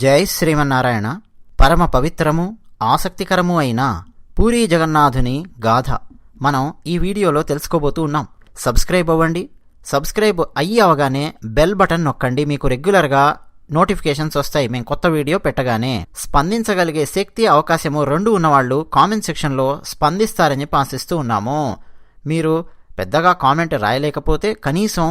జై శ్రీమన్నారాయణ. పరమ పవిత్రము ఆసక్తికరము అయిన పూరీ జగన్నాథుని గాథ మనం ఈ వీడియోలో తెలుసుకోబోతూ ఉన్నాం. సబ్స్క్రైబ్ అవ్వండి. సబ్స్క్రైబ్ అయ్యి అవగానే బెల్ బటన్ నొక్కండి. మీకు రెగ్యులర్గా నోటిఫికేషన్స్ వస్తాయి మేము కొత్త వీడియో పెట్టగానే. స్పందించగలిగే శక్తి అవకాశము రెండు ఉన్నవాళ్ళు కామెంట్ సెక్షన్లో స్పందిస్తారని ఆశిస్తూ ఉన్నాము. మీరు పెద్దగా కామెంట్ రాయలేకపోతే కనీసం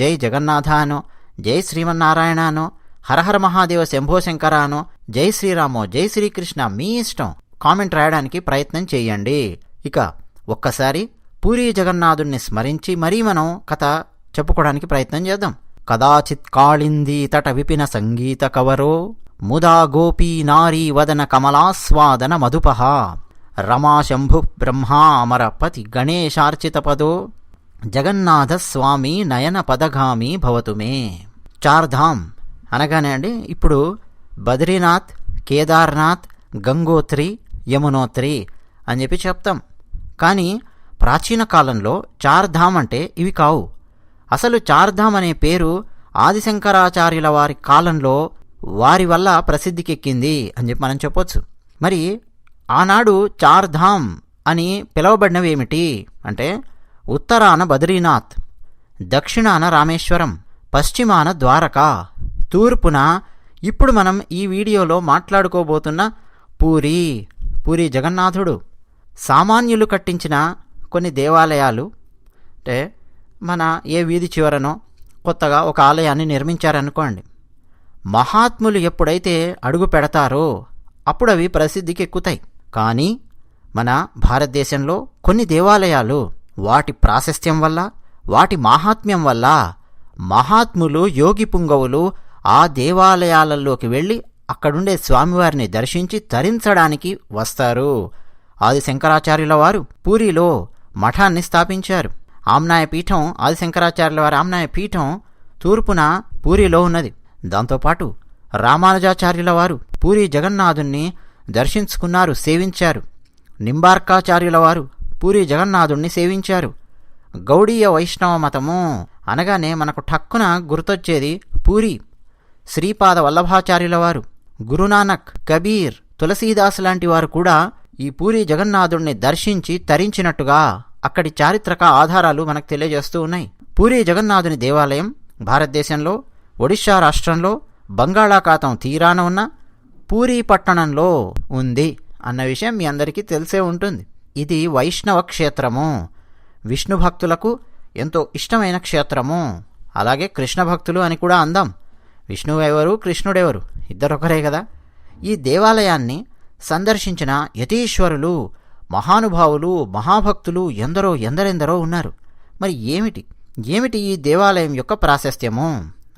జై జగన్నాథ అనో, జై శ్రీమన్నారాయణ అనో, హరహర మహాదేవ శంభో శంకర అనో, జై శ్రీరామో, జై శ్రీకృష్ణ మీ ఇష్టం కామెంట్ రాయడానికి ప్రయత్నం చేయండి. ఇక ఒక్కసారి పూరీ జగన్నాథుణ్ణి స్మరించి మరీ మనం కథ చెప్పుకోవడానికి ప్రయత్నం చేద్దాం. కదాచిత్ కాళిందీ తట విపిన సంగీత కవరో ముదా గోపీ నారీ వదన కమలాస్వాదన మధుపహ రమాశంభు బ్రహ్మామరపతి గణేశార్చిత పదో జగన్నాథ స్వామి నయన పదగామి భవతు మే. చార్ధామ్ అనగానే అండి ఇప్పుడు బద్రీనాథ్, కేదార్నాథ్, గంగోత్రి, యమునోత్రి అని చెప్పి చెప్తాం. కానీ ప్రాచీన కాలంలో చార్ధామ్ అంటే ఇవి కావు. అసలు చార్ధామ్ అనే పేరు ఆదిశంకరాచార్యుల వారి కాలంలో వారి వల్ల ప్రసిద్ధికెక్కింది అని చెప్పి మనం చెప్పొచ్చు. మరి ఆనాడు చార్ధామ్ అని పిలువబడినవేమిటి అంటే ఉత్తరాన బద్రీనాథ్, దక్షిణాన రామేశ్వరం, పశ్చిమాన ద్వారకా, తూర్పున ఇప్పుడు మనం ఈ వీడియోలో మాట్లాడుకోబోతున్న పూరీ జగన్నాథుడు. సామాన్యులు కట్టించిన కొన్ని దేవాలయాలు అంటే మన ఏ వీధి చివరనో కొత్తగా ఒక ఆలయాన్ని నిర్మించారనుకోండి, మహాత్ములు ఎప్పుడైతే అడుగు పెడతారో అప్పుడు అవి ప్రసిద్ధికి ఎక్కుతాయి. కానీ మన భారతదేశంలో కొన్ని దేవాలయాలు వాటి ప్రాశస్త్యం వల్ల, వాటి మాహాత్మ్యం వల్ల మహాత్ములు, యోగి పుంగవులు ఆ దేవాలయాలలోకి వెళ్ళి అక్కడుండే స్వామివారిని దర్శించి తరించడానికి వస్తారు. ఆది శంకరాచార్యుల వారు పూరిలో మఠాన్ని స్థాపించారు. ఆమ్నాయ పీఠం, ఆది శంకరాచార్యుల వారి ఆమ్నాయ పీఠం తూర్పున పూరిలో ఉన్నది. దాంతోపాటు రామానుజాచార్యుల వారు పూరీ జగన్నాథుణ్ణి దర్శించుకున్నారు, సేవించారు. నింబార్కాచార్యుల వారు పూరీ జగన్నాథుణ్ణి సేవించారు. గౌడీయ వైష్ణవ మతము అనగానే మనకు ఠక్కున గుర్తొచ్చేది పూరి. శ్రీపాద వల్లభాచార్యుల వారు, గురునానక్, కబీర్, తులసీదాస్ లాంటి వారు కూడా ఈ పూరీ జగన్నాథుణ్ణి దర్శించి తరించినట్టుగా అక్కడి చారిత్రక ఆధారాలు మనకు తెలియజేస్తూ ఉన్నాయి. పూరీ జగన్నాథుని దేవాలయం భారతదేశంలో ఒడిషా రాష్ట్రంలో బంగాళాఖాతం తీరాన ఉన్న పూరీ పట్టణంలో ఉంది అన్న విషయం మీ అందరికీ తెలిసే ఉంటుంది. ఇది వైష్ణవ క్షేత్రము, విష్ణు భక్తులకు ఎంతో ఇష్టమైన క్షేత్రము. అలాగే కృష్ణ భక్తులు అని కూడా అందాం. విష్ణువు ఎవరు, కృష్ణుడెవరు, ఇద్దరొకరే కదా. ఈ దేవాలయాన్ని సందర్శించిన యతీశ్వరులు, మహానుభావులు, మహాభక్తులు ఎందరెందరో ఉన్నారు. మరి ఏమిటి ఈ దేవాలయం యొక్క ప్రాశస్త్యము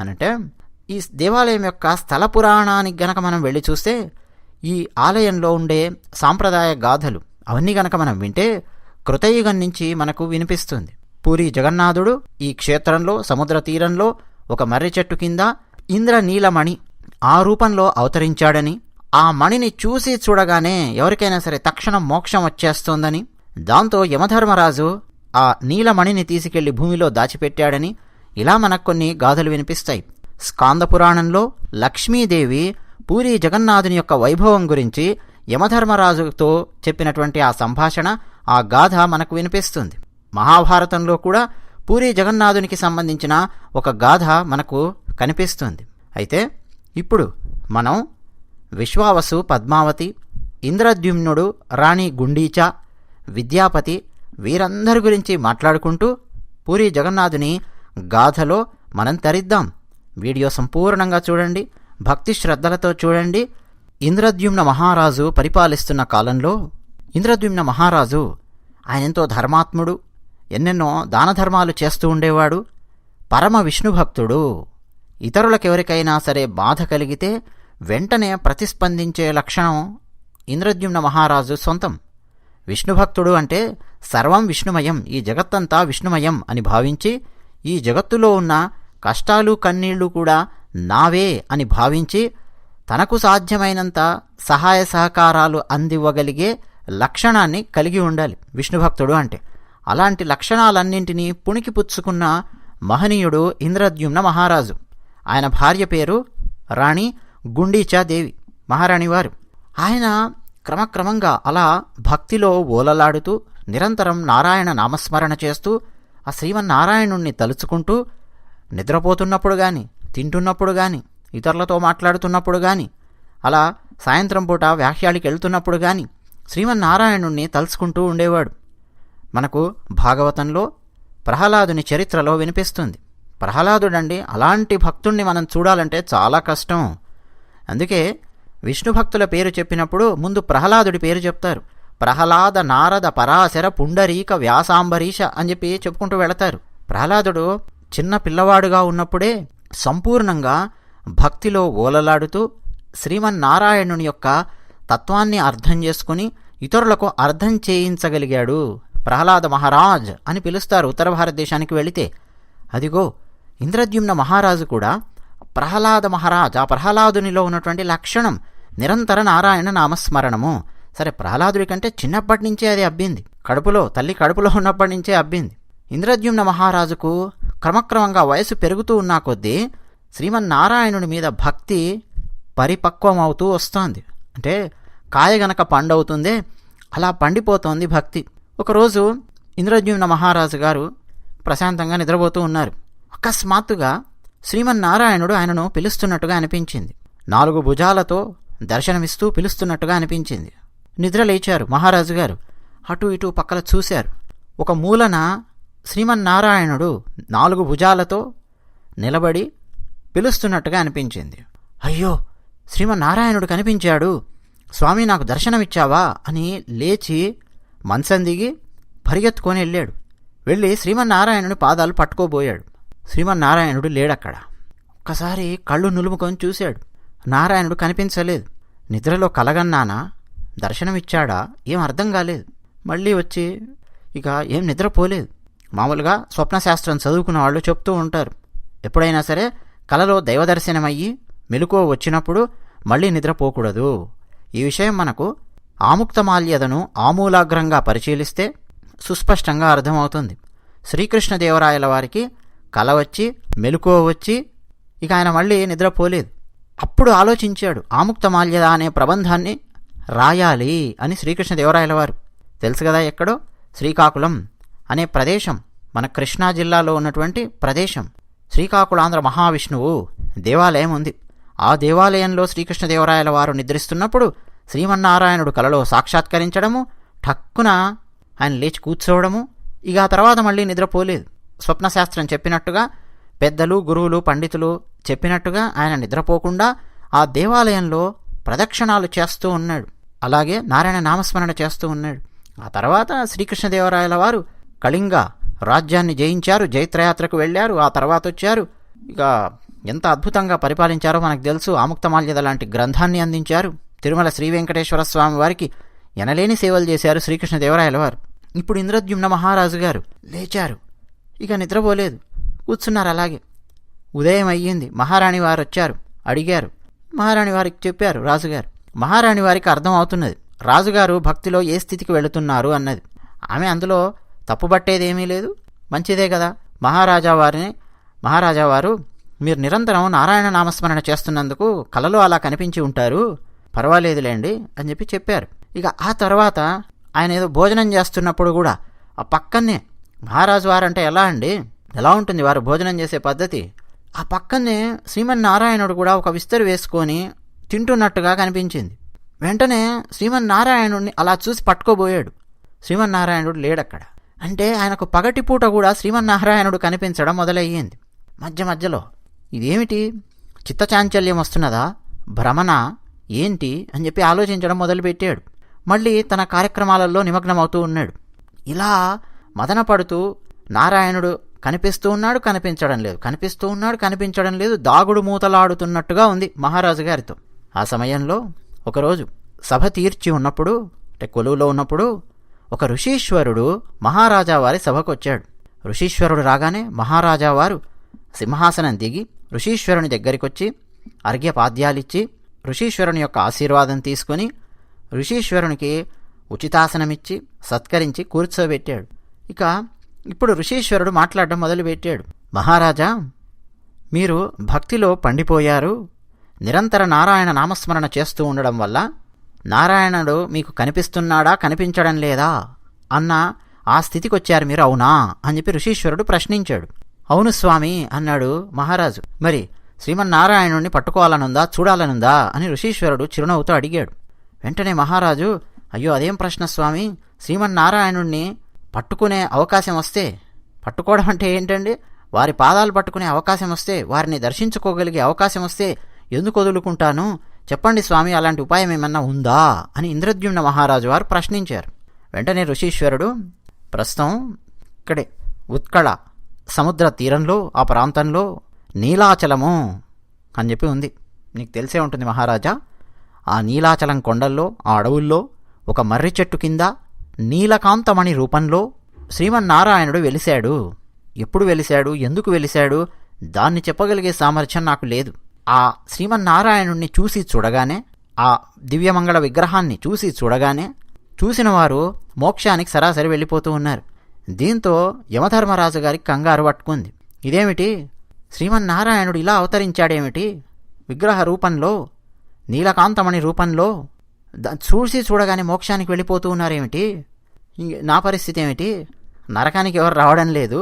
అనంటే, ఈ దేవాలయం యొక్క స్థల పురాణానికి గనక మనం వెళ్ళి చూస్తే ఈ ఆలయంలో ఉండే సాంప్రదాయ గాథలు అవన్నీ గనక మనం వింటే కృతయుగం నుంచి మనకు వినిపిస్తుంది. పూరీ జగన్నాథుడు ఈ క్షేత్రంలో సముద్ర తీరంలో ఒక మర్రి చెట్టు కింద ఇంద్రనీలమణి ఆ రూపంలో అవతరించాడని, ఆ మణిని చూడగానే ఎవరికైనా సరే తక్షణం మోక్షం వచ్చేస్తోందని, దాంతో యమధర్మరాజు ఆ నీలమణిని తీసుకెళ్లి భూమిలో దాచిపెట్టాడని ఇలా మనకు కొన్ని గాథలు వినిపిస్తాయి. స్కాంద పురాణంలో లక్ష్మీదేవి పూరీ జగన్నాథుని యొక్క వైభవం గురించి యమధర్మరాజుతో చెప్పినటువంటి ఆ సంభాషణ, ఆ గాథ మనకు వినిపిస్తుంది. మహాభారతంలో కూడా పూరీ జగన్నాథునికి సంబంధించిన ఒక గాథ మనకు కనిపిస్తుంది. అయితే ఇప్పుడు మనం విశ్వావసు, పద్మావతి, ఇంద్రద్యుమ్నుడు, రాణి గుండీచ, విద్యాపతి వీరందరి గురించి మాట్లాడుకుంటూ పూరీ జగన్నాథుని గాథలో మనం తరిద్దాం. వీడియో సంపూర్ణంగా చూడండి, భక్తి శ్రద్ధలతో చూడండి. ఇంద్రద్యుమ్న మహారాజు పరిపాలిస్తున్న కాలంలో ఇంద్రద్యుమ్న మహారాజు ఆయన ఎంతో ధర్మాత్ముడు, ఎన్నెన్నో దానధర్మాలు చేస్తూ ఉండేవాడు, పరమ విష్ణుభక్తుడు. ఇతరులకెవరికైనా సరే బాధ కలిగితే వెంటనే ప్రతిస్పందించే లక్షణం ఇంద్రద్యుమ్న మహారాజు సొంతం. విష్ణుభక్తుడు అంటే సర్వం విష్ణుమయం, ఈ జగత్తంతా విష్ణుమయం అని భావించి, ఈ జగత్తులో ఉన్న కష్టాలు కన్నీళ్లు కూడా నావే అని భావించి తనకు సాధ్యమైనంత సహాయ సహకారాలు అందివ్వగలిగే లక్షణాన్ని కలిగి ఉండాలి విష్ణుభక్తుడు అంటే. అలాంటి లక్షణాలన్నింటినీ పుణికిపుచ్చుకున్న మహనీయుడు ఇంద్రద్యుమ్న మహారాజు. ఆయన భార్య పేరు రాణి గుండీచాదేవి మహారాణి వారు. ఆయన క్రమక్రమంగా అలా భక్తిలో ఓలలాడుతూ నిరంతరం నారాయణ నామస్మరణ చేస్తూ ఆ శ్రీమన్నారాయణుణ్ణి తలుచుకుంటూ నిద్రపోతున్నప్పుడు గాని, తింటున్నప్పుడు గాని, ఇతరులతో మాట్లాడుతున్నప్పుడు గాని, అలా సాయంత్రం పూట వ్యాఖ్యాలికి వెళ్తున్నప్పుడు గాని శ్రీమన్నారాయణుణ్ణి తలుచుకుంటూ ఉండేవాడు. మనకు భాగవతంలో ప్రహ్లాదుని చరిత్రలో వినిపిస్తుంది. ప్రహ్లాదుడండి, అలాంటి భక్తుణ్ణి మనం చూడాలంటే చాలా కష్టం. అందుకే విష్ణు భక్తుల పేరు చెప్పినప్పుడు ముందు ప్రహ్లాదుడి పేరు చెప్తారు. ప్రహ్లాద నారద పరాశర పుండరీక వ్యాసాంబరీష అని చెప్పి చెప్పుకుంటూ వెళతారు. ప్రహ్లాదుడు చిన్న పిల్లవాడుగా ఉన్నప్పుడే సంపూర్ణంగా భక్తిలో ఓలలాడుతూ శ్రీమన్నారాయణుని యొక్క తత్వాన్ని అర్థం చేసుకుని ఇతరులకు అర్థం చేయించగలిగాడు. ప్రహ్లాద మహారాజ్ అని పిలుస్తారు ఉత్తర భారతదేశానికి వెళితే. అదిగో ఇంద్రద్యుమ్న మహారాజు కూడా ప్రహ్లాద మహారాజ్. ఆ ప్రహ్లాదునిలో ఉన్నటువంటి లక్షణం నిరంతర నారాయణ నామస్మరణము. సరే, ప్రహ్లాదుడి కంటే చిన్నప్పటి నుంచే అది అబ్బింది. తల్లి కడుపులో ఉన్నప్పటి నుంచే అబ్బింది. ఇంద్రద్యుమ్న మహారాజుకు క్రమక్రమంగా వయసు పెరుగుతూ ఉన్న కొద్దీ శ్రీమన్నారాయణుడి మీద భక్తి పరిపక్వమవుతూ వస్తోంది. అంటే కాయ గనక పండవుతుందే, అలా పండిపోతోంది భక్తి. ఒకరోజు ఇంద్రద్యుమ్న మహారాజు గారు ప్రశాంతంగా నిద్రపోతూ ఉన్నారు. అకస్మాత్తుగా శ్రీమన్నారాయణుడు ఆయనను పిలుస్తున్నట్టుగా అనిపించింది. 4 భుజాలతో దర్శనమిస్తూ పిలుస్తున్నట్టుగా అనిపించింది. నిద్ర లేచారు మహారాజు గారు. అటు ఇటు పక్కల చూశారు. ఒక మూలన శ్రీమన్నారాయణుడు 4 భుజాలతో నిలబడి పిలుస్తున్నట్టుగా అనిపించింది. అయ్యో, శ్రీమన్నారాయణుడు కనిపించాడు, స్వామి నాకు దర్శనమిచ్చావా అని లేచి మంచం దిగి పరిగెత్తుకొని వెళ్ళాడు. వెళ్ళి శ్రీమన్నారాయణుడి పాదాలు పట్టుకోబోయాడు. శ్రీమన్నారాయణుడు లేడక్కడ. ఒక్కసారి కళ్ళు నులుముకొని చూశాడు. నారాయణుడు కనిపించలేదు. నిద్రలో కలగన్నానా, దర్శనమిచ్చాడా, ఏం అర్థం కాలేదు. మళ్ళీ వచ్చి ఇక ఏం నిద్రపోలేదు. మామూలుగా స్వప్నశాస్త్రం చదువుకున్న వాళ్ళు చెప్తూ ఉంటారు, ఎప్పుడైనా సరే కలలో దైవదర్శనమయ్యి మెలకువ వచ్చినప్పుడు మళ్ళీ నిద్రపోకూడదు. ఈ విషయం మనకు ఆముక్తమాల్యదను ఆమూలాగ్రంగా పరిశీలిస్తే సుస్పష్టంగా అర్థమవుతుంది. శ్రీకృష్ణదేవరాయల వారికి కల వచ్చి మెలకువ వచ్చి ఇక ఆయన మళ్ళీ నిద్రపోలేదు. అప్పుడు ఆలోచించాడు, ఆముక్తమాల్యద అనే ప్రబంధాన్ని రాయాలి అని శ్రీకృష్ణదేవరాయల వారు. తెలుసు కదా ఎక్కడో, శ్రీకాకుళం అనే ప్రదేశం మన కృష్ణా జిల్లాలో ఉన్నటువంటి ప్రదేశం. శ్రీకాకుళాంధ్ర మహావిష్ణువు దేవాలయం ఉంది. ఆ దేవాలయంలో శ్రీకృష్ణదేవరాయల వారు నిద్రిస్తున్నప్పుడు శ్రీమన్నారాయణుడు కలలో సాక్షాత్కరించడము, ఠక్కున ఆయన లేచి కూర్చోవడము, ఇక ఆ తర్వాత మళ్ళీ నిద్రపోలేదు. స్వప్నశాస్త్రం చెప్పినట్టుగా, పెద్దలు గురువులు పండితులు చెప్పినట్టుగా ఆయన నిద్రపోకుండా ఆ దేవాలయంలో ప్రదక్షిణాలు చేస్తూ ఉన్నాడు. అలాగే నారాయణ నామస్మరణ చేస్తూ ఉన్నాడు. ఆ తర్వాత శ్రీకృష్ణదేవరాయల వారు కళింగ రాజ్యాన్ని జయించారు, జైత్రయాత్రకు వెళ్ళారు. ఆ తర్వాత వచ్చారు. ఇక ఎంత అద్భుతంగా పరిపాలించారో మనకు తెలుసు. ఆముక్తమాల్యద లాంటి గ్రంథాన్ని అందించారు. తిరుమల శ్రీ వెంకటేశ్వర స్వామి వారికి ఎనలేని సేవలు చేశారు శ్రీకృష్ణదేవరాయల వారు. ఇప్పుడు ఇంద్రద్యుమ్న మహారాజు గారు లేచారు. ఇక నిద్రపోలేదు, కూర్చున్నారు అలాగే. ఉదయం అయ్యింది. మహారాణి వారు వచ్చారు, అడిగారు. మహారాణి వారికి చెప్పారు రాజుగారు. మహారాణి వారికి అర్థం అవుతున్నది రాజుగారు భక్తిలో ఏ స్థితికి వెళుతున్నారు అన్నది. ఆమె అందులో తప్పుబట్టేదేమీ లేదు, మంచిదే కదా. మహారాజా వారు మీరు నిరంతరం నారాయణ నామస్మరణ చేస్తున్నందుకు కలలో అలా కనిపించి ఉంటారు, పర్వాలేదులేండి అని చెప్పారు. ఇక ఆ తర్వాత ఆయన ఏదో భోజనం చేస్తున్నప్పుడు కూడా ఆ పక్కనే మహారాజు వారంటే ఎలా ఉంటుంది వారు భోజనం చేసే పద్ధతి, ఆ పక్కనే శ్రీమన్నారాయణుడు కూడా ఒక విస్తరి వేసుకొని తింటున్నట్టుగా కనిపించింది. వెంటనే శ్రీమన్నారాయణుడిని అలా చూసి పట్టుకోబోయాడు. శ్రీమన్నారాయణుడు లేడక్కడ. అంటే ఆయనకు పగటిపూట కూడా శ్రీమన్నారాయణుడు కనిపించడం మొదలయ్యింది. మధ్యలో ఇదేమిటి, చిత్తచాంచల్యం వస్తున్నదా, భ్రమణ ఏంటి అని ఆలోచించడం మొదలుపెట్టాడు. మళ్ళీ తన కార్యక్రమాలలో నిమగ్నమవుతూ ఉన్నాడు. ఇలా మదన పడుతూ నారాయణుడు కనిపిస్తూ ఉన్నాడు, కనిపించడం లేదు, కనిపిస్తూ ఉన్నాడు, కనిపించడం లేదు, దాగుడు మూతలాడుతున్నట్టుగా ఉంది మహారాజు గారితో. ఆ సమయంలో ఒకరోజు సభ తీర్చి ఉన్నప్పుడు, అంటే కొలువులో ఉన్నప్పుడు, ఒక ఋషీశ్వరుడు మహారాజా వారి సభకొచ్చాడు. ఋషీశ్వరుడు రాగానే మహారాజా వారు సింహాసనం దిగి ఋషీశ్వరుని దగ్గరికొచ్చి అర్ఘ్యపాద్యాలిచ్చి ఋషీశ్వరుని యొక్క ఆశీర్వాదం తీసుకుని ఋషీశ్వరునికి ఉచితాసనమిచ్చి సత్కరించి కూర్చోబెట్టాడు. ఇక ఇప్పుడు ఋషీశ్వరుడు మాట్లాడడం మొదలుపెట్టాడు. మహారాజా, మీరు భక్తిలో పండిపోయారు, నిరంతర నారాయణ నామస్మరణ చేస్తూ ఉండడం వల్ల నారాయణుడు మీకు కనిపిస్తున్నాడా కనిపించడం లేదా అన్న ఆ స్థితికొచ్చారు మీరు, అవునా అని చెప్పి ఋషీశ్వరుడు ప్రశ్నించాడు. అవును స్వామి అన్నాడు మహారాజు. మరి శ్రీమన్నారాయణుణ్ణి పట్టుకోవాలనుందా, చూడాలనుందా అని ఋషీశ్వరుడు చిరునవ్వుతో అడిగాడు. వెంటనే మహారాజు, అయ్యో అదేం ప్రశ్న స్వామి, శ్రీమన్నారాయణుణ్ణి పట్టుకునే అవకాశం వస్తే, పట్టుకోవడం అంటే ఏంటండి, వారి పాదాలు పట్టుకునే అవకాశం వస్తే, వారిని దర్శించుకోగలిగే అవకాశం వస్తే ఎందుకు వదులుకుంటాను, చెప్పండి స్వామి, అలాంటి ఉపాయం ఏమన్నా ఉందా అని ఇంద్రద్యుమ్న మహారాజు వారు ప్రశ్నించారు. వెంటనే ఋషీశ్వరుడు, ప్రస్తుతం ఇక్కడే ఉత్కళ సముద్ర తీరంలో ఆ ప్రాంతంలో నీలాచలము అని చెప్పి ఉంది, నీకు తెలిసే ఉంటుంది మహారాజా. ఆ నీలాచలం కొండల్లో, ఆ అడవుల్లో ఒక మర్రి చెట్టు కింద నీలకాంతమణి రూపంలో శ్రీమన్నారాయణుడు వెలిశాడు. ఎప్పుడు వెలిశాడు, ఎందుకు వెలిశాడు, దాన్ని చెప్పగలిగే సామర్థ్యం నాకు లేదు. ఆ శ్రీమన్నారాయణుణ్ణి చూసి చూడగానే, ఆ దివ్యమంగళ విగ్రహాన్ని చూసి చూడగానే చూసిన వారు మోక్షానికి సరాసరి వెళ్ళిపోతూ ఉన్నారు. దీంతో యమధర్మరాజు గారికి కంగారు పట్టుకుంది. ఇదేమిటి, శ్రీమన్నారాయణుడు ఇలా అవతరించాడేమిటి, విగ్రహ రూపంలో, నీలకాంతమణి రూపంలో, చూసి చూడగానే మోక్షానికి వెళ్ళిపోతూ ఉన్నారేమిటి, నా పరిస్థితి ఏమిటి, నరకానికి ఎవరు రావడం లేదు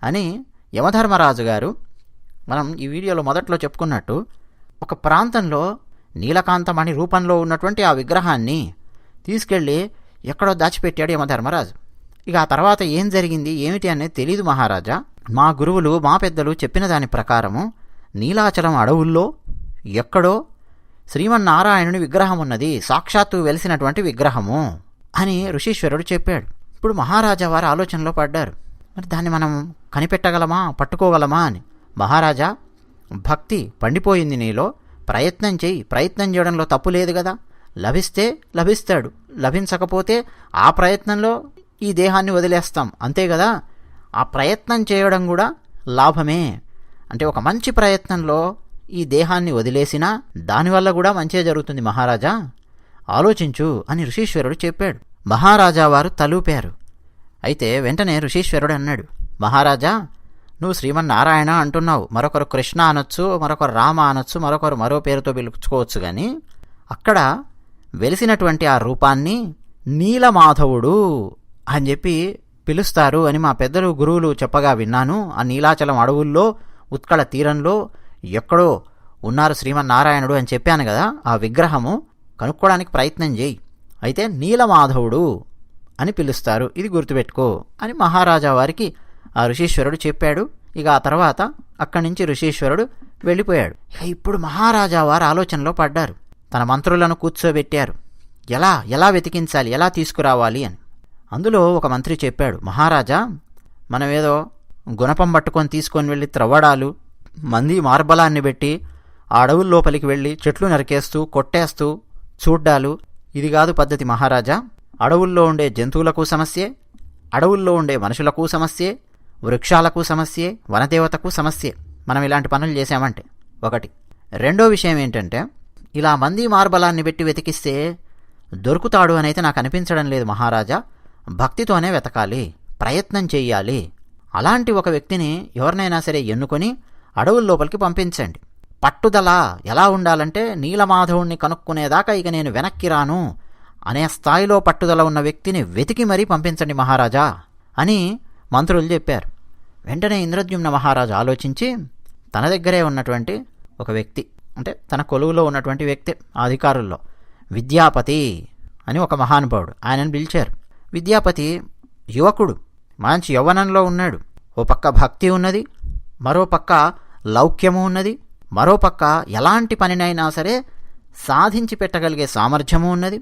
అని యమధర్మరాజు గారు, మనం ఈ వీడియోలో మొదట్లో చెప్పుకున్నట్టు, ఒక ప్రాంతంలో నీలకాంతమణి రూపంలో ఉన్నటువంటి ఆ విగ్రహాన్ని తీసుకెళ్ళి ఎక్కడో దాచిపెట్టాడు యమధర్మరాజు. ఇక ఆ తర్వాత ఏం జరిగింది ఏమిటి అనేది తెలీదు మహారాజా. మా గురువులు, మా పెద్దలు చెప్పిన దాని ప్రకారము నీలాచలం అడవుల్లో ఎక్కడో శ్రీమన్నారాయణుని విగ్రహం ఉన్నది, సాక్షాత్తు వెలిసినటువంటి విగ్రహము అని ఋషీశ్వరుడు చెప్పాడు. ఇప్పుడు మహారాజా వారు ఆలోచనలో పడ్డారు, మరి దాన్ని మనం కనిపెట్టగలమా, పట్టుకోగలమా అని. మహారాజా, భక్తి పండిపోయింది నీలో, ప్రయత్నం చెయ్యి, ప్రయత్నం చేయడంలో తప్పు లేదు కదా, లభిస్తే లభిస్తాడు, లభించకపోతే ఆ ప్రయత్నంలో ఈ దేహాన్ని వదిలేస్తాం, అంతే కదా. ఆ ప్రయత్నం చేయడం కూడా లాభమే, అంటే ఒక మంచి ప్రయత్నంలో ఈ దేహాన్ని వదిలేసినా దానివల్ల కూడా మంచే జరుగుతుంది మహారాజా, ఆలోచించు అని ఋషీశ్వరుడు చెప్పాడు. మహారాజా వారు తలూపారు. అయితే వెంటనే ఋషీశ్వరుడు అన్నాడు, మహారాజా, నువ్వు శ్రీమన్నారాయణ అంటున్నావు, మరొకరు కృష్ణ అనొచ్చు, మరొకరు రామ అనొచ్చు, మరొకరు మరో పేరుతో పిలుచుకోవచ్చు, కానీ అక్కడ వెలిసినటువంటి ఆ రూపాన్ని నీలమాధవుడు అని చెప్పి పిలుస్తారు అని మా పెద్దలు గురువులు చెప్పగా విన్నాను. ఆ నీలాచలం అడవుల్లో ఉత్కళ తీరంలో ఎక్కడో ఉన్నారు శ్రీమన్నారాయణుడు అని చెప్పాను కదా, ఆ విగ్రహము కనుక్కోవడానికి ప్రయత్నం చేయి, అయితే నీలమాధవుడు అని పిలుస్తారు, ఇది గుర్తుపెట్టుకో అని మహారాజా వారికి ఆ ఋషీశ్వరుడు చెప్పాడు. ఇక ఆ తర్వాత అక్కడి నుంచి ఋషీశ్వరుడు వెళ్ళిపోయాడు. ఇక ఇప్పుడు మహారాజా వారు ఆలోచనలో పడ్డారు. తన మంత్రులను కూర్చోబెట్టారు, ఎలా వెతికించాలి, ఎలా తీసుకురావాలి అని. అందులో ఒక మంత్రి చెప్పాడు, మహారాజా, మనమేదో గుణపం పట్టుకొని తీసుకొని వెళ్ళి త్రవ్వడాలు, మంది మార్బలాన్ని పెట్టి ఆ అడవుల లోపలికి వెళ్ళి చెట్లు నరికేస్తూ కొట్టేస్తూ చూడ్డాలు, ఇది కాదు పద్ధతి మహారాజా. అడవుల్లో ఉండే జంతువులకు సమస్యే, అడవుల్లో ఉండే మనుషులకు సమస్యే, వృక్షాలకు సమస్యే, వనదేవతకు సమస్యే మనం ఇలాంటి పనులు చేశామంటే. ఒకటి. రెండో విషయం ఏంటంటే, ఇలా మంది మార్బలాన్ని పెట్టి వెతికిస్తే దొరుకుతాడు అనైతే నాకు అనిపించడం లేదు మహారాజా, భక్తితోనే వెతకాలి, ప్రయత్నం చెయ్యాలి. అలాంటి ఒక వ్యక్తిని ఎవరినైనా సరే ఎన్నుకొని అడవుల లోపలికి పంపించండి. పట్టుదల ఎలా ఉండాలంటే, నీలమాధవుణ్ణి కనుక్కునేదాకా ఇక నేను వెనక్కి రాను అనే స్థాయిలో పట్టుదల ఉన్న వ్యక్తిని వెతికి మరీ పంపించండి మహారాజా అని మంత్రులు చెప్పారు. వెంటనే ఇంద్రద్యుమ్న మహారాజు ఆలోచించి తన దగ్గరే ఉన్నటువంటి ఒక వ్యక్తి, అంటే తన కొలువులో ఉన్నటువంటి వ్యక్తి, అధికారుల్లో విద్యాపతి అని ఒక మహానుభావుడు, ఆయనను పిలిచారు. విద్యాపతి యువకుడు, మంచి యవ్వనంలో ఉన్నాడు. ఓ పక్క భక్తి ఉన్నది, మరో పక్క లౌక్యము ఉన్నది, మరో పక్క ఎలాంటి పనినైనా సరే సాధించి పెట్టగలిగే సామర్థ్యము ఉన్నది,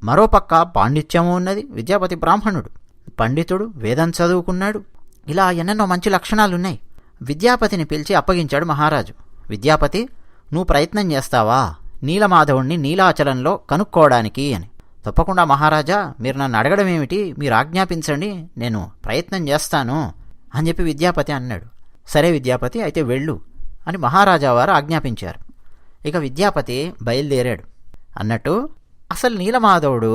మరో పక్క పాండిత్యము ఉన్నది. విద్యాపతి బ్రాహ్మణుడు, పండితుడు, వేదం చదువుకున్నాడు, ఇలా ఎన్నెన్నో మంచి లక్షణాలున్నాయి. విద్యాపతిని పిలిచి అప్పగించాడు మహారాజు. విద్యాపతి, నువ్వు ప్రయత్నం చేస్తావా నీలమాధవుణ్ణి నీలాచలంలో కనుక్కోవడానికి అని. తప్పకుండా మహారాజా, మీరు నన్ను అడగడం ఏమిటి, మీరు ఆజ్ఞాపించండి, నేను ప్రయత్నం చేస్తాను అని చెప్పి విద్యాపతి అన్నాడు. సరే విద్యాపతి, అయితే వెళ్ళు అని మహారాజా వారు ఆజ్ఞాపించారు. ఇక విద్యాపతి బయలుదేరాడు. అన్నట్టు అసలు నీలమాధవుడు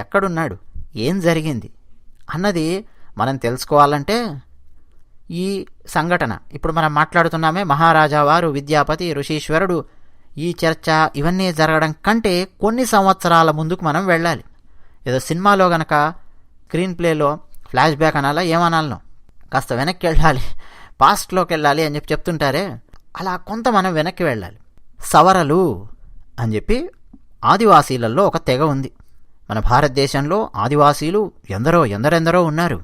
ఎక్కడున్నాడు, ఏం జరిగింది అన్నది మనం తెలుసుకోవాలంటే ఈ సంఘటన ఇప్పుడు మనం మాట్లాడుతున్నామే, మహారాజా వారు, విద్యాపతి, ఋషీశ్వరుడు, ఈ చర్చ ఇవన్నీ జరగడం కంటే కొన్ని సంవత్సరాల ముందుకు మనం వెళ్ళాలి. ఏదో సినిమాలో గనక స్క్రీన్ ప్లేలో ఫ్లాష్ బ్యాక్ అనాలా ఏమనాలను, కాస్త వెనక్కి వెళ్ళాలి, పాస్ట్లోకి వెళ్ళాలి అని చెప్తుంటారే, అలా కొంత మనం వెనక్కి వెళ్ళాలి. సవరలు అని చెప్పి ఆదివాసీలలో ఒక తెగ ఉంది. మన భారతదేశంలో ఆదివాసీలు ఎందరెందరో ఉన్నారు.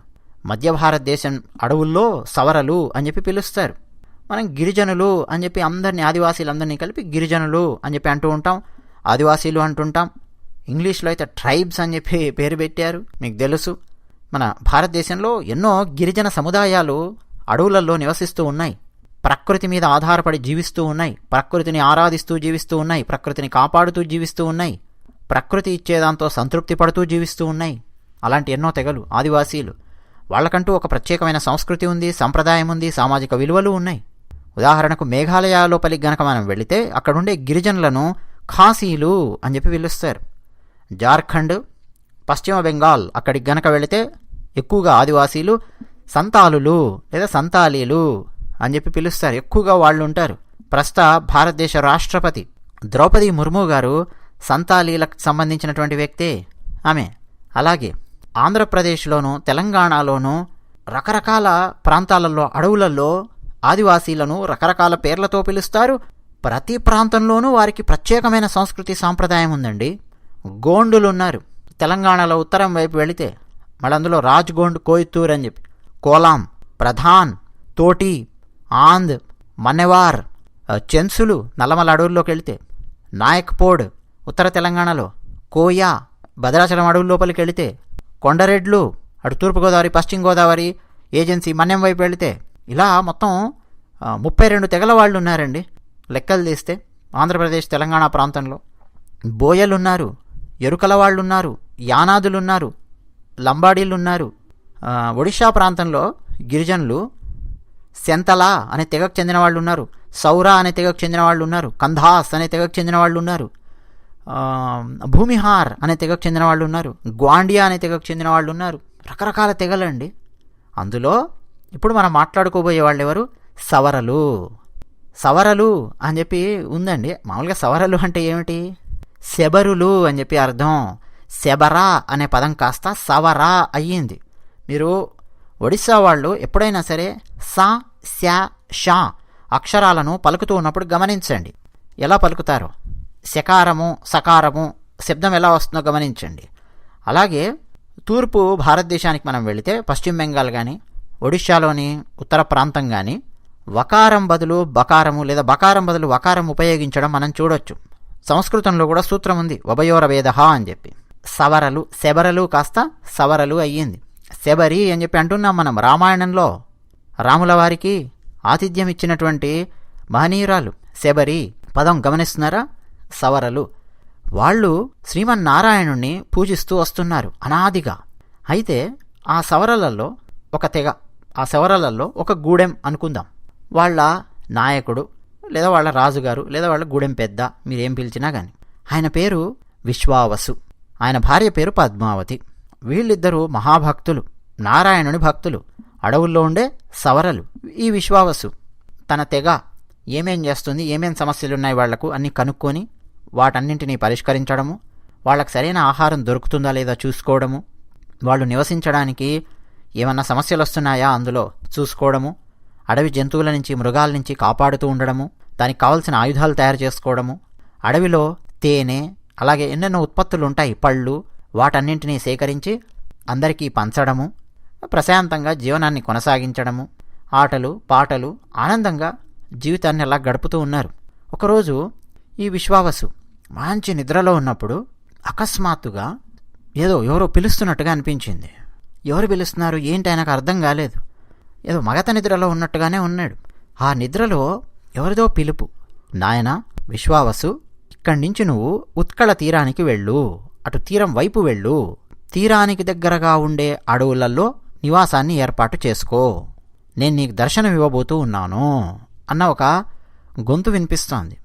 మధ్య భారతదేశం అడవుల్లో సవరలు అని చెప్పి పిలుస్తారు. మనం గిరిజనులు అని చెప్పి అందరినీ, ఆదివాసీలందరినీ కలిపి గిరిజనులు అని చెప్పి అంటూ ఉంటాం, ఆదివాసీలు అంటుంటాం. ఇంగ్లీష్లో అయితే ట్రైబ్స్ అని చెప్పి పేరు పెట్టారు, మీకు తెలుసు. మన భారతదేశంలో ఎన్నో గిరిజన సముదాయాలు అడవులలో నివసిస్తూ ఉన్నాయి, ప్రకృతి మీద ఆధారపడి జీవిస్తూ ఉన్నాయి, ప్రకృతిని ఆరాధిస్తూ జీవిస్తూ ఉన్నాయి, ప్రకృతిని కాపాడుతూ జీవిస్తూ ఉన్నాయి, ప్రకృతి ఇచ్చేదాంతో సంతృప్తి పడుతూ జీవిస్తూ ఉన్నాయి. అలాంటి ఎన్నో తెగలు ఆదివాసీలు. వాళ్ళకంటూ ఒక ప్రత్యేకమైన సంస్కృతి ఉంది, సంప్రదాయం ఉంది, సామాజిక విలువలు ఉన్నాయి. ఉదాహరణకు మేఘాలయ లోపలికి గనక మనం వెళితే అక్కడుండే గిరిజనులను ఖాసీలు అని చెప్పి పిలుస్తారు. జార్ఖండ్, పశ్చిమ బెంగాల్ అక్కడికి గనక వెళితే ఎక్కువగా ఆదివాసీలు సంతాలులు లేదా సంతాలీలు అని చెప్పి పిలుస్తారు, ఎక్కువగా వాళ్ళు ఉంటారు. ప్రస్తుత భారతదేశ రాష్ట్రపతి ద్రౌపది ముర్ము గారు సంతాలీలకు సంబంధించినటువంటి వ్యక్తే ఆమె. అలాగే ఆంధ్రప్రదేశ్లోనూ తెలంగాణలోనూ రకరకాల ప్రాంతాలలో అడవులలో ఆదివాసీలను రకరకాల పేర్లతో పిలుస్తారు. ప్రతి ప్రాంతంలోనూ వారికి ప్రత్యేకమైన సంస్కృతి సాంప్రదాయం ఉందండి. గోండులు ఉన్నారు తెలంగాణలో ఉత్తరం వైపు వెళితే, మళ్ళీ అందులో రాజ్గోండ్, కోయిత్తూర్ అని చెప్పి, కోలాం, ప్రధాన్, తోటి, ఆంద్, మన్నెవార్, చెన్సులు నల్లమల అడవుల్లోకి వెళితే, నాయక్పోడ్ ఉత్తర తెలంగాణలో, కోయా భద్రాచలం అడవుల లోపలికి వెళితే, కొండరెడ్లు అటు తూర్పుగోదావరి పశ్చిమ గోదావరి ఏజెన్సీ మన్యం వైపు వెళితే, ఇలా మొత్తం 32 తెగల వాళ్ళు ఉన్నారండి లెక్కలు తీస్తే ఆంధ్రప్రదేశ్ తెలంగాణ ప్రాంతంలో. బోయలున్నారు, ఎరుకల వాళ్ళున్నారు, యానాదులున్నారు, లంబాడీలున్నారు. ఒడిషా ప్రాంతంలో గిరిజనులు సెంతలా అనే తెగకు చెందిన వాళ్ళు ఉన్నారు, సౌరా అనే తెగకు చెందిన వాళ్ళు ఉన్నారు, కంధాస్ అనే తెగకు చెందిన వాళ్ళు ఉన్నారు, భూమిహార్ అనే తెగకు చెందిన వాళ్ళు ఉన్నారు, గ్వాండియా అనే తెగకు చెందిన వాళ్ళు ఉన్నారు. రకరకాల తెగలండి. అందులో ఇప్పుడు మనం మాట్లాడుకోబోయే వాళ్ళు ఎవరు? సవరలు. సవరలు అని చెప్పి ఉందండి. మామూలుగా సవరలు అంటే ఏమిటి? శబరులు అని చెప్పి అర్థం. శబరా అనే పదం కాస్త సవరా అయ్యింది. మీరు ఒడిస్సా వాళ్ళు ఎప్పుడైనా సరే సా, శా, షా అక్షరాలను పలుకుతూ ఉన్నప్పుడు గమనించండి ఎలా పలుకుతారో. శకారము, సకారము శబ్దం ఎలా వస్తుందో గమనించండి. అలాగే తూర్పు భారతదేశానికి మనం వెళితే పశ్చిమ బెంగాల్ కానీ ఒడిషాలోని ఉత్తర ప్రాంతం కానీ వకారం బదులు బకారము లేదా బకారం బదులు వకారం ఉపయోగించడం మనం చూడొచ్చు. సంస్కృతంలో కూడా సూత్రం ఉంది, ఉభయోరవేద అని చెప్పి. సవరలు, శబరలు కాస్త సవరలు అయ్యింది. శబరి అని చెప్పి అంటున్నాం మనం. రామాయణంలో రాముల వారికి ఆతిథ్యం ఇచ్చినటువంటి మహనీయురాలు శబరి పదం గమనిస్తున్నారా? సవరలు. వాళ్ళు శ్రీమన్నారాయణుణ్ణి పూజిస్తూ వస్తున్నారు అనాదిగా. అయితే ఆ సవరలలో ఒక తెగ, ఆ సవరలలో ఒక గూడెం అనుకుందాం. వాళ్ళ నాయకుడు లేదా వాళ్ళ రాజుగారు లేదా వాళ్ళ గూడెం పెద్ద, మీరేం పిలిచినా కానీ, ఆయన పేరు విశ్వావసు, ఆయన భార్య పేరు పద్మావతి. వీళ్ళిద్దరూ మహాభక్తులు, నారాయణుని భక్తులు, అడవుల్లో ఉండే సవరలు. ఈ విశ్వావసు తన తెగ ఏమేం చేస్తుంది, ఏమేం సమస్యలున్నాయి వాళ్లకు అన్నీ కనుక్కొని వాటన్నింటినీ పరిష్కరించడము, వాళ్ళకి సరైన ఆహారం దొరుకుతుందా లేదా చూసుకోవడము, వాళ్ళు నివసించడానికి ఏమన్నా సమస్యలు వస్తున్నాయా అందులో చూసుకోవడము, అడవి జంతువుల నుంచి మృగాల నుంచి కాపాడుతూ ఉండడము, దానికి కావలసిన ఆయుధాలు తయారు చేసుకోవడము, అడవిలో తేనె అలాగే ఎన్నెన్నో ఉత్పత్తులు ఉంటాయి, పళ్ళు, వాటన్నింటినీ సేకరించి అందరికీ పంచడము, ప్రశాంతంగా జీవనాన్ని కొనసాగించడము, ఆటలు పాటలు ఆనందంగా జీవితాన్ని అలా గడుపుతూ ఉన్నారు. ఒకరోజు ఈ విశ్వావసు మంచి నిద్రలో ఉన్నప్పుడు అకస్మాత్తుగా ఎవరో పిలుస్తున్నట్టుగా అనిపించింది. ఎవరు పిలుస్తున్నారు ఏంటి ఆయనకు అర్థం కాలేదు. ఏదో మగత నిద్రలో ఉన్నట్టుగానే ఉన్నాడు. ఆ నిద్రలో ఎవరిదో పిలుపు, నాయనా విశ్వావసు, ఇక్కడి నుంచి నువ్వు ఉత్కళ తీరానికి వెళ్ళు, అటు తీరం వైపు వెళ్ళు, తీరానికి దగ్గరగా ఉండే అడవులలో నివాసాన్ని ఏర్పాటు చేసుకో, నేను నీకు దర్శనం ఇవ్వబోతూ ఉన్నాను అన్న ఒక గొంతు వినిపిస్తోంది.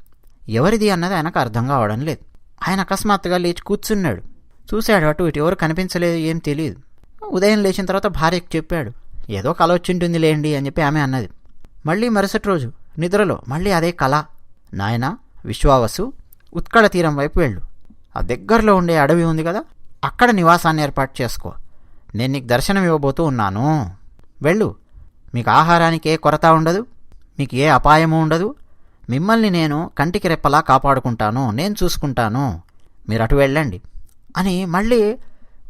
ఎవరిది అన్నది ఆయనకు అర్థం కావడం లేదు. ఆయన అకస్మాత్తుగా లేచి కూర్చున్నాడు. చూశాడు అటు ఇటు, ఎవరు కనిపించలేదు, ఏం తెలియదు. ఉదయం లేచిన తర్వాత భార్యకు చెప్పాడు, ఏదో కల వచ్చింటుంది లేండి అని చెప్పి ఆమె అన్నది. మళ్ళీ మరుసటి రోజు నిద్రలో మళ్ళీ అదే కళ. నాయనా విశ్వావసు, ఉత్కళ తీరం వైపు వెళ్ళు. ఆ దగ్గరలో ఉండే అడవి ఉంది కదా, అక్కడ నివాసాన్ని ఏర్పాటు చేసుకో. నేను నీకు దర్శనం ఇవ్వబోతూ ఉన్నాను. వెళ్ళు. మీకు ఆహారానికి ఏ కొరత ఉండదు, మీకు ఏ అపాయము ఉండదు. మిమ్మల్ని నేను కంటికి రెప్పలా కాపాడుకుంటాను, నేను చూసుకుంటాను. మీరు అటు వెళ్ళండి అని మళ్ళీ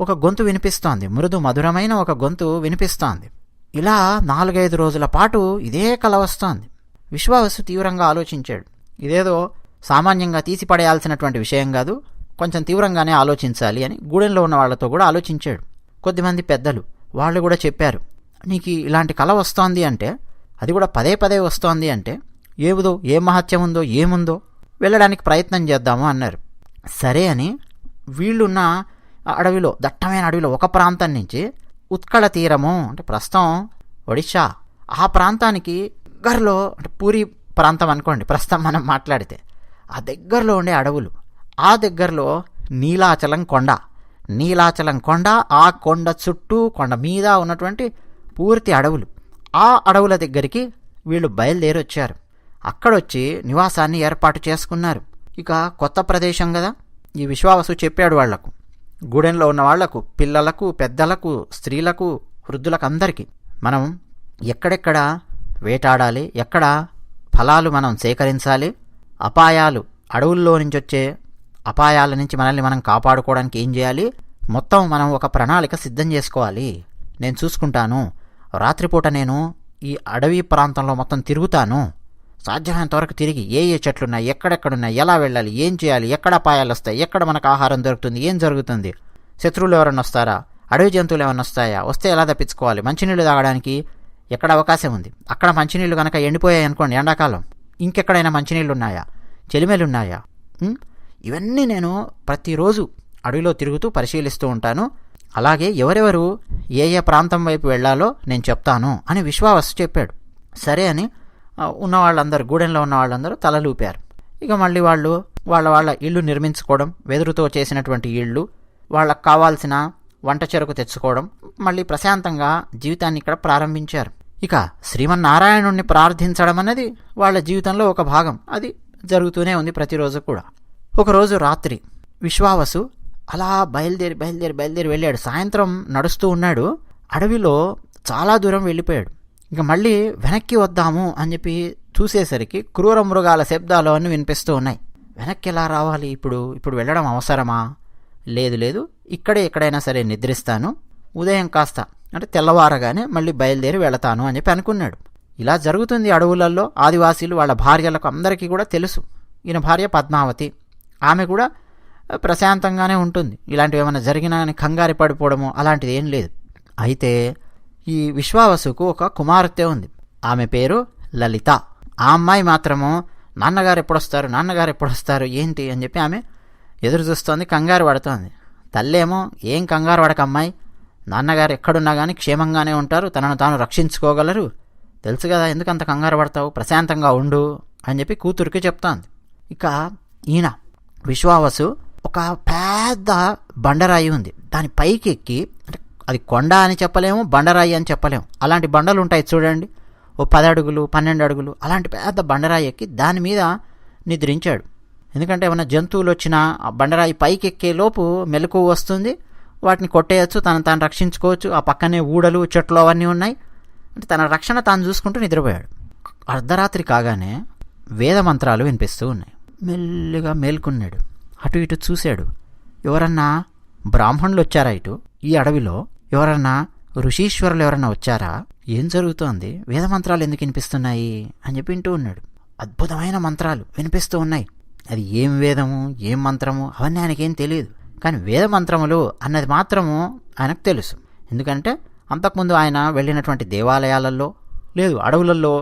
ఒక గొంతు వినిపిస్తోంది. మృదు మధురమైన ఒక గొంతు వినిపిస్తోంది. ఇలా 4-5 రోజుల పాటు ఇదే కల వస్తోంది. విశ్వావసు తీవ్రంగా ఆలోచించాడు. ఇదేదో సామాన్యంగా తీసిపడేయాల్సినటువంటి విషయం కాదు, కొంచెం తీవ్రంగానే ఆలోచించాలి అని గూడెంలో ఉన్న వాళ్లతో కూడా ఆలోచించాడు. కొద్దిమంది పెద్దలు వాళ్ళు కూడా చెప్పారు, నీకు ఇలాంటి కల వస్తోంది అంటే, అది కూడా పదే పదే వస్తోంది అంటే ఏముదో, ఏ మహత్యం ఉందో, ఏముందో, వెళ్ళడానికి ప్రయత్నం చేద్దాము అన్నారు. సరే అని వీళ్ళున్న అడవిలో, దట్టమైన అడవిలో ఒక ప్రాంతం నుంచి ఉత్కళ తీరము అంటే ప్రస్తుతం ఒడిషా, ఆ ప్రాంతానికి దగ్గరలో, అంటే పూరి ప్రాంతం అనుకోండి ప్రస్తుతం మనం మాట్లాడితే, ఆ దగ్గరలో ఉండే అడవులు, ఆ దగ్గరలో నీలాచలం కొండ, నీలాచలం కొండ, ఆ కొండ చుట్టూ కొండ మీద ఉన్నటువంటి పూర్తి అడవులు, ఆ అడవుల దగ్గరికి వీళ్ళు బయలుదేరి వచ్చారు. అక్కడొచ్చి నివాసాన్ని ఏర్పాటు చేసుకున్నారు. ఇక కొత్త ప్రదేశం కదా, ఈ విశ్వావసు చెప్పాడు వాళ్లకు, గూడెంలో ఉన్న వాళ్లకు, పిల్లలకు, పెద్దలకు, స్త్రీలకు, వృద్ధులకు అందరికీ మనం ఎక్కడెక్కడ వేటాడాలి, ఎక్కడ ఫలాలు మనం సేకరించాలి, అపాయాలు, అడవుల్లో నుంచి వచ్చే అపాయాల నుంచి మనల్ని మనం కాపాడుకోవడానికి ఏం చేయాలి, మొత్తం మనం ఒక ప్రణాళిక సిద్ధం చేసుకోవాలి. నేను చూసుకుంటాను. రాత్రిపూట నేను ఈ అడవి ప్రాంతంలో మొత్తం తిరుగుతాను. సాధ్యమైనంత వరకు తిరిగి ఏ ఏ చెట్లున్నాయి, ఎక్కడెక్కడున్నాయి, ఎలా వెళ్ళాలి, ఏం చేయాలి, ఎక్కడ అపాయాలు వస్తాయి, ఎక్కడ మనకు ఆహారం దొరుకుతుంది, ఏం జరుగుతుంది, శత్రువులు ఎవరన్నా వస్తారా, అడవి జంతువులు ఏమన్నా వస్తాయా, వస్తే ఎలా తప్పించుకోవాలి, మంచినీళ్ళు తాగడానికి ఎక్కడ అవకాశం ఉంది, అక్కడ మంచినీళ్ళు కనుక ఎండిపోయాయి అనుకోండి ఎండాకాలం, ఇంకెక్కడైనా మంచినీళ్ళు ఉన్నాయా, చెలిమేలు ఉన్నాయా, ఇవన్నీ నేను ప్రతిరోజు అడవిలో తిరుగుతూ పరిశీలిస్తూ ఉంటాను. అలాగే ఎవరెవరు ఏ ఏ ప్రాంతం వైపు వెళ్లాలో నేను చెప్తాను అని విశ్వావసు చెప్పాడు. సరే అని ఉన్న వాళ్ళందరూ, గూడెంలో ఉన్న వాళ్ళందరూ తలలూపారు. ఇక మళ్ళీ వాళ్ళు వాళ్ళ ఇళ్ళు నిర్మించుకోవడం, వెదురుతో చేసినటువంటి ఇళ్ళు, వాళ్ళకు కావాల్సిన వంట చెరకు తెచ్చుకోవడం, మళ్ళీ ప్రశాంతంగా జీవితాన్ని ఇక్కడ ప్రారంభించారు. ఇక శ్రీమన్నారాయణుణ్ణి ప్రార్థించడం అన్నది వాళ్ళ జీవితంలో ఒక భాగం. అది జరుగుతూనే ఉంది ప్రతిరోజు కూడా. ఒకరోజు రాత్రి విశ్వావసు అలా బయలుదేరి వెళ్ళాడు. సాయంత్రం నడుస్తూ ఉన్నాడు. అడవిలో చాలా దూరం వెళ్ళిపోయాడు. ఇక మళ్ళీ వెనక్కి వద్దాము అని చెప్పి చూసేసరికి క్రూర మృగాల శబ్దాలు అన్నీ వినిపిస్తూ ఉన్నాయి. వెనక్కి ఎలా రావాలి, ఇప్పుడు వెళ్ళడం అవసరమా, లేదు ఇక్కడే ఎక్కడైనా సరే నిద్రిస్తాను, ఉదయం కాస్త అంటే తెల్లవారగానే మళ్ళీ బయలుదేరి వెళతాను అని చెప్పి అనుకున్నాడు. ఇలా జరుగుతుంది అడవులలో. ఆదివాసీలు వాళ్ళ భార్యలకు అందరికీ కూడా తెలుసు. ఈయన భార్య పద్మావతి, ఆమె కూడా ప్రశాంతంగానే ఉంటుంది. ఇలాంటివి ఏమైనా జరిగినా అని కంగారు పడిపోవడము అలాంటిది ఏం లేదు. అయితే ఈ విశ్వావసుకు ఒక కుమార్తె ఉంది. ఆమె పేరు లలిత. ఆ అమ్మాయి మాత్రము నాన్నగారు ఎప్పుడొస్తారు ఏంటి అని చెప్పి ఆమె ఎదురు చూస్తోంది, కంగారు పడుతోంది. తల్లేమో ఏం కంగారు పడక అమ్మాయి, నాన్నగారు ఎక్కడున్నా కానీ క్షేమంగానే ఉంటారు, తనను తాను రక్షించుకోగలరు, తెలుసు కదా, ఎందుకంత కంగారు పడతావు, ప్రశాంతంగా ఉండు అని చెప్పి కూతురికి చెప్తోంది. ఇక ఈయన విశ్వావసు ఒక పెద్ద బండరాయి ఉంది. దాని పైకి ఎక్కి, అంటే అది కొండ అని చెప్పలేము, బండరాయి అని చెప్పలేము, అలాంటి బండలు ఉంటాయి చూడండి, ఓ 10 అడుగులు 12 అడుగులు అలాంటి పెద్ద బండరాయి ఎక్కి దాని మీద నిద్రించాడు. ఎందుకంటే ఏమైనా జంతువులు వచ్చినా ఆ బండరాయి పైకి ఎక్కే లోపు మెలకువ వస్తుంది, వాటిని కొట్టేయచ్చు, తాను రక్షించుకోవచ్చు. ఆ పక్కనే ఊడలు, చెట్లు అవన్నీ ఉన్నాయి. అంటే తన రక్షణ తాను చూసుకుంటూ నిద్రపోయాడు. అర్ధరాత్రి కాగానే వేద మంత్రాలు వినిపిస్తూ ఉన్నాయి. మెల్లిగా మేల్కొన్నాడు. అటు ఇటు చూశాడు. ఎవరన్నా బ్రాహ్మణులు వచ్చారా ఇటు ఈ అడవిలో, ఎవరన్నా ఋషీశ్వరులు ఎవరన్నా వచ్చారా, ఏం జరుగుతోంది, వేద మంత్రాలు ఎందుకు వినిపిస్తున్నాయి అని చెప్పి వింటూ ఉన్నాడు. అద్భుతమైన మంత్రాలు వినిపిస్తూ ఉన్నాయి. అది ఏం వేదము, ఏం మంత్రము అవన్నీ ఆయనకేం తెలియదు. కానీ వేద మంత్రములు అన్నది మాత్రము ఆయనకు తెలుసు. ఎందుకంటే అంతకుముందు ఆయన వెళ్ళినటువంటి దేవాలయాలలో, లేదు అడవులలో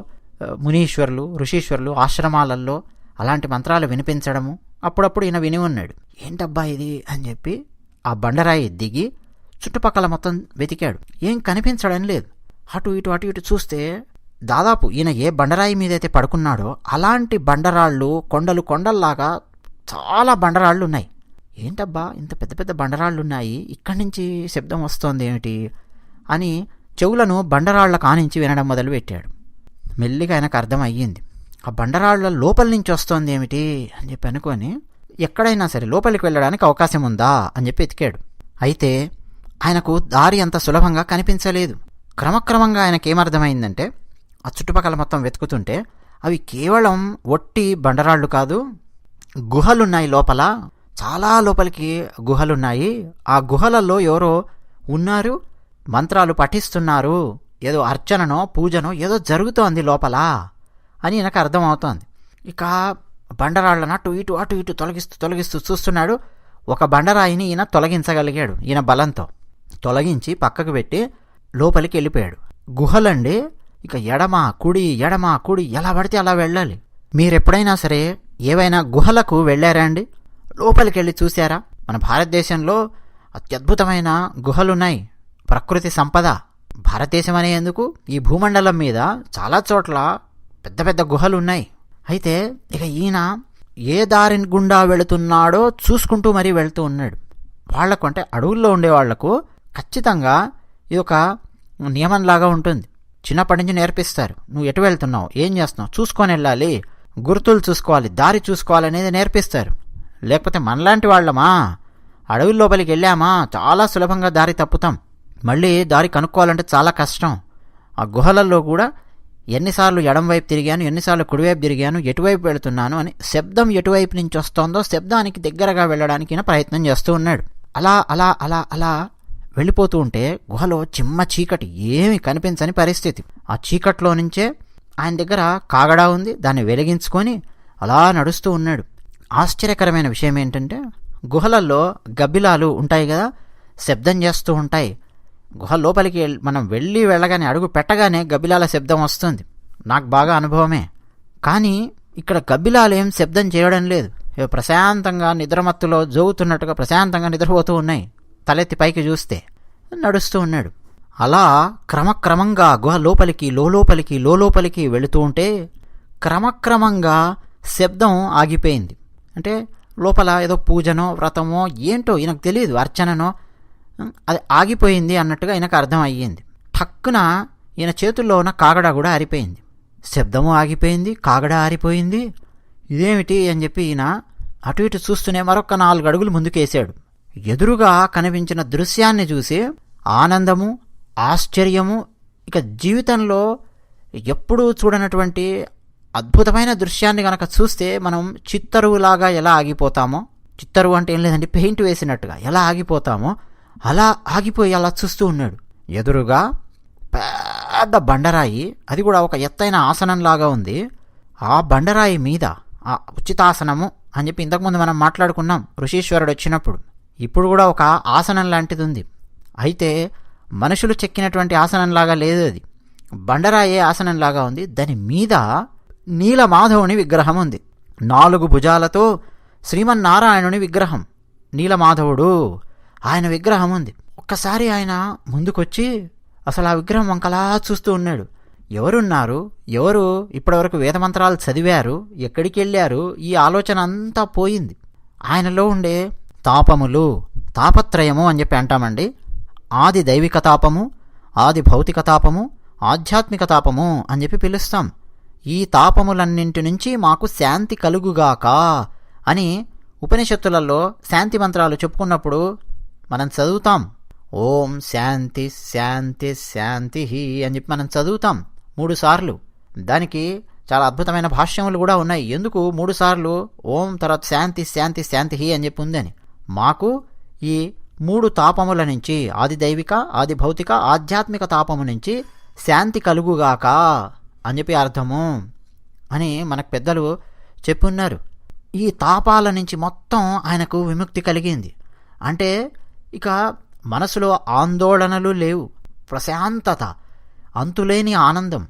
మునీశ్వరులు, ఋషీశ్వరులు ఆశ్రమాలలో అలాంటి మంత్రాలు వినిపించడము అప్పుడప్పుడు ఈయన విని ఉన్నాడు. ఏంటబ్బా ఇది అని చెప్పి ఆ బండరాయి దిగి చుట్టుపక్కల మొత్తం వెతికాడు. ఏం కనిపించడం లేదు. అటు ఇటు చూస్తే దాదాపు ఈయన ఏ బండరాయి మీదైతే పడుకున్నాడో అలాంటి బండరాళ్ళు, కొండల్లాగా చాలా బండరాళ్ళు ఉన్నాయి. ఏంటబ్బా ఇంత పెద్ద పెద్ద బండరాళ్ళు ఉన్నాయి, ఇక్కడి నుంచి శబ్దం వస్తోంది ఏమిటి అని చెవులను బండరాళ్ల కానించి వినడం మొదలుపెట్టాడు. మెల్లిగా ఆయనకు అర్థమయ్యింది, ఆ బండరాళ్ల లోపల నుంచి వస్తోంది ఏమిటి అని చెప్పి అనుకొని ఎక్కడైనా సరే లోపలికి వెళ్ళడానికి అవకాశం ఉందా అని చెప్పి ఎతికాడు. అయితే ఆయనకు దారి అంత సులభంగా కనిపించలేదు. క్రమక్రమంగా ఆయనకేమర్థమైందంటే, ఆ చుట్టుపక్కల మొత్తం వెతుకుతుంటే అవి కేవలం ఒట్టి బండరాళ్ళు కాదు, గుహలున్నాయి లోపల, చాలా లోపలికి గుహలున్నాయి. ఆ గుహలలో ఎవరో ఉన్నారు, మంత్రాలు పఠిస్తున్నారు, ఏదో అర్చననో పూజనో ఏదో జరుగుతోంది లోపల అని ఈయనకు అర్థమవుతోంది. ఇక బండరాళ్ళను అటు ఇటు తొలగిస్తూ చూస్తున్నాడు. ఒక బండరాయిని ఈయన తొలగించగలిగాడు. ఈయన బలంతో తొలగించి పక్కకు పెట్టి లోపలికి వెళ్ళిపోయాడు. గుహలండి, ఇక ఎడమ కుడి ఎలా పడితే అలా వెళ్ళాలి. మీరెప్పుడైనా సరే ఏవైనా గుహలకు వెళ్ళారా అండి? లోపలికి వెళ్ళి చూశారా? మన భారతదేశంలో అత్యద్భుతమైన గుహలున్నాయి. ప్రకృతి సంపద. భారతదేశం అనే ఎందుకు, ఈ భూమండలం మీద చాలా చోట్ల పెద్ద పెద్ద గుహలు ఉన్నాయి. అయితే ఇక ఈయన ఏ దారిని గుండా వెళుతున్నాడో చూసుకుంటూ మరీ వెళుతూ ఉన్నాడు. వాళ్లకు అంటే అడవుల్లో ఉండే వాళ్లకు ఖచ్చితంగా ఇది ఒక నియమంలాగా ఉంటుంది. చిన్నప్పటి నుంచి నేర్పిస్తారు, నువ్వు ఎటు వెళ్తున్నావు, ఏం చేస్తున్నావు చూసుకొని వెళ్ళాలి, గుర్తులు చూసుకోవాలి, దారి చూసుకోవాలనేది నేర్పిస్తారు. లేకపోతే మనలాంటి వాళ్ళమా అడవుల లోపలికి వెళ్ళామా చాలా సులభంగా దారి తప్పుతాం. మళ్ళీ దారి కనుక్కోవాలంటే చాలా కష్టం. ఆ గుహలలో కూడా ఎన్నిసార్లు ఎడం వైపు తిరిగాను, ఎన్నిసార్లు కుడివైపు తిరిగాను, ఎటువైపు వెళుతున్నాను అని శబ్దం ఎటువైపు నుంచి వస్తోందో శబ్దానికి దగ్గరగా వెళ్ళడానికి ప్రయత్నం చేస్తూ ఉన్నాడు. అలా అలా అలా అలా వెళ్ళిపోతూ ఉంటే గుహలో చిమ్మ చీకటి, ఏమి కనిపించని పరిస్థితి. ఆ చీకట్లో నుంచే ఆయన దగ్గర కాగడా ఉంది, దాన్ని వెలిగించుకొని అలా నడుస్తూ ఉన్నాడు. ఆశ్చర్యకరమైన విషయం ఏంటంటే, గుహలలో గబ్బిలాలు ఉంటాయి కదా, శబ్దం చేస్తూ ఉంటాయి. గుహ లోపలికి మనం వెళ్ళగానే అడుగు పెట్టగానే గబ్బిలాల శబ్దం వస్తుంది. నాకు బాగా అనుభవమే. కానీ ఇక్కడ గబ్బిలాలు ఏం శబ్దం చేయడం లేదు. ప్రశాంతంగా నిద్రమత్తులో జోగుతున్నట్టుగా ప్రశాంతంగా నిద్రపోతూ ఉన్నాయి. తలెత్తి పైకి చూస్తే నడుస్తూ ఉన్నాడు. అలా క్రమక్రమంగా గుహ లోపలికి లోపలికి వెళుతూ ఉంటే క్రమక్రమంగా శబ్దం ఆగిపోయింది. అంటే లోపల ఏదో పూజనో వ్రతమో ఏంటో ఈయనకు తెలియదు, అర్చననో, అది ఆగిపోయింది అన్నట్టుగా ఈయనకు అర్థం అయ్యింది. ఠక్కున ఈయన చేతుల్లో ఉన్న కాగడా కూడా ఆరిపోయింది. శబ్దము ఆగిపోయింది, కాగడా ఆరిపోయింది. ఇదేమిటి అని చెప్పి ఈయన అటు ఇటు చూస్తూనే మరొక 4 అడుగులు ముందుకేశాడు. ఎదురుగా కనిపించిన దృశ్యాన్ని చూసి ఆనందము, ఆశ్చర్యము, ఇక జీవితంలో ఎప్పుడూ చూడనటువంటి అద్భుతమైన దృశ్యాన్ని గనక చూస్తే మనం చిత్తరువులాగా ఎలా ఆగిపోతామో, చిత్తరువు అంటే ఏం లేదండి, పెయింట్ వేసినట్టుగా ఎలా ఆగిపోతామో అలా ఆగిపోయి అలా చూస్తూ ఉన్నాడు. ఎదురుగా పెద్ద బండరాయి, అది కూడా ఒక ఎత్తైన ఆసనంలాగా ఉంది. ఆ బండరాయి మీద ఆ ఉచితాసనము అని చెప్పి ఇంతకుముందు మనం మాట్లాడుకున్నాం ఋషీశ్వరుడు వచ్చినప్పుడు. ఇప్పుడు కూడా ఒక ఆసనం లాంటిది ఉంది. అయితే మనుషులు చెక్కినటువంటి ఆసనంలాగా లేదు, అది బండరాయే ఆసనంలాగా ఉంది. దాని మీద నీలమాధవుని విగ్రహం ఉంది. 4 భుజాలతో శ్రీమన్నారాయణుని విగ్రహం, నీలమాధవుడు ఆయన విగ్రహం ఉంది. ఒక్కసారి ఆయన ముందుకొచ్చి అసలు ఆ విగ్రహం వంకలా చూస్తూ ఉన్నాడు. ఎవరున్నారు, ఎవరు ఇప్పటివరకు వేదమంత్రాలు చదివారు, ఎక్కడికి వెళ్ళారు, ఈ ఆలోచన అంతా పోయింది. ఆయనలో ఉండే తాపములు, తాపత్రయము అని చెప్పి అంటామండి. ఆది దైవిక తాపము, ఆది భౌతిక తాపము, ఆధ్యాత్మిక తాపము అని చెప్పి పిలుస్తాం. ఈ తాపములన్నింటి నుంచి మాకు శాంతి కలుగుగాక అని ఉపనిషత్తులలో శాంతి మంత్రాలు చెప్పుకున్నప్పుడు మనం చదువుతాం. ఓం శాంతి శాంతి శాంతి అని చెప్పి మనం చదువుతాం 3 సార్లు. దానికి చాలా అద్భుతమైన భాష్యములు కూడా ఉన్నాయి. ఎందుకు 3 సార్లు ఓం తర్వాత శాంతి శాంతి శాంతి అని చెప్పి ఉందని. మాకు ఈ 3 తాపముల నుంచి, ఆది దైవిక, ఆది భౌతిక, ఆధ్యాత్మిక తాపము నుంచి శాంతి కలుగుగాక అని చెప్పి అర్థము అని మనకు పెద్దలు చెప్పున్నారు. ఈ తాపాల నుంచి మొత్తం ఆయనకు విముక్తి కలిగింది. అంటే ఇక మనసులో ఆందోళనలు లేవు, ప్రశాంతత, అంతులేని ఆనందం.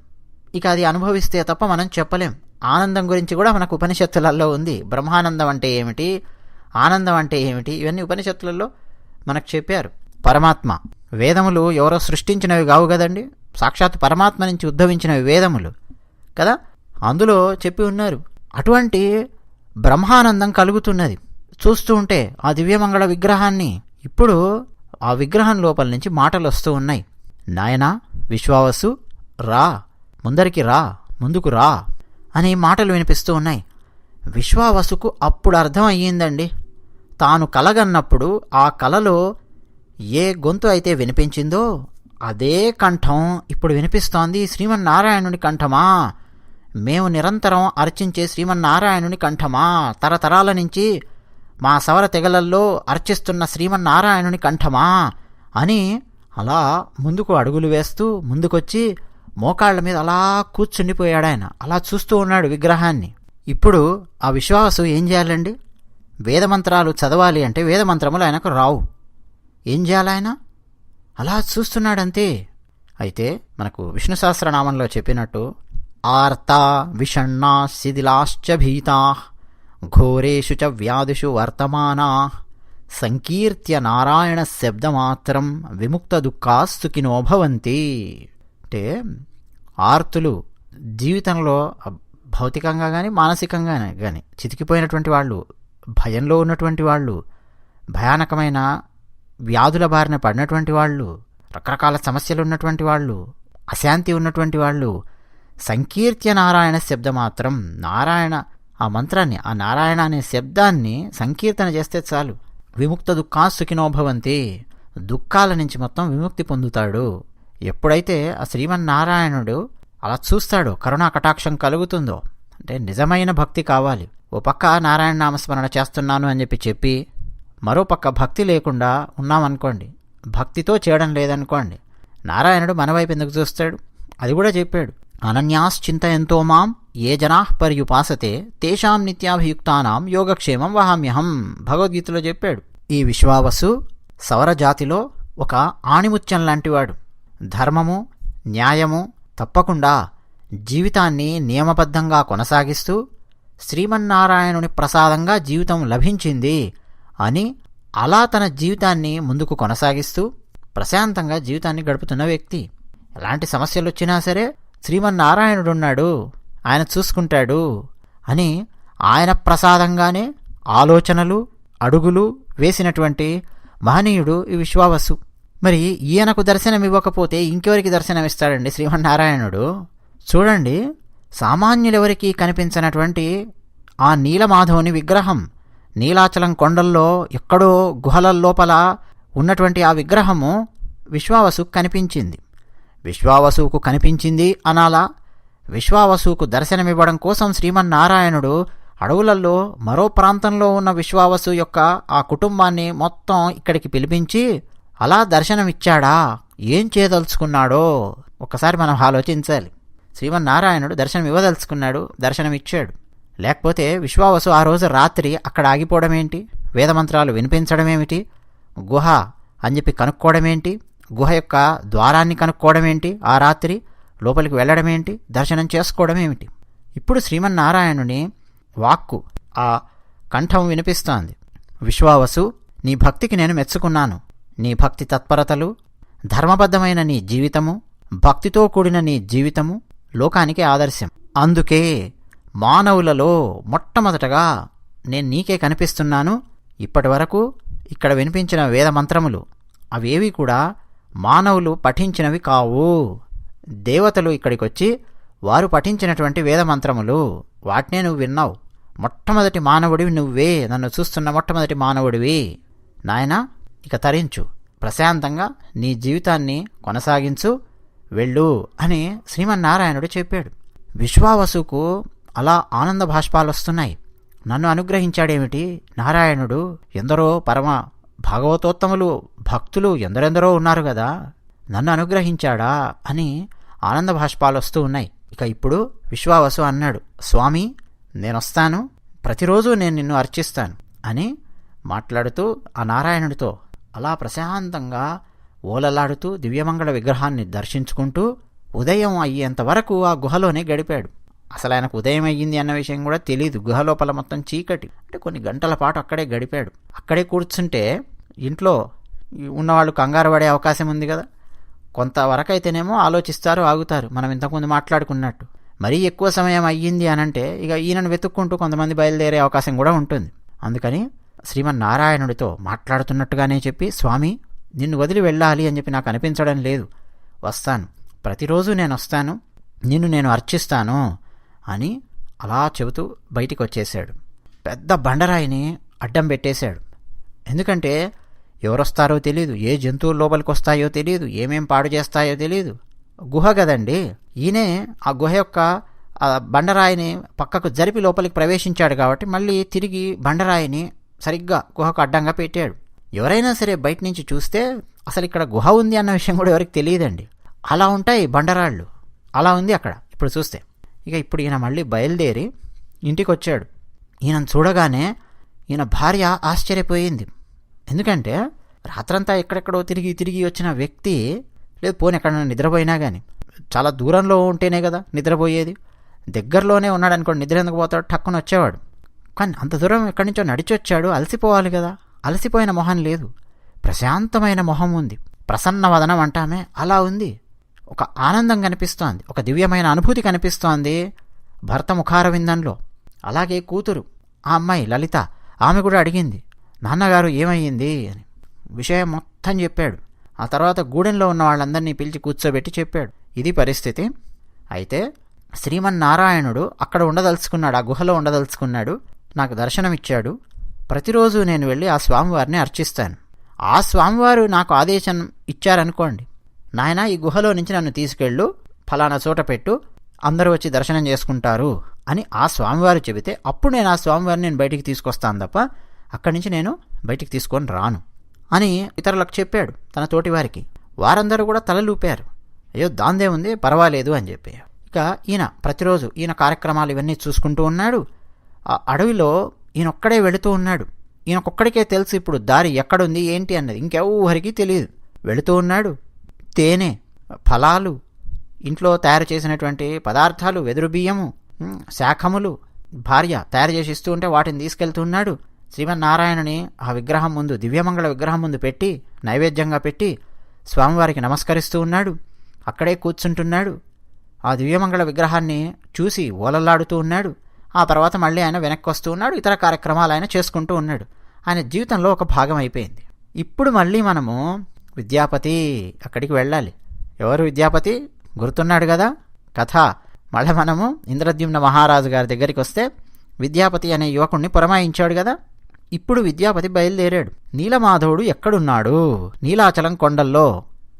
ఇక అది అనుభవిస్తే తప్ప మనం చెప్పలేం. ఆనందం గురించి కూడా మనకు ఉపనిషత్తులలో ఉంది. బ్రహ్మానందం అంటే ఏమిటి, ఆనందం అంటే ఏమిటి, ఇవన్నీ ఉపనిషత్తులలో మనకు చెప్పారు. పరమాత్మ, వేదములు ఎవరో సృష్టించినవి కావు కదండి, సాక్షాత్ పరమాత్మ నుంచి ఉద్భవించినవి వేదములు కదా, అందులో చెప్పి ఉన్నారు. అటువంటి బ్రహ్మానందం కలుగుతున్నది చూస్తూ ఉంటే ఆ దివ్యమంగళ విగ్రహాన్ని. ఇప్పుడు ఆ విగ్రహం లోపల నుంచి మాటలు వస్తూ ఉన్నాయి. నాయనా, విశ్వావసు రా, ముందరికి రా, ముందుకు రా అనే మాటలు వినిపిస్తూ ఉన్నాయి. విశ్వావసుకు అప్పుడు అర్థం అయ్యిందండి. తాను కలగన్నప్పుడు ఆ కలలో ఏ గొంతు అయితే వినిపించిందో అదే కంఠం ఇప్పుడు వినిపిస్తోంది. శ్రీమన్నారాయణుని కంఠమా, మేము నిరంతరం అర్చించే శ్రీమన్నారాయణుని కంఠమా, తరతరాల నుంచి మా సవర తెగలల్లో అర్చిస్తున్న శ్రీమన్నారాయణుని కంఠమా అని అలా ముందుకు అడుగులు వేస్తూ ముందుకొచ్చి మోకాళ్ల మీద అలా కూర్చుండిపోయాడాయన. అలా చూస్తూ ఉన్నాడు విగ్రహాన్ని. ఇప్పుడు ఆ విశ్వావసు ఏం చేయాలండి? వేదమంత్రాలు చదవాలి అంటే వేదమంత్రములు ఆయనకు రావు. ఏం చేయాలాయన? అలా చూస్తున్నాడంతే. అయితే మనకు విష్ణు సహస్రనామంలో చెప్పినట్టు ఆర్తా విషణ్ణా శిథిలాశ్చ భీతా ఘోరేషు చ వ్యాధిషు వర్తమానా సంకీర్త్య నారాయణ శబ్దమాత్రం విముక్త దుఃఖాస్తుకినో భవంతి. అంటే ఆర్తులు జీవితంలో భౌతికంగా కానీ మానసికంగా కానీ చితికిపోయినటువంటి వాళ్ళు, భయంలో ఉన్నటువంటి వాళ్ళు, భయానకమైన వ్యాధుల బారిన పడినటువంటి వాళ్ళు, రకరకాల సమస్యలు ఉన్నటువంటి వాళ్ళు, అశాంతి ఉన్నటువంటి వాళ్ళు సంకీర్త్య నారాయణ శబ్దమాత్రం, నారాయణ ఆ మంత్రాన్ని, ఆ నారాయణ అనే శబ్దాన్ని సంకీర్తన చేస్తే చాలు విముక్త దుఃఖాస్తుకినో భవంతి, దుఃఖాల నుంచి మొత్తం విముక్తి పొందుతాడు. ఎప్పుడైతే ఆ శ్రీమన్నారాయణుడు అలా చూస్తాడో కరుణా కటాక్షం కలుగుతుందో. అంటే నిజమైన భక్తి కావాలి. ఓ పక్క నారాయణ నామస్మరణ చేస్తున్నాను అని చెప్పి మరో పక్క భక్తి లేకుండా ఉన్నామనుకోండి, భక్తితో చేయడం లేదనుకోండి, నారాయణుడు మన వైపు ఎందుకు చూస్తాడు? అది కూడా చెప్పాడు. అనన్యాశ్చింతయంతో మాం ఏ జనా పర్యుపాసతే తేషాం నిత్యాభియుక్తానాం యోగక్షేమం వహామ్యహం భగవద్గీతలో చెప్పాడు. ఈ విశ్వావసు సవరజాతిలో ఒక ఆణిముత్యం లాంటివాడు. ధర్మము, న్యాయము తప్పకుండా జీవితాన్ని నియమబద్ధంగా కొనసాగిస్తూ శ్రీమన్నారాయణుని ప్రసాదంగా జీవితం లభించింది అని అలా తన జీవితాన్ని ముందుకు కొనసాగిస్తూ ప్రశాంతంగా జీవితాన్ని గడుపుతున్న వ్యక్తి. ఎలాంటి సమస్యలు వచ్చినా సరే శ్రీమన్నారాయణుడున్నాడు, ఆయన చూసుకుంటాడు అని ఆయన ప్రసాదంగానే ఆలోచనలు, అడుగులు వేసినటువంటి మహనీయుడు ఈ విశ్వావసు. మరి ఈయనకు దర్శనం ఇవ్వకపోతే ఇంకెవరికి దర్శనమిస్తాడండి శ్రీమన్నారాయణుడు? చూడండి, సామాన్యులెవరికీ కనిపించినటువంటి ఆ నీలమాధవుని విగ్రహం, నీలాచలం కొండల్లో ఎక్కడో గుహలలోపల ఉన్నటువంటి ఆ విగ్రహము విశ్వావసుకు కనిపించింది. విశ్వావసుకు కనిపించింది అనాలా? విశ్వావసుకు దర్శనమివ్వడం కోసం శ్రీమన్నారాయణుడు అడవులలో మరో ప్రాంతంలో ఉన్న విశ్వావసు యొక్క ఆ కుటుంబాన్ని మొత్తం ఇక్కడికి పిలిపించి అలా దర్శనమిచ్చాడా? ఏం చేయదలుచుకున్నాడో ఒక్కసారి మనం ఆలోచించాలి. శ్రీమన్నారాయణుడు దర్శనం ఇవ్వదలుచుకున్నాడు, దర్శనమిచ్చాడు. లేకపోతే విశ్వావసు ఆ రోజు రాత్రి అక్కడ ఆగిపోవడం ఏంటి? వేదమంత్రాలు వినిపించడమేమిటి? గుహ అని చెప్పి కనుక్కోవడమేంటి? గుహ యొక్క ద్వారాన్ని కనుక్కోవడమేంటి? ఆ రాత్రి లోపలికి వెళ్ళడమేంటి? దర్శనం చేసుకోవడమేమిటి? ఇప్పుడు శ్రీమన్నారాయణుని వాక్కు, ఆ కంఠం వినిపిస్తోంది. విశ్వావసు, నీ భక్తికి నేను మెచ్చుకున్నాను. నీ భక్తి తత్పరతలు, ధర్మబద్ధమైన నీ జీవితము, భక్తితో కూడిన నీ జీవితము లోకానికి ఆదర్శం. అందుకే మానవులలో మొట్టమొదటగా నేను నీకే కనిపిస్తున్నాను. ఇప్పటి వరకు ఇక్కడ వినిపించిన వేదమంత్రములు అవేవి కూడా మానవులు పఠించినవి కావు. దేవతలు ఇక్కడికి వచ్చి వారు పఠించినటువంటి వేదమంత్రములు, వాటినే నువ్వు విన్నావు. మొట్టమొదటి మానవుడివి నువ్వే, నన్ను చూస్తున్న మొట్టమొదటి మానవుడివి. నాయనా, ఇక తరించు, ప్రశాంతంగా నీ జీవితాన్ని కొనసాగించు, వెళ్ళు అని శ్రీమన్నారాయణుడు చెప్పాడు. విశ్వావసుకు అలా ఆనంద భాష్పాలు వస్తున్నాయి. నన్ను అనుగ్రహించాడేమిటి నారాయణుడు? ఎందరో పరమ భాగవతోత్తములు, భక్తులు ఎందరెందరో ఉన్నారు కదా, నన్ను అనుగ్రహించాడా అని ఆనంద భాష్పాలు వస్తూ ఉన్నాయి. ఇక ఇప్పుడు విశ్వావసు అన్నాడు, స్వామి నేనొస్తాను, ప్రతిరోజు నేను నిన్ను అర్చిస్తాను అని మాట్లాడుతూ ఆ నారాయణుడితో అలా ప్రశాంతంగా ఓలలాడుతూ దివ్యమంగళ విగ్రహాన్ని దర్శించుకుంటూ ఉదయం అయ్యేంత వరకు ఆ గుహలోనే గడిపాడు. అసలు ఆయనకు ఉదయం అయ్యింది అన్న విషయం కూడా తెలియదు. గుహ లోపల మొత్తం చీకటి. అంటే కొన్ని గంటల పాటు అక్కడే గడిపాడు. అక్కడే కూర్చుంటే ఇంట్లో ఉన్నవాళ్ళు కంగారు పడే అవకాశం ఉంది కదా. కొంతవరకు అయితేనేమో ఆలోచిస్తారు, ఆగుతారు, మనం ఇంతకుముందు మాట్లాడుకున్నట్టు. మరీ ఎక్కువ సమయం అయ్యింది అనంటే ఇక ఈయనను వెతుక్కుంటూ కొంతమంది బయలుదేరే అవకాశం కూడా ఉంటుంది. అందుకని శ్రీమన్నారాయణుడితో మాట్లాడుతున్నట్టుగానే చెప్పి, స్వామి నిన్ను వదిలి వెళ్ళాలి అని చెప్పి నాకు అనిపించడం లేదు, వస్తాను, ప్రతిరోజు నేను వస్తాను, నేను అర్చిస్తాను అని అలా చెబుతూ బయటికి వచ్చేశాడు. పెద్ద బండరాయిని అడ్డం పెట్టేశాడు. ఎందుకంటే ఎవరొస్తారో తెలియదు, ఏ జంతువులు లోపలికి వస్తాయో తెలియదు, ఏమేం పాడు చేస్తాయో తెలియదు. గుహ కదండి. ఈయనే ఆ గుహ యొక్క బండరాయిని పక్కకు జరిపి లోపలికి ప్రవేశించాడు కాబట్టి మళ్ళీ తిరిగి బండరాయిని సరిగ్గా గుహకు అడ్డంగా పెట్టాడు. ఎవరైనా సరే బయట నుంచి చూస్తే అసలు ఇక్కడ గుహ ఉంది అన్న విషయం కూడా ఎవరికి తెలియదండి. అలా ఉంటాయి బండరాళ్ళు. అలా ఉంది అక్కడ ఇప్పుడు చూస్తే. ఇప్పుడు ఈయన మళ్ళీ బయలుదేరి ఇంటికి వచ్చాడు. ఈయనను చూడగానే ఈయన భార్య ఆశ్చర్యపోయింది. ఎందుకంటే రాత్రంతా ఎక్కడెక్కడో తిరిగి వచ్చిన వ్యక్తి, లేదు పోనీ ఎక్కడైనా నిద్రపోయినా కానీ చాలా దూరంలో ఉంటేనే కదా నిద్రపోయేది. దగ్గరలోనే ఉన్నాడు అనుకోండి, నిద్ర ఎందుకు పోతాడు, టక్కున వచ్చేవాడు. కానీ అంత దూరం ఎక్కడి నుంచో నడిచి వచ్చాడు, అలసిపోవాలి కదా. అలసిపోయిన మొహం లేదు, ప్రశాంతమైన మొహం ఉంది. ప్రసన్నవదనం అంటామే అలా ఉంది. ఒక ఆనందం కనిపిస్తోంది, ఒక దివ్యమైన అనుభూతి కనిపిస్తోంది భర్త ముఖార విందంలో. అలాగే కూతురు, ఆ అమ్మాయి లలిత, ఆమె కూడా అడిగింది, నాన్నగారు ఏమయ్యింది అని. విషయం మొత్తం చెప్పాడు. ఆ తర్వాత గూడెంలో ఉన్న వాళ్ళందరినీ పిలిచి కూర్చోబెట్టి చెప్పాడు, ఇది పరిస్థితి. అయితే శ్రీమన్నారాయణుడు అక్కడ ఉండదలుచుకున్నాడు, ఆ గుహలో ఉండదలుచుకున్నాడు. నాకు దర్శనమిచ్చాడు. ప్రతిరోజు నేను వెళ్ళి ఆ స్వామివారిని అర్చిస్తాను. ఆ స్వామివారు నాకు ఆదేశం ఇచ్చారనుకోండి, నాయన ఈ గుహలో నుంచి నన్ను తీసుకెళ్ళు, ఫలానా చోట పెట్టు, అందరూ వచ్చి దర్శనం చేసుకుంటారు అని ఆ స్వామివారు చెబితే అప్పుడు నేను ఆ స్వామివారిని నేను బయటికి తీసుకొస్తాను తప్ప అక్కడి నుంచి నేను బయటికి తీసుకొని రాను అని ఇతరులకు చెప్పాడు, తన తోటి వారికి. వారందరూ కూడా తలలూపారు, అయ్యో దాందే ఉంది, పర్వాలేదు అని చెప్పి. ఈయన ప్రతిరోజు ఈయన కార్యక్రమాలు ఇవన్నీ చూసుకుంటూ ఉన్నాడు. ఆ అడవిలో ఈయనొక్కడే వెళుతూ ఉన్నాడు. ఈయనకొక్కడికే తెలుసు ఇప్పుడు దారి ఎక్కడుంది ఏంటి అన్నది, ఇంకెవ్వరికి తెలియదు. వెళుతూ ఉన్నాడు. తేనె, ఫలాలు, ఇంట్లో తయారు చేసినటువంటి పదార్థాలు, వెదురు బియ్యము, శాఖములు భార్య తయారు చేసి ఇస్తూ ఉంటే వాటిని తీసుకెళ్తున్నాడు. శ్రీమన్నారాయణుని ఆ విగ్రహం ముందు, దివ్యమంగళ విగ్రహం ముందు పెట్టి నైవేద్యంగా పెట్టి స్వామివారికి నమస్కరిస్తూ ఉన్నాడు. అక్కడే కూర్చుంటున్నాడు. ఆ దివ్యమంగళ విగ్రహాన్ని చూసి ఓలల్లాడుతూ ఉన్నాడు. ఆ తర్వాత మళ్ళీ ఆయన వెనక్కి వస్తూ ఉన్నాడు. ఇతర కార్యక్రమాలు ఆయన చేసుకుంటూ ఉన్నాడు. ఆయన జీవితంలో ఒక భాగం అయిపోయింది. ఇప్పుడు మళ్ళీ మనము విద్యాపతి అక్కడికి వెళ్ళాలి. ఎవరు విద్యాపతి గుర్తున్నాడు కదా కథ. మళ్ళీ మనము ఇంద్రద్యుమ్న మహారాజు గారి దగ్గరికి వస్తే విద్యాపతి అనే యువకుణ్ణి పురమాయించాడు కదా. ఇప్పుడు విద్యాపతి బయలుదేరాడు. నీలమాధవుడు ఎక్కడున్నాడు, నీలాచలం కొండల్లో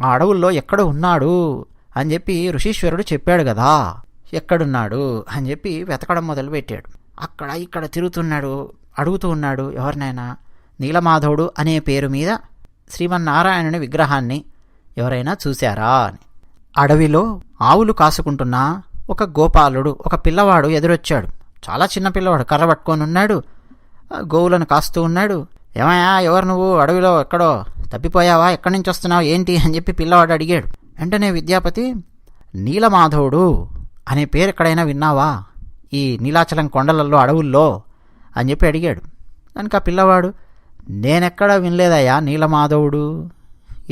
ఆ అడవుల్లో ఎక్కడ ఉన్నాడు అని చెప్పి ఋషీశ్వరుడు చెప్పాడు కదా, ఎక్కడున్నాడు అని చెప్పి వెతకడం మొదలుపెట్టాడు. అక్కడ ఇక్కడ తిరుగుతున్నాడు, అడుగుతూ ఉన్నాడు ఎవరినైనా, నీలమాధవుడు అనే పేరు మీద శ్రీమన్నారాయణుని విగ్రహాన్ని ఎవరైనా చూశారా అని. అడవిలో ఆవులు కాసుకుంటున్న ఒక గోపాలుడు, ఒక పిల్లవాడు ఎదురొచ్చాడు. చాలా చిన్న పిల్లవాడు, కర్ర పట్టుకొని ఉన్నాడు, గోవులను కాస్తూ ఉన్నాడు. ఏమయ్యా ఎవరు నువ్వు, అడవిలో ఎక్కడో తప్పిపోయావా, ఎక్కడి నుంచి వస్తున్నావు ఏంటి అని చెప్పి పిల్లవాడు అడిగాడు. వెంటనే విద్యాపతి, నీలమాధవుడు అనే పేరు ఎక్కడైనా విన్నావా ఈ నీలాచలం కొండలలో అడవుల్లో అని చెప్పి అడిగాడు. దానికి ఆ పిల్లవాడు, నేనెక్కడా వినలేదయ్యా నీలమాధవుడు,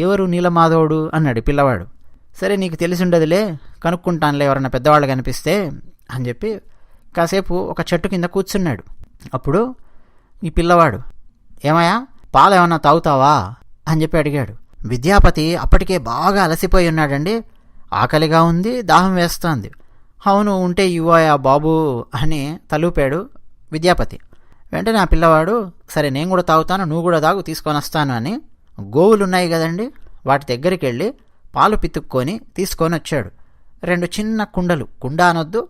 ఎవరు నీలమాధవుడు అన్నాడు పిల్లవాడు. సరే నీకు తెలిసి ఉండదులే, కనుక్కుంటానులే ఎవరన్నా పెద్దవాళ్ళు కనిపిస్తే అని చెప్పి కాసేపు ఒక చెట్టు కింద కూర్చున్నాడు. అప్పుడు ఈ పిల్లవాడు, ఏమయ్యా పాలు ఏమన్నా తాగుతావా అని చెప్పి అడిగాడు. విద్యాపతి అప్పటికే బాగా అలసిపోయి ఉన్నాడండి, ఆకలిగా ఉంది, దాహం వేస్తోంది. అవును ఉంటే ఇవ్వయా బాబు అని తలూపాడు విద్యాపతి. వెంటనే ఆ పిల్లవాడు, సరే నేను కూడా తాగుతాను, నువ్వు కూడా తాగు, తీసుకొని వస్తాను అని గోవులు ఉన్నాయి కదండి వాటి దగ్గరికి వెళ్ళి పాలు పితుక్కొని తీసుకొని వచ్చాడు. 2 చిన్న కుండలు, కుండ అనొద్దు,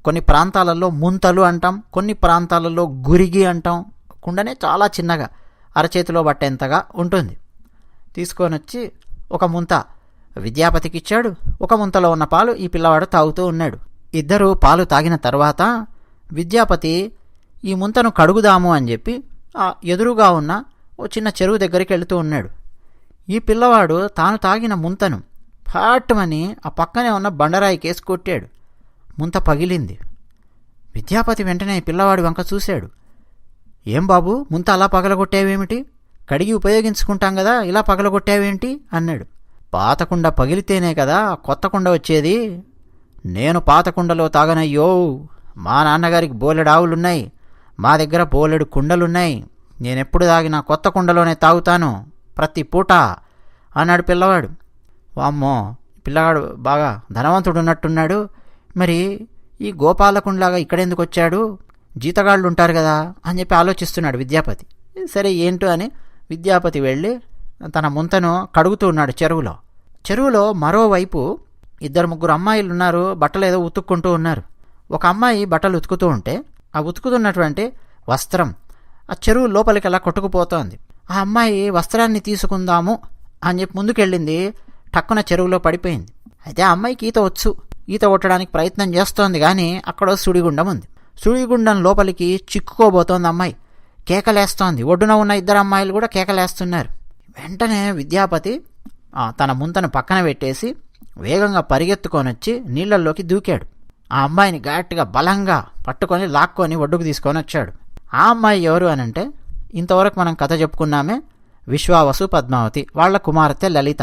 కొన్ని ప్రాంతాలలో ముంతలు అంటాం, కొన్ని ప్రాంతాలలో గురిగి అంటాం. కుండనే చాలా చిన్నగా అరచేతిలో పట్టేంతగా ఉంటుంది. తీసుకొని వచ్చి ఒక ముంత విద్యాపతికి ఇచ్చాడు. ఒక ముంతలో ఉన్న పాలు ఈ పిల్లవాడు తాగుతూ ఉన్నాడు. ఇద్దరు పాలు తాగిన తర్వాత విద్యాపతి ఈ ముంతను కడుగుదాము అని చెప్పి ఆ ఎదురుగా ఉన్న ఓ చిన్న చెరువు దగ్గరికి వెళుతూ ఉన్నాడు. ఈ పిల్లవాడు తాను తాగిన ముంతను ఫాట్టమని ఆ పక్కనే ఉన్న బండరాయి కేసి కొట్టాడు. ముంత పగిలింది. విద్యాపతి వెంటనే పిల్లవాడి వంక చూశాడు. ఏం బాబు ముంత అలా పగలగొట్టావేమిటి, కడిగి ఉపయోగించుకుంటాం కదా, ఇలా పగలగొట్టావేంటి అన్నాడు. పాతకుండ పగిలితేనే కదా కొత్త కుండ వచ్చేది, నేను పాతకుండలో తాగనయ్యో, మా నాన్నగారికి బోలెడు ఆవులున్నాయి, మా దగ్గర బోలెడు కుండలున్నాయి, నేనెప్పుడు తాగినా కొత్త కుండలోనే తాగుతాను ప్రతి పూట అన్నాడు పిల్లవాడు. వామ్మో, పిల్లగాడు బాగా ధనవంతుడు ఉన్నట్టున్నాడు, మరి ఈ గోపాలకుంలాగా ఇక్కడెందుకు వచ్చాడు, జీతగాళ్ళు ఉంటారు కదా అని చెప్పి ఆలోచిస్తున్నాడు విద్యాపతి. సరే ఏంటో అని విద్యాపతి వెళ్ళి తన ముంతను కడుగుతూ ఉన్నాడు చెరువులో మరోవైపు 2-3 అమ్మాయిలు ఉన్నారు, బట్టలు ఏదో ఉతుక్కుంటూ ఉన్నారు. ఒక అమ్మాయి బట్టలు ఉతుకుతూ ఉంటే ఆ ఉతుకుతున్నటువంటి వస్త్రం ఆ చెరువు లోపలికి అలా కొట్టుకుపోతోంది. ఆ అమ్మాయి వస్త్రాన్ని తీసుకుందాము అని చెప్పి ముందుకెళ్ళింది, టక్కున చెరువులో పడిపోయింది. అయితే ఆ అమ్మాయికి ఈత కొట్టడానికి ప్రయత్నం చేస్తోంది, కానీ అక్కడ సుడిగుండం ఉంది. సుడిగుండం లోపలికి చిక్కుకోబోతోంది అమ్మాయి, కేకలేస్తోంది. ఒడ్డున ఉన్న 2 అమ్మాయిలు కూడా కేకలేస్తున్నారు. వెంటనే విద్యాపతి తన ముంతను పక్కన పెట్టేసి వేగంగా పరిగెత్తుకొని వచ్చి నీళ్లల్లోకి దూకాడు. ఆ అమ్మాయిని గట్టిగా బలంగా పట్టుకొని లాక్కొని ఒడ్డుకు తీసుకొని వచ్చాడు. ఆ అమ్మాయి ఎవరు అనంటే, ఇంతవరకు మనం కథ చెప్పుకున్నామే, విశ్వావసు పద్మావతి వాళ్ళ కుమార్తె లలిత.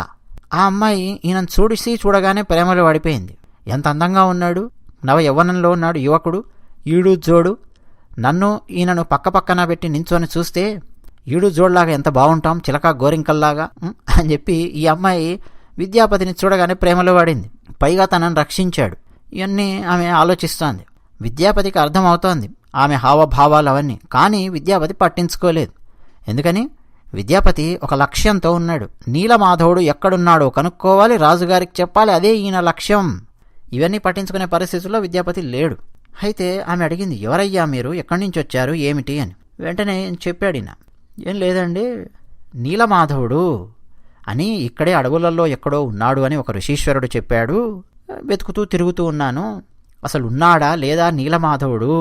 ఆ అమ్మాయి ఈయనను చూడగానే ప్రేమలో పడిపోయింది. ఎంత అందంగా ఉన్నాడు, నవ యవ్వనంలో ఉన్నాడు యువకుడు, ఈడు జోడు. నన్ను ఈయనను పక్కన పెట్టి నించొని చూస్తే ఈడు జోడులాగా ఎంత బాగుంటాం, చిలక గోరింకల్లాగా అని చెప్పి ఈ అమ్మాయి విద్యాపతిని చూడగానే ప్రేమలో పడింది. పైగా తనను రక్షించాడు. ఇవన్నీ ఆమె ఆలోచిస్తోంది. విద్యాపతికి అర్థమవుతోంది ఆమె హావభావాలు అవన్నీ. కానీ విద్యాపతి పట్టించుకోలేదు. ఎందుకని? విద్యాపతి ఒక లక్ష్యంతో ఉన్నాడు. నీలమాధవుడు ఎక్కడున్నాడో కనుక్కోవాలి, రాజుగారికి చెప్పాలి, అదే ఈయన లక్ష్యం. ఇవన్నీ పట్టించుకునే పరిస్థితుల్లో విద్యాపతి లేడు. అయితే ఆమె అడిగింది, ఎవరయ్యా మీరు, ఎక్కడి నుంచి వచ్చారు, ఏమిటి అని. వెంటనే చెప్పాడు ఈయన, ఏం లేదండి, నీలమాధవుడు అని ఇక్కడే అడవులలో ఎక్కడో ఉన్నాడు అని ఒక ఋషీశ్వరుడు చెప్పాడు. వెతుకుతూ తిరుగుతూ ఉన్నాను. అసలు ఉన్నాడా లేదా నీలమాధవుడు,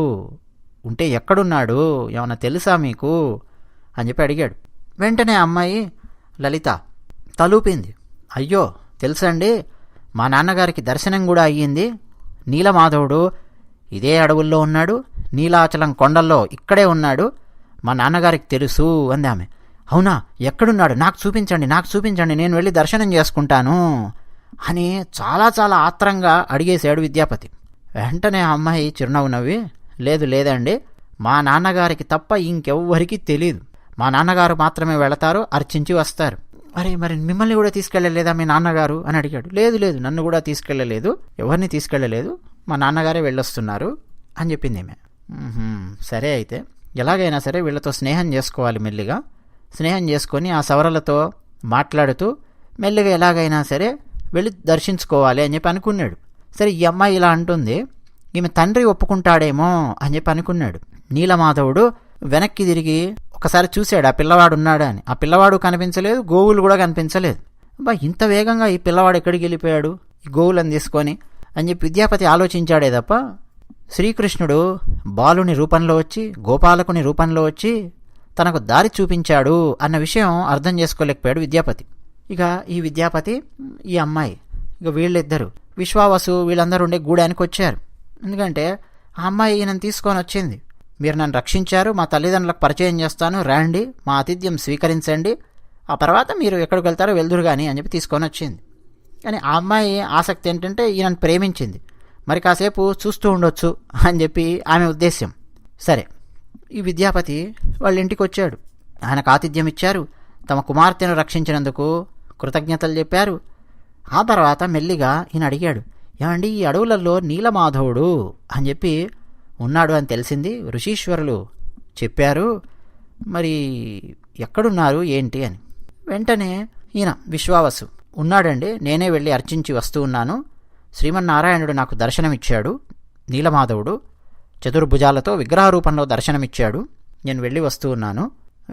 ఉంటే ఎక్కడున్నాడు, ఏమన్నా తెలుసా మీకు అని చెప్పి అడిగాడు. వెంటనే అమ్మాయి లలిత తలూపింది. అయ్యో తెలుసండి, మా నాన్నగారికి దర్శనం కూడా అయ్యింది. నీలమాధవుడు ఇదే అడవుల్లో ఉన్నాడు, నీలాచలం కొండల్లో ఇక్కడే ఉన్నాడు, మా నాన్నగారికి తెలుసు అంది ఆమె. అవునా, ఎక్కడున్నాడు, నాకు చూపించండి, నేను వెళ్ళి దర్శనం చేసుకుంటాను అని చాలా చాలా ఆత్రంగా అడిగేశాడు విద్యాపతి. వెంటనే ఆ అమ్మాయి చిరునవ్వు నవ్వి, లేదండి, మా నాన్నగారికి తప్ప ఇంకెవ్వరికీ తెలీదు, మా నాన్నగారు మాత్రమే వెళతారు, అర్చించి వస్తారు. అరే మరి మిమ్మల్ని కూడా తీసుకెళ్ళలేదా మీ నాన్నగారు అని అడిగాడు. లేదు, నన్ను కూడా తీసుకెళ్ళలేదు, ఎవరిని తీసుకెళ్ళలేదు, మా నాన్నగారే వెళ్ళొస్తున్నారు అని చెప్పింది ఆమె. సరే, అయితే ఎలాగైనా సరే వీళ్ళతో స్నేహం చేసుకోవాలి. మెల్లిగా స్నేహం చేసుకొని ఆ సవరలతో మాట్లాడుతూ మెల్లిగా ఎలాగైనా సరే వెళ్ళి దర్శించుకోవాలి అని చెప్పి అనుకున్నాడు. సరే, ఈ అమ్మాయి ఇలా అంటుంది, ఈమె తండ్రి ఒప్పుకుంటాడేమో అని చెప్పి అనుకున్నాడు. నీలమాధవుడు వెనక్కి తిరిగి ఒకసారి చూశాడు ఆ పిల్లవాడు ఉన్నాడా అని. ఆ పిల్లవాడు కనిపించలేదు, గోవులు కూడా కనిపించలేదు. ఇంత వేగంగా ఈ పిల్లవాడు ఎక్కడికి వెళ్ళిపోయాడు ఈ గోవులను తీసుకొని అని చెప్పి విద్యాపతి ఆలోచించాడే తప్ప, శ్రీకృష్ణుడు బాలుని రూపంలో వచ్చి, గోపాలకుని రూపంలో వచ్చి తనకు దారి చూపించాడు అన్న విషయం అర్థం చేసుకోలేకపోయాడు విద్యాపతి. ఇక ఈ విద్యాపతి, ఈ అమ్మాయి, ఇక వీళ్ళిద్దరూ విశ్వావసు వీళ్ళందరూ ఉండే గూడానికి వచ్చారు. ఎందుకంటే ఆ అమ్మాయి ఈయనను తీసుకొని వచ్చింది. మీరు నన్ను రక్షించారు, మా తల్లిదండ్రులకు పరిచయం చేస్తాను, రండి, మా ఆతిథ్యం స్వీకరించండి, ఆ తర్వాత మీరు ఎక్కడికి వెళ్తారో వెళ్దురు కానీ అని చెప్పి తీసుకొని వచ్చింది. కానీ ఆ అమ్మాయి ఆసక్తి ఏంటంటే ఈయనను ప్రేమించింది, మరి కాసేపు చూస్తూ ఉండొచ్చు అని చెప్పి ఆమె ఉద్దేశ్యం. సరే, ఈ విద్యాపతి వాళ్ళ ఇంటికి వచ్చాడు. ఆయనకు ఆతిథ్యం ఇచ్చారు, తమ కుమార్తెను రక్షించినందుకు కృతజ్ఞతలు చెప్పారు. ఆ తర్వాత మెల్లిగా ఈయన అడిగాడు, ఏమండి ఈ అడవులలో నీలమాధవుడు అని చెప్పి ఉన్నాడు అని తెలిసింది, ఋషీశ్వరులు చెప్పారు, మరి ఎక్కడున్నారు ఏంటి అని. వెంటనే ఈయన విశ్వావసు, ఉన్నాడండి, నేనే వెళ్ళి అర్చించి వస్తూ ఉన్నాను, శ్రీమన్నారాయణుడు నాకు దర్శనమిచ్చాడు, నీలమాధవుడు చతుర్భుజాలతో విగ్రహ రూపంలో దర్శనమిచ్చాడు, నేను వెళ్ళి వస్తూ ఉన్నాను,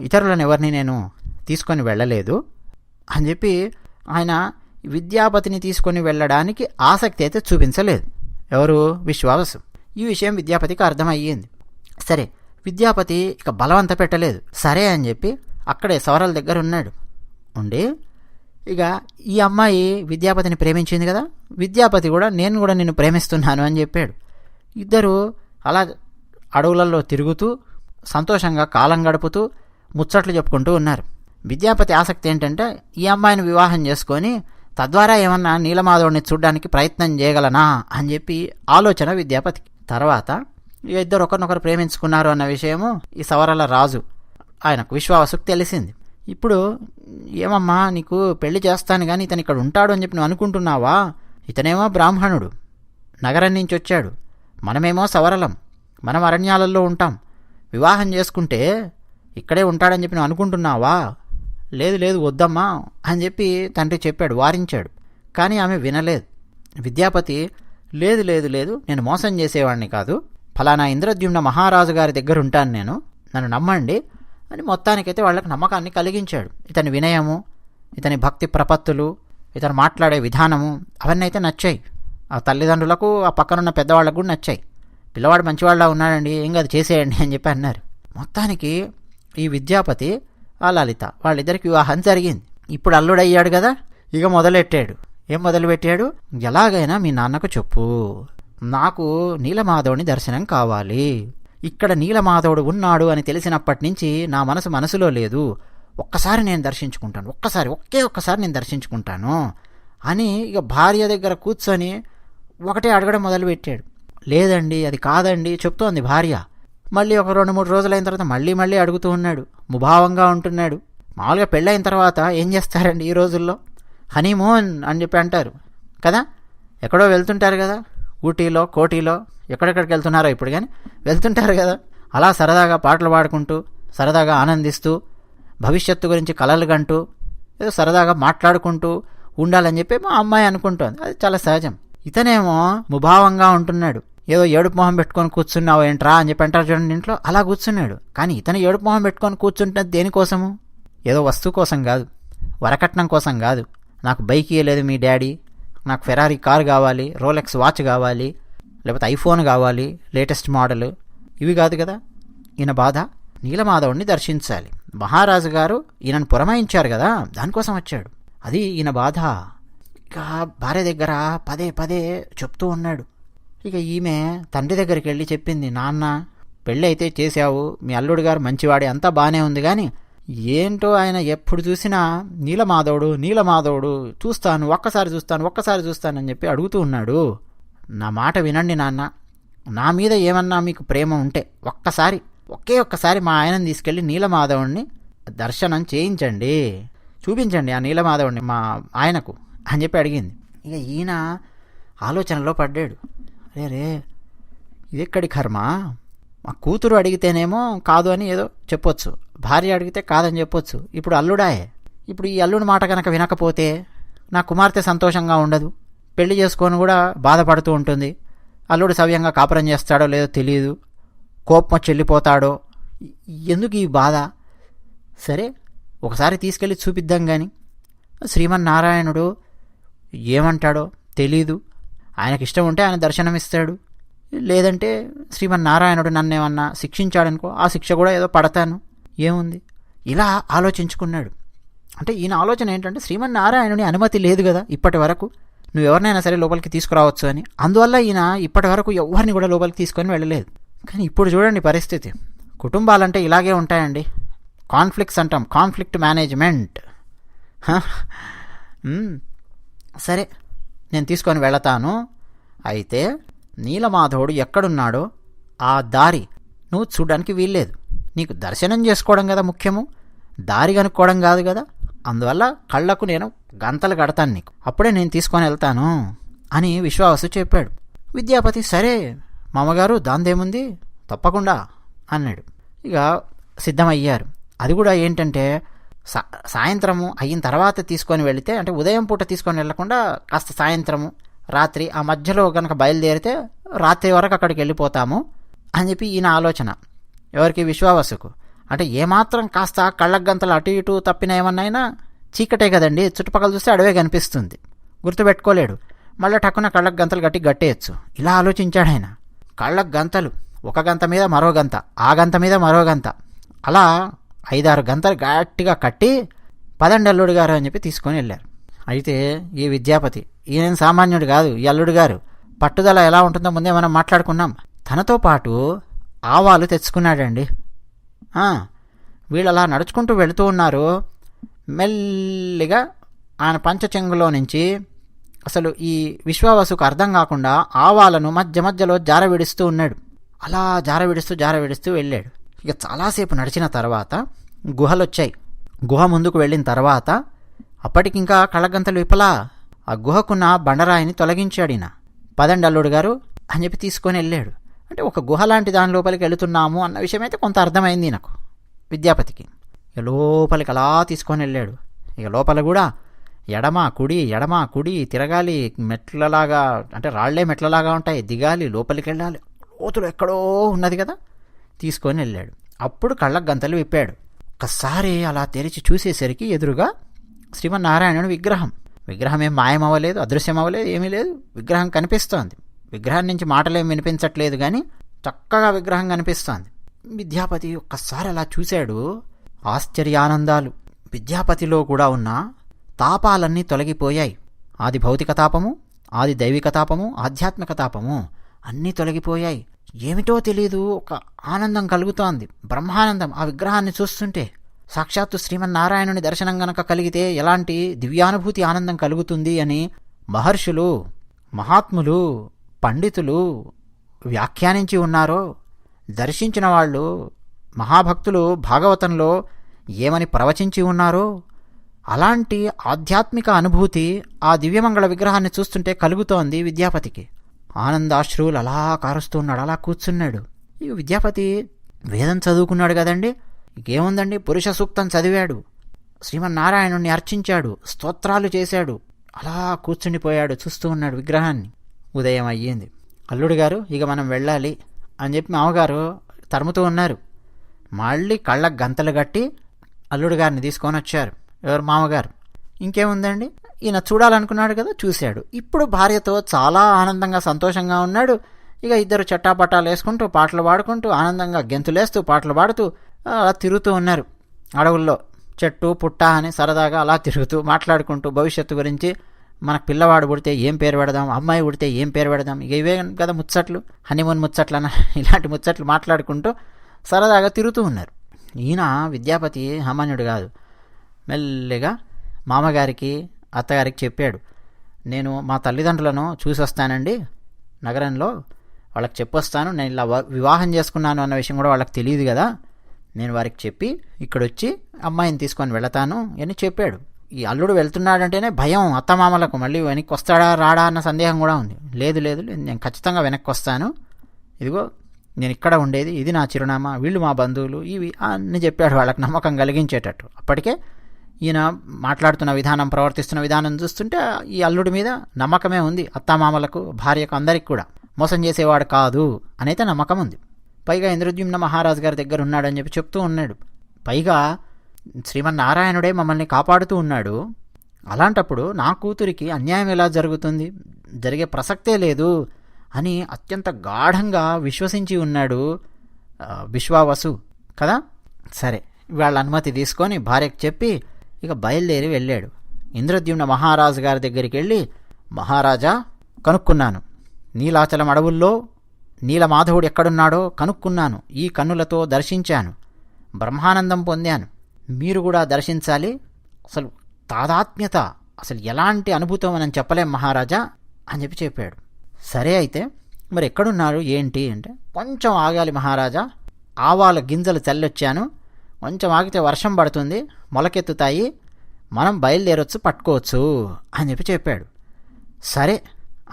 ఇతరులను ఎవరిని నేను తీసుకొని వెళ్ళలేదు అని చెప్పి ఆయన విద్యాపతిని తీసుకొని వెళ్ళడానికి ఆసక్తి అయితే చూపించలేదు. ఎవరు? విశ్వావసు. ఈ విషయం విద్యాపతికి అర్థమయ్యింది. సరే, విద్యాపతి ఇక బలవంత పెట్టలేదు. సరే అని చెప్పి అక్కడే సవరల దగ్గర ఉన్నాడు. ఉండి ఇక ఈ అమ్మాయి విద్యాపతిని ప్రేమించింది కదా, విద్యాపతి కూడా నేను కూడా నిన్ను ప్రేమిస్తున్నాను అని చెప్పాడు. ఇద్దరు అలా అడవులలో తిరుగుతూ సంతోషంగా కాలం గడుపుతూ ముచ్చట్లు చెప్పుకుంటూ ఉన్నారు. విద్యాపతి ఆసక్తి ఏంటంటే ఈ అమ్మాయిని వివాహం చేసుకొని తద్వారా ఏమన్నా నీలమాధవుడిని చూడడానికి ప్రయత్నం చేయగలనా అని చెప్పి ఆలోచన విద్యాపతికి. తర్వాత ఇద్దరు ఒకరినొకరు ప్రేమించుకున్నారు అన్న విషయము ఈ సవరల రాజు ఆయనకు విశ్వావసుకు తెలిసింది. ఇప్పుడు ఏమమ్మా నీకు పెళ్లి చేస్తాను కానీ ఇతను ఇక్కడ ఉంటాడు అని చెప్పి నువ్వు అనుకుంటున్నావా? ఇతనేమో బ్రాహ్మణుడు, నగరం నుంచి వచ్చాడు, మనమేమో సవరలం, మనం అరణ్యాలలో ఉంటాం. వివాహం చేసుకుంటే ఇక్కడే ఉంటాడని చెప్పి నువ్వు అనుకుంటున్నావా? లేదు లేదు వద్దమ్మా అని చెప్పి తండ్రి చెప్పాడు, వారించాడు. కానీ ఆమె వినలేదు. విద్యాపతి లేదు లేదు లేదు, నేను మోసం చేసేవాడిని కాదు, ఫలానా ఇంద్రద్యుమ్న మహారాజు గారి దగ్గర ఉంటాను నేను, నన్ను నమ్మండి అని మొత్తానికైతే వాళ్ళకి నమ్మకాన్ని కలిగించాడు. ఇతని వినయము, ఇతని భక్తి ప్రపత్తులు, ఇతను మాట్లాడే విధానము అవన్నీ అయితే నచ్చాయి. ఆ తల్లిదండ్రులకు ఆ పక్కనున్న పెద్దవాళ్ళకు కూడా నచ్చాయి. పిల్లవాడు మంచివాళ్ళ ఉన్నాడండి, ఏం కాదు చేసేయండి అని చెప్పి అన్నారు. మొత్తానికి ఈ విద్యాపతి ఆ లలిత వాళ్ళిద్దరికి వివాహం జరిగింది. ఇప్పుడు అల్లుడయ్యాడు కదా, ఇక మొదలెట్టాడు. ఏం మొదలుపెట్టాడు? ఎలాగైనా మీ నాన్నకు చెప్పు, నాకు నీలమాధవుని దర్శనం కావాలి. ఇక్కడ నీలమాధవుడు ఉన్నాడు అని తెలిసినప్పటి నుంచి నా మనసులో లేదు. ఒక్కసారి నేను దర్శించుకుంటాను, ఒక్కసారి నేను దర్శించుకుంటాను అని ఇక భార్య దగ్గర కూర్చొని ఒకటే అడగడం మొదలుపెట్టాడు. లేదండి, అది కాదండి చెప్తోంది భార్య. మళ్ళీ ఒక 2-3 రోజులైన తర్వాత మళ్ళీ అడుగుతూ ఉన్నాడు. ముభావంగా ఉంటున్నాడు. మామూలుగా పెళ్ళైన తర్వాత ఏం చేస్తారండి ఈ రోజుల్లో? హనీమూన్ అని చెప్పి అంటారు కదా, ఎక్కడో వెళ్తుంటారు కదా, ఊటీలో కోటీలో ఎక్కడెక్కడికి వెళ్తున్నారో ఇప్పుడు, కానీ వెళ్తుంటారు కదా. అలా సరదాగా పాటలు పాడుకుంటూ, సరదాగా ఆనందిస్తూ, భవిష్యత్తు గురించి కలలు కంటూ, ఏదో సరదాగా మాట్లాడుకుంటూ ఉండాలని చెప్పి మా అమ్మాయి అనుకుంటోంది. అది చాలా సహజం. ఇతనేమో ముభావంగా ఉంటున్నాడు. ఏదో ఏడుపు మొహం పెట్టుకొని కూర్చున్నావు ఏంట్రా అని చెప్పి అంటారు చూడండి ఇంట్లో, అలా కూర్చున్నాడు. కానీ ఇతను ఏడుపు మొహం పెట్టుకొని కూర్చుంటున్నది దేనికోసము? ఏదో వస్తువు కోసం కాదు, వరకట్నం కోసం కాదు. నాకు బైక్ ఇవ్వలేదు మీ డాడీ, నాకు ఫెరారీ కారు కావాలి, రోలెక్స్ వాచ్ కావాలి, లేకపోతే ఐఫోన్ కావాలి లేటెస్ట్ మోడల్, ఇవి కాదు కదా ఈయన బాధ. నీలమాధవుడిని దర్శించాలి, మహారాజు గారు ఈయనను పురమాయించారు కదా, దానికోసం వచ్చాడు. అది ఈయన బాధ. ఇక భార్య దగ్గర పదే చెప్తూ ఉన్నాడు. ఇక ఈమె తండ్రి దగ్గరికి వెళ్ళి చెప్పింది, నాన్న పెళ్ళి అయితే చేశావు, మీ అల్లుడు గారు మంచివాడే, అంతా బాగానే ఉంది, కానీ ఏంటో ఆయన ఎప్పుడు చూసినా నీలమాధవుడు చూస్తాను, ఒక్కసారి చూస్తాను అని చెప్పి అడుగుతూ ఉన్నాడు. నా మాట వినండి నాన్న, నా మీద ఏమన్నా మీకు ప్రేమ ఉంటే ఒక్కసారి మా ఆయనను తీసుకెళ్ళి నీలమాధవుడిని దర్శనం చేయించండి, చూపించండి ఆ నీలమాధవుడిని మా ఆయనకు అని చెప్పి అడిగింది. ఇక ఈయన ఆలోచనలో పడ్డాడు. రే ఇదెక్కడి కర్మ, మా కూతురు అడిగితేనేమో కాదు అని ఏదో చెప్పొచ్చు, భార్య అడిగితే కాదని చెప్పొచ్చు, ఇప్పుడు అల్లుడాయే. ఇప్పుడు ఈ అల్లుడి మాట కనుక వినకపోతే నా కుమార్తె సంతోషంగా ఉండదు, పెళ్లి చేసుకొని కూడా బాధపడుతూ ఉంటుంది. అల్లుడు సవ్యంగా కాపురం చేస్తాడో లేదో తెలియదు, కోపం వచ్చి వెళ్ళిపోతాడో, ఎందుకు ఈ బాధ? సరే ఒకసారి తీసుకెళ్ళి చూపిద్దాం కానీ, శ్రీమన్నారాయణుడు ఏమంటాడో తెలీదు, ఆయనకి ఇష్టం ఉంటే ఆయన దర్శనమిస్తాడు, లేదంటే శ్రీమన్నారాయణుడు నన్నేమన్నా శిక్షించాడనుకో, ఆ శిక్ష కూడా ఏదో పడతాను, ఏముంది? ఇలా ఆలోచించుకున్నాడు. అంటే ఈయన ఆలోచన ఏంటంటే శ్రీమన్నారాయణుని అనుమతి లేదు కదా ఇప్పటి వరకు, నువ్వు ఎవరినైనా సరే లోపలికి తీసుకురావచ్చు అని. అందువల్ల ఈయన ఇప్పటి వరకు ఎవరిని కూడా లోపలికి తీసుకొని వెళ్ళలేదు. కానీ ఇప్పుడు చూడండి పరిస్థితి, కుటుంబాలంటే ఇలాగే ఉంటాయండి. కాన్ఫ్లిక్ట్స్ అంటాం, కాన్ఫ్లిక్ట్ మేనేజ్మెంట్. సరే నేను తీసుకొని వెళతాను, అయితే నీలమాధవుడు ఎక్కడున్నాడో ఆ దారి నువ్వు చూడడానికి వీల్లేదు, నీకు దర్శనం చేసుకోవడం కదా ముఖ్యము, దారి కనుక్కోవడం కాదు కదా. అందువల్ల కళ్ళకు నేను గంతలు కడతాను నీకు, అప్పుడే నేను తీసుకొని వెళ్తాను అని విశ్వావసు చెప్పాడు. విద్యాపతి సరే మామగారు దాందేముంది తప్పకుండా అన్నాడు. ఇక సిద్ధమయ్యారు. అది కూడా ఏంటంటే సాయంత్రము అయిన తర్వాత తీసుకొని వెళితే, అంటే ఉదయం పూట తీసుకొని వెళ్లకుండా కాస్త సాయంత్రము రాత్రి ఆ మధ్యలో కనుక బయలుదేరితే రాత్రి వరకు అక్కడికి వెళ్ళిపోతాము అని చెప్పి ఈయన ఆలోచన. ఎవరికి? విశ్వావసుకు. అంటే ఏమాత్రం కాస్త కళ్ళకు గంతలు అటు ఇటు తప్పిన ఏమన్నా చీకటే కదండి, చుట్టుపక్కల చూస్తే అడవే కనిపిస్తుంది, గుర్తుపెట్టుకోలేడు. మళ్ళీ టక్కున కళ్ళకు గంతలు కట్టేయచ్చు. ఇలా ఆలోచించాడు ఆయన. కళ్ళకు గంతలు, ఒక గంత మీద మరో గంత, ఆ గంత మీద మరో గంత, అలా 5-6 గంతలు గట్టిగా కట్టి పదండి అల్లుడు గారు అని చెప్పి తీసుకొని వెళ్ళారు. అయితే ఈ విద్యాపతి ఈయన సామాన్యుడు కాదు, ఈ అల్లుడు గారు పట్టుదల ఎలా ఉంటుందో ముందే మనం మాట్లాడుకున్నాం. తనతో పాటు ఆవాలు తెచ్చుకున్నాడండి. వీళ్ళు అలా నడుచుకుంటూ వెళుతూ ఉన్నారు. మెల్లిగా ఆయన పంచచెంగులో నుంచి అసలు ఈ విశ్వావసుకు అర్థం కాకుండా ఆవాలను మధ్యలో జారవిడుస్తూ ఉన్నాడు. అలా జారవిడుస్తూ వెళ్ళాడు. ఇక చాలాసేపు నడిచిన తర్వాత గుహలొచ్చాయి. గుహ ముందుకు వెళ్ళిన తర్వాత అప్పటికింకా కళ్ళగంతలు విప్పలా ఆ గుహకున్న బండరాయిని తొలగించాడిన. పదండి అల్లుడు గారు అని చెప్పి తీసుకొని వెళ్ళాడు. అంటే ఒక గుహ లాంటి దాని లోపలికి వెళుతున్నాము అన్న విషయం అయితే కొంత అర్థమైంది నాకు విద్యాపతికి. ఇక లోపలికి అలా తీసుకొని వెళ్ళాడు. ఇక లోపల కూడా ఎడమ కుడి తిరగాలి, మెట్లలాగా అంటే రాళ్లే మెట్లలాగా ఉంటాయి, దిగాలి, లోపలికి వెళ్ళాలి, లోతులు ఎక్కడో ఉన్నది కదా, తీసుకొని వెళ్ళాడు. అప్పుడు కళ్ళకు గంతలు విప్పాడు. ఒక్కసారి అలా తెరిచి చూసేసరికి ఎదురుగా శ్రీమన్నారాయణుని విగ్రహం. విగ్రహం ఏం మాయమవ్వలేదు, అదృశ్యం అవ్వలేదు, ఏమీ లేదు. విగ్రహం కనిపిస్తోంది. విగ్రహం నుంచి మాటలేం వినిపించట్లేదు, కానీ చక్కగా విగ్రహం కనిపిస్తోంది. విద్యాపతి ఒక్కసారి అలా చూశాడు. ఆశ్చర్యానందాలు. విద్యాపతిలో కూడా ఉన్న తాపాలన్నీ తొలగిపోయాయి. ఆది భౌతిక తాపము, ఆది దైవిక తాపము, ఆధ్యాత్మిక తాపము అన్నీ తొలగిపోయాయి. ఏమిటో తెలీదు, ఒక ఆనందం కలుగుతోంది, బ్రహ్మానందం. ఆ విగ్రహాన్ని చూస్తుంటే సాక్షాత్తు శ్రీమన్నారాయణుని దర్శనం గనక కలిగితే ఎలాంటి దివ్యానుభూతి ఆనందం కలుగుతుంది అని మహర్షులు, మహాత్ములు, పండితులు వ్యాఖ్యానించి ఉన్నారో, దర్శించిన వాళ్ళు మహాభక్తులు భాగవతంలో ఏమని ప్రవచించి ఉన్నారో అలాంటి ఆధ్యాత్మిక అనుభూతి ఆ దివ్యమంగళ విగ్రహాన్ని చూస్తుంటే కలుగుతోంది విద్యాపతికి. ఆనందాశ్రువులు అలా కారుస్తూ ఉన్నాడు, అలా కూర్చున్నాడు. ఈ విద్యాపతి వేదం చదువుకున్నాడు కదండి, ఇంకేముందండి, పురుష సూక్తం చదివాడు, శ్రీమన్నారాయణుణ్ణి అర్చించాడు, స్తోత్రాలు చేశాడు, అలా కూర్చుండిపోయాడు, చూస్తూ ఉన్నాడు విగ్రహాన్ని. ఉదయం అయ్యింది. అల్లుడు గారు ఇక మనం వెళ్ళాలి అని చెప్పి మామగారు తరుముతూ ఉన్నారు. మళ్ళీ కళ్ళకు గంతలు కట్టి అల్లుడు గారిని తీసుకొని వచ్చారు. ఎవరు? మామగారు. ఇంకేముందండి, ఈయన చూడాలనుకున్నాడు కదా, చూశాడు. ఇప్పుడు భార్యతో చాలా ఆనందంగా సంతోషంగా ఉన్నాడు. ఇక ఇద్దరు చట్టాపట్టాలు వేసుకుంటూ పాటలు పాడుకుంటూ ఆనందంగా గెంతులేస్తూ పాటలు పాడుతూ అలా తిరుగుతూ ఉన్నారు అడవుల్లో. చెట్టు పుట్ట అని సరదాగా అలా తిరుగుతూ మాట్లాడుకుంటూ భవిష్యత్తు గురించి, మనకు పిల్లవాడు పుడితే ఏం పేరు పెడదాం, అమ్మాయి పుడితే ఏం పేరు పెడదాం, ఇక ఇవే కదా ముచ్చట్లు, హనీమూన్ ముచ్చట్లన ఇలాంటి ముచ్చట్లు మాట్లాడుకుంటూ సరదాగా తిరుగుతూ ఉన్నారు. ఈయన విద్యాపతి సామాన్యుడు కాదు. మెల్లిగా మామగారికి అత్తగారికి చెప్పాడు, నేను మా తల్లిదండ్రులను చూసి వస్తానండి నగరంలో, వాళ్ళకి చెప్పొస్తాను, నేను ఇలా వివాహం చేసుకున్నాను అన్న విషయం కూడా వాళ్ళకి తెలియదు కదా, నేను వారికి చెప్పి ఇక్కడొచ్చి అమ్మాయిని తీసుకొని వెళతాను అని చెప్పాడు. ఈ అల్లుడు వెళ్తున్నాడంటేనే భయం అత్తమామలకు, మళ్ళీ వెనక్కి వస్తాడా రాడా అన్న సందేహం కూడా ఉంది. లేదు లేదు నేను ఖచ్చితంగా వెనక్కి వస్తాను, ఇదిగో నేను ఇక్కడ ఉండేది, ఇది నా చిరునామా, వీళ్ళు మా బంధువులు, ఇవి అన్నీ చెప్పాడు వాళ్ళకి నమ్మకం కలిగించేటట్టు. అప్పటికే ఈయన మాట్లాడుతున్న విధానం, ప్రవర్తిస్తున్న విధానం చూస్తుంటే ఈ అల్లుడి మీద నమ్మకమే ఉంది. అత్తామామలకు, భార్యకు, అందరికి కూడా మోసం చేసేవాడు కాదు అనైతే నమ్మకం ఉంది. పైగా ఇంద్రద్యుమ్న మహారాజు గారి దగ్గర ఉన్నాడని చెప్పి చెప్తూ ఉన్నాడు. పైగా శ్రీమన్నారాయణుడే మమ్మల్ని కాపాడుతూ ఉన్నాడు. అలాంటప్పుడు నా కూతురికి అన్యాయం ఎలా జరుగుతుంది, జరిగే ప్రసక్తే లేదు అని అత్యంత గాఢంగా విశ్వసించి ఉన్నాడు విశ్వావసు కదా. సరే, వాళ్ళ అనుమతి తీసుకొని భార్యకు చెప్పి ఇక బయలుదేరి వెళ్ళాడు. ఇంద్రద్యుమ్న మహారాజు గారి దగ్గరికి వెళ్ళి, మహారాజా కనుక్కున్నాను, నీలాచలం అడవుల్లో నీలమాధవుడు ఎక్కడున్నాడో కనుక్కున్నాను, ఈ కన్నులతో దర్శించాను, బ్రహ్మానందం పొందాను, మీరు కూడా దర్శించాలి, అసలు తాదాత్మ్యత, అసలు ఎలాంటి అనుభూతం అని చెప్పలేం మహారాజా అని చెప్పి చెప్పాడు. సరే అయితే మరి ఎక్కడున్నారు ఏంటి అంటే, కొంచెం ఆగాలి మహారాజా, ఆవాల గింజలు చల్లొచ్చాను, కొంచెం ఆగితే వర్షం పడుతుంది, మొలకెత్తుతాయి, మనం బయలుదేరొచ్చు, పట్టుకోవచ్చు అని చెప్పి చెప్పాడు. సరే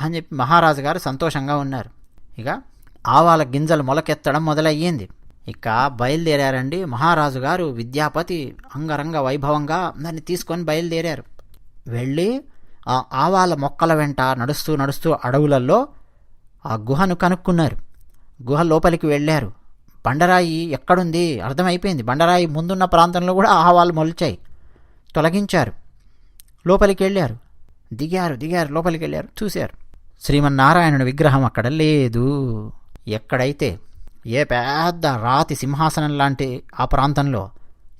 అని చెప్పి మహారాజు గారు సంతోషంగా ఉన్నారు. ఇక ఆవాల గింజలు మొలకెత్తడం మొదలయ్యింది. ఇక బయలుదేరారండి మహారాజు గారు. విద్యాపతి అంగరంగ వైభవంగా దాన్ని తీసుకొని బయలుదేరారు. వెళ్ళి ఆ ఆవాల మొక్కల వెంట నడుస్తూ నడుస్తూ అడవులలో ఆ గుహను కనుక్కున్నారు. గుహ లోపలికి వెళ్ళారు. బండరాయి ఎక్కడుంది అర్థమైపోయింది. బండరాయి ముందున్న ప్రాంతంలో కూడా ఆవాలు మొలిచాయి. తొలగించారు. లోపలికి వెళ్ళారు. దిగారు లోపలికి వెళ్ళారు. చూశారు, శ్రీమన్నారాయణుడి విగ్రహం అక్కడ లేదు. ఎక్కడైతే ఏ పెద్ద రాతి సింహాసనం లాంటి ఆ ప్రాంతంలో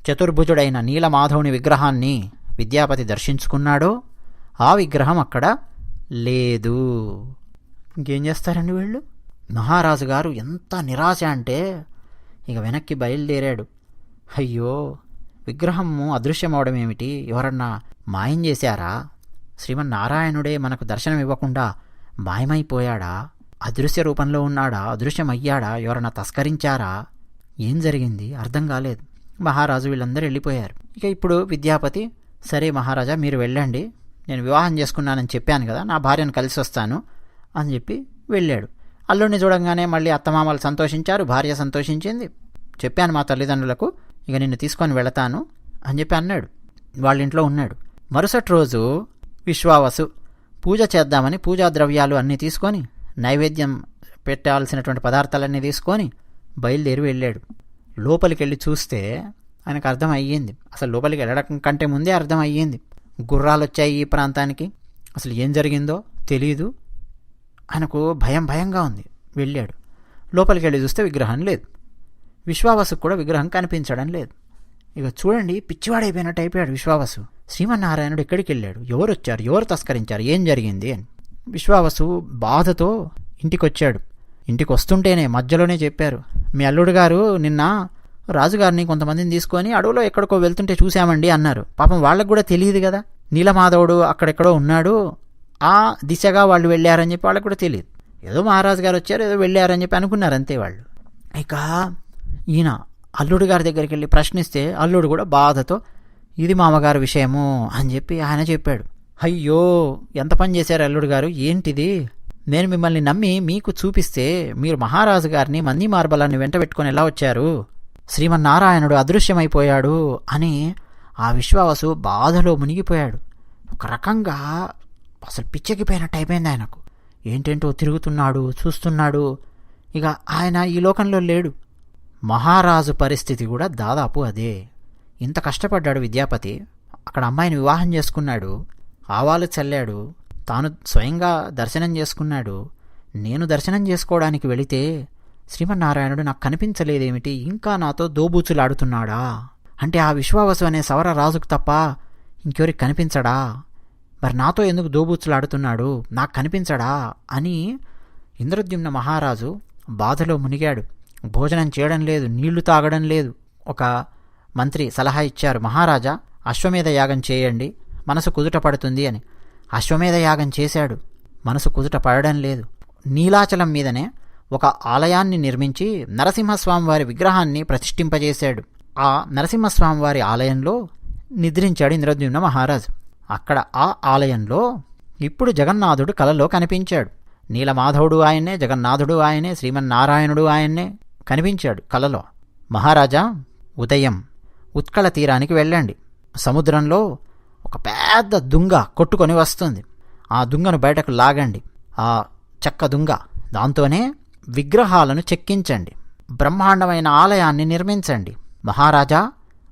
చతుర్భుజుడైన నీలమాధవుని విగ్రహాన్ని విద్యాపతి దర్శించుకున్నాడో ఆ విగ్రహం అక్కడ లేదు. ఇంకేం చేస్తారండి వీళ్ళు? మహారాజు గారు ఎంత నిరాశ అంటే ఇక వెనక్కి బయలుదేరాడు. అయ్యో, విగ్రహము అదృశ్యమవడం ఏమిటి, ఎవరన్నా మాయం చేశారా, శ్రీమన్నారాయణుడే మనకు దర్శనం ఇవ్వకుండా మాయమైపోయాడా, అదృశ్య రూపంలో ఉన్నాడా, అదృశ్యమయ్యాడా, ఎవరన్నా తస్కరించారా, ఏం జరిగింది అర్థం కాలేదు. మహారాజు వీళ్ళందరూ వెళ్ళిపోయారు. ఇక ఇప్పుడు విద్యాపతి, సరే మహారాజా మీరు వెళ్ళండి, నేను వివాహం చేసుకున్నానని చెప్పాను కదా, నా భార్యను కలిసి వస్తాను అని చెప్పి వెళ్ళాడు. అల్లుడిని చూడంగానే మళ్ళీ అత్తమామలు సంతోషించారు, భార్య సంతోషించింది. చెప్పాను మా తల్లిదండ్రులకు, ఇక నిన్ను తీసుకొని వెళతాను అని చెప్పి అన్నాడు. వాళ్ళ ఇంట్లో ఉన్నాడు. మరుసటి రోజు విశ్వావసు పూజ చేద్దామని పూజా ద్రవ్యాలు అన్నీ తీసుకొని, నైవేద్యం పెట్టాల్సినటువంటి పదార్థాలన్నీ తీసుకొని బయలుదేరి వెళ్ళాడు. లోపలికి వెళ్ళి చూస్తే ఆయనకు అర్థం అయ్యింది. అసలు లోపలికి వెళ్ళడం కంటే ముందే అర్థం అయ్యింది. గుర్రాలు వచ్చాయి ఈ ప్రాంతానికి, అసలు ఏం జరిగిందో తెలీదు. ఆయనకు భయంగా ఉంది. వెళ్ళాడు. లోపలికి వెళ్ళి చూస్తే విగ్రహం లేదు. విశ్వావసుకు కూడా విగ్రహం కనిపించడం లేదు. ఇక చూడండి, పిచ్చివాడైపోయినట్టు అయిపోయాడు విశ్వావసు. శ్రీమన్నారాయణుడు ఎక్కడికి వెళ్ళాడు, ఎవరు వచ్చారు, ఎవరు తస్కరించారు, ఏం జరిగింది అని విశ్వావసు బాధతో ఇంటికి వచ్చాడు. ఇంటికి వస్తుంటేనే మధ్యలోనే చెప్పారు, మీ అల్లుడు గారు నిన్న రాజుగారిని కొంతమందిని తీసుకొని అడవిలో ఎక్కడికో వెళ్తుంటే చూశామండి అన్నారు. పాపం వాళ్ళకు కూడా తెలియదు కదా, నీలమాధవుడు అక్కడెక్కడో ఉన్నాడు, ఆ దిశగా వాళ్ళు వెళ్ళారని చెప్పి వాళ్ళకు కూడా తెలియదు. ఏదో మహారాజు గారు వచ్చారు, ఏదో వెళ్ళారని చెప్పి అనుకున్నారు అంతే వాళ్ళు. ఇక ఈయన అల్లుడు గారి దగ్గరికి వెళ్ళి ప్రశ్నిస్తే అల్లుడు కూడా బాధతో ఇది మామగారు విషయము అని చెప్పి ఆయన చెప్పాడు. అయ్యో ఎంత పని చేశారు అల్లుడు గారు, ఏంటిది, నేను మిమ్మల్ని నమ్మి మీకు చూపిస్తే మీరు మహారాజు గారిని మంది మార్బలాన్ని వెంట పెట్టుకొని ఎలా వచ్చారు, శ్రీమన్నారాయణుడు అదృశ్యమైపోయాడు అని ఆ విశ్వావసు బాధలో మునిగిపోయాడు. ఒక రకంగా అసలు పిచ్చెక్కిపోయినట్టు అయిపోయింది ఆయనకు. ఏంటేంటో తిరుగుతున్నాడు, చూస్తున్నాడు. ఇక ఆయన ఈ లోకంలో లేడు. మహారాజు పరిస్థితి కూడా దాదాపు అదే. ఇంత కష్టపడ్డాడు విద్యాపతి, అక్కడ అమ్మాయిని వివాహం చేసుకున్నాడు, ఆవాలు చల్లాడు, తాను స్వయంగా దర్శనం చేసుకున్నాడు. నేను దర్శనం చేసుకోవడానికి వెళితే శ్రీమన్నారాయణుడు నాకు కనిపించలేదేమిటి, ఇంకా నాతో దోబూచులాడుతున్నాడా, అంటే ఆ విశ్వావసు అనే సవర రాజుకు తప్ప ఇంకెవరికి కనిపించడా, మరి నాతో ఎందుకు దోబూచులాడుతున్నాడు, నాకు కనిపించడా అని ఇంద్రద్యుమ్న మహారాజు బాధలో మునిగాడు. భోజనం చేయడం లేదు, నీళ్లు తాగడం లేదు. ఒక మంత్రి సలహా ఇచ్చారు, మహారాజా అశ్వమేధ యాగం చేయండి, మనసు కుదుట పడుతుంది అని. అశ్వమేధ యాగం చేశాడు, మనసు కుదుట పడడం లేదు. నీలాచలం మీదనే ఒక ఆలయాన్ని నిర్మించి నరసింహస్వామివారి విగ్రహాన్ని ప్రతిష్ఠింపజేశాడు. ఆ నరసింహస్వామివారి ఆలయంలో నిద్రించాడు ఇంద్రద్యుమ్న మహారాజు. అక్కడ ఆ ఆలయంలో ఇప్పుడు జగన్నాథుడు కలలో కనిపించాడు. నీలమాధవుడు ఆయన్నే, జగన్నాథుడు ఆయనే, శ్రీమన్నారాయణుడు ఆయన్నే కనిపించాడు కలలో. మహారాజా ఉదయం ఉత్కళ తీరానికి వెళ్ళండి, సముద్రంలో ఒక పెద్ద దుంగ కొట్టుకొని వస్తుంది, ఆ దుంగను బయటకు లాగండి, ఆ చెక్క దుంగ, దాంతోనే విగ్రహాలను చెక్కించండి, బ్రహ్మాండమైన ఆలయాన్ని నిర్మించండి. మహారాజా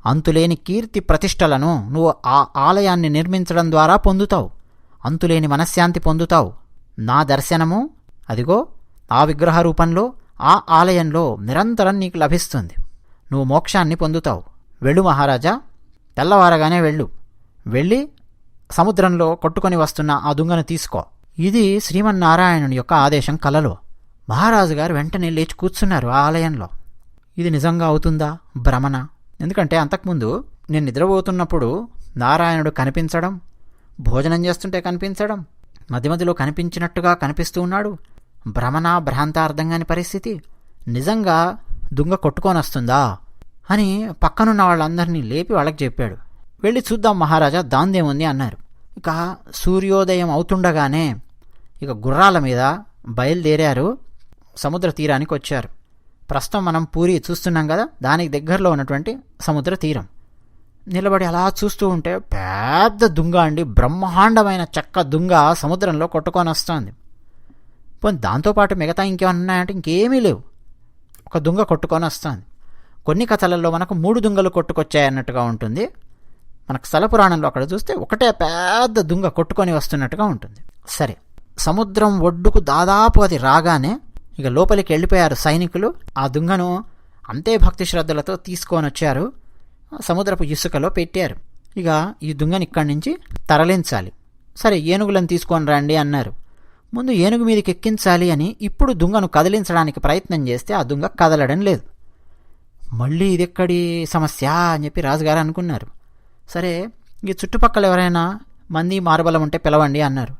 అంతులేని కీర్తి ప్రతిష్టలను నువ్వు ఆ ఆలయాన్ని నిర్మించడం ద్వారా పొందుతావు, అంతులేని మనశ్శాంతి పొందుతావు. నా దర్శనము అదిగో ఆ విగ్రహ రూపంలో ఆ ఆలయంలో నిరంతరం నీకు లభిస్తుంది, నువ్వు మోక్షాన్ని పొందుతావు. వెళ్ళు మహారాజా, తెల్లవారగానే వెళ్ళు, వెళ్ళి సముద్రంలో కొట్టుకొని వస్తున్న ఆ దుంగను తీసుకో. ఇది శ్రీమన్నారాయణుని యొక్క ఆదేశం కలలో. మహారాజు గారు వెంటనే లేచి కూర్చున్నారు ఆ ఆలయంలో. ఇది నిజంగా అవుతుందా, భ్రమణ? ఎందుకంటే అంతకుముందు నేను నిద్రపోతున్నప్పుడు నారాయణుడు కనిపించడం, భోజనం చేస్తుంటే కనిపించడం, మధ్య మధ్యలో కనిపించినట్టుగా కనిపిస్తూ ఉన్నాడు. భ్రమణ, భ్రాంత, అర్థం కాని పరిస్థితి. నిజంగా దుంగ కొట్టుకొని వస్తుందా అని పక్కనున్న వాళ్ళందరినీ లేపి వాళ్ళకి చెప్పాడు. వెళ్ళి చూద్దాం మహారాజా, దాందేముంది అన్నారు. ఇక సూర్యోదయం అవుతుండగానే ఇక గుర్రాల మీద బయలుదేరారు, సముద్ర తీరానికి వచ్చారు. ప్రస్తుతం మనం పూరి చూస్తున్నాం కదా, దానికి దగ్గరలో ఉన్నటువంటి సముద్ర తీరం. నిలబడి అలా చూస్తూ ఉంటే పెద్ద దుంగ అండి, బ్రహ్మాండమైన చెక్క దుంగ సముద్రంలో కొట్టుకొని వస్తుంది. పోనీ దాంతోపాటు మిగతా ఇంకేమన్నా ఉన్నాయంటే ఇంకేమీ లేవు, ఒక దుంగ కొట్టుకొని వస్తుంది. కొన్ని కథలలో మనకు 3 దుంగలు కొట్టుకొచ్చాయన్నట్టుగా ఉంటుంది. మనకు స్థల పురాణంలో అక్కడ చూస్తే ఒకటే పెద్ద దుంగ కొట్టుకొని వస్తున్నట్టుగా ఉంటుంది. సరే, సముద్రం ఒడ్డుకు దాదాపు అది రాగానే ఇక లోపలికి వెళ్ళిపోయారు సైనికులు. ఆ దుంగను అంతే భక్తి శ్రద్ధలతో తీసుకొని వచ్చారు, సముద్రపు ఇసుకలో పెట్టారు. ఇక ఈ దుంగని ఇక్కడి నుంచి తరలించాలి. సరే, ఏనుగులను తీసుకొని రండి అన్నారు. ముందు ఏనుగు మీదకి ఎక్కించాలి అని ఇప్పుడు దుంగను కదిలించడానికి ప్రయత్నం చేస్తే ఆ దుంగ కదలడం లేదు. మళ్ళీ ఇదెక్కడి సమస్య అని చెప్పి రాజుగారు అనుకున్నారు. సరే, ఈ చుట్టుపక్కల ఎవరైనా మంది మార్బలం ఉంటే పిలవండి అన్నారు.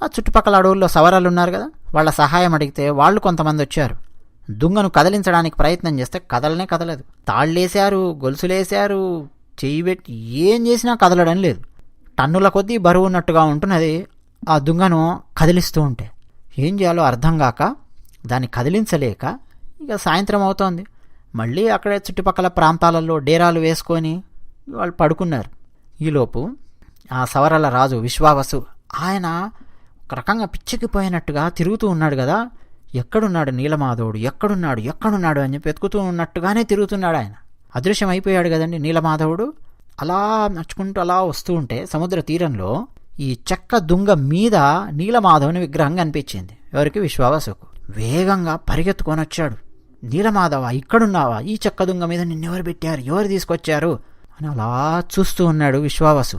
ఆ చుట్టుపక్కల అడవుల్లో సవరాలు ఉన్నారు కదా, వాళ్ళ సహాయం అడిగితే వాళ్ళు కొంతమంది వచ్చారు. దుంగను కదిలించడానికి ప్రయత్నం చేస్తే కదలనే కదలదు. తాళ్ళేశారు, గొలుసులేశారు, చెయ్యి పెట్టి ఏం చేసినా కదలడం లేదు. టన్నుల కొద్దీ బరువు ఉన్నట్టుగా ఉంటున్నది ఆ దుంగను కదిలిస్తూ ఉంటే. ఏం చేయాలో అర్థం కాక దాన్ని కదిలించలేక ఇక సాయంత్రం అవుతోంది. మళ్ళీ అక్కడే చుట్టుపక్కల ప్రాంతాలలో డేరాలు వేసుకొని వాళ్ళు పడుకున్నారు. ఈలోపు ఆ సవరల రాజు విశ్వావసు ఆయన ఒక రకంగా పిచ్చెక్కిపోయినట్టుగా తిరుగుతూ ఉన్నాడు కదా. ఎక్కడున్నాడు నీలమాధవుడు, ఎక్కడున్నాడు అని చెప్పి వెతుకుతూ ఉన్నట్టుగానే తిరుగుతున్నాడు ఆయన. అదృశ్యం అయిపోయాడు కదండి నీలమాధవుడు. అలా నడుచుకుంటూ అలా వస్తూ ఉంటే సముద్ర తీరంలో ఈ చెక్క దుంగ మీద నీలమాధవుని విగ్రహం కనిపించింది. ఎవరికి? విశ్వావసుకు. వేగంగా పరిగెత్తుకొని వచ్చాడు. నీలమాధవ, ఇక్కడున్నావా? ఈ చెక్క దుంగ మీద నిన్నెవరు పెట్టారు, ఎవరు తీసుకొచ్చారు అని అలా చూస్తూ ఉన్నాడు విశ్వావసు.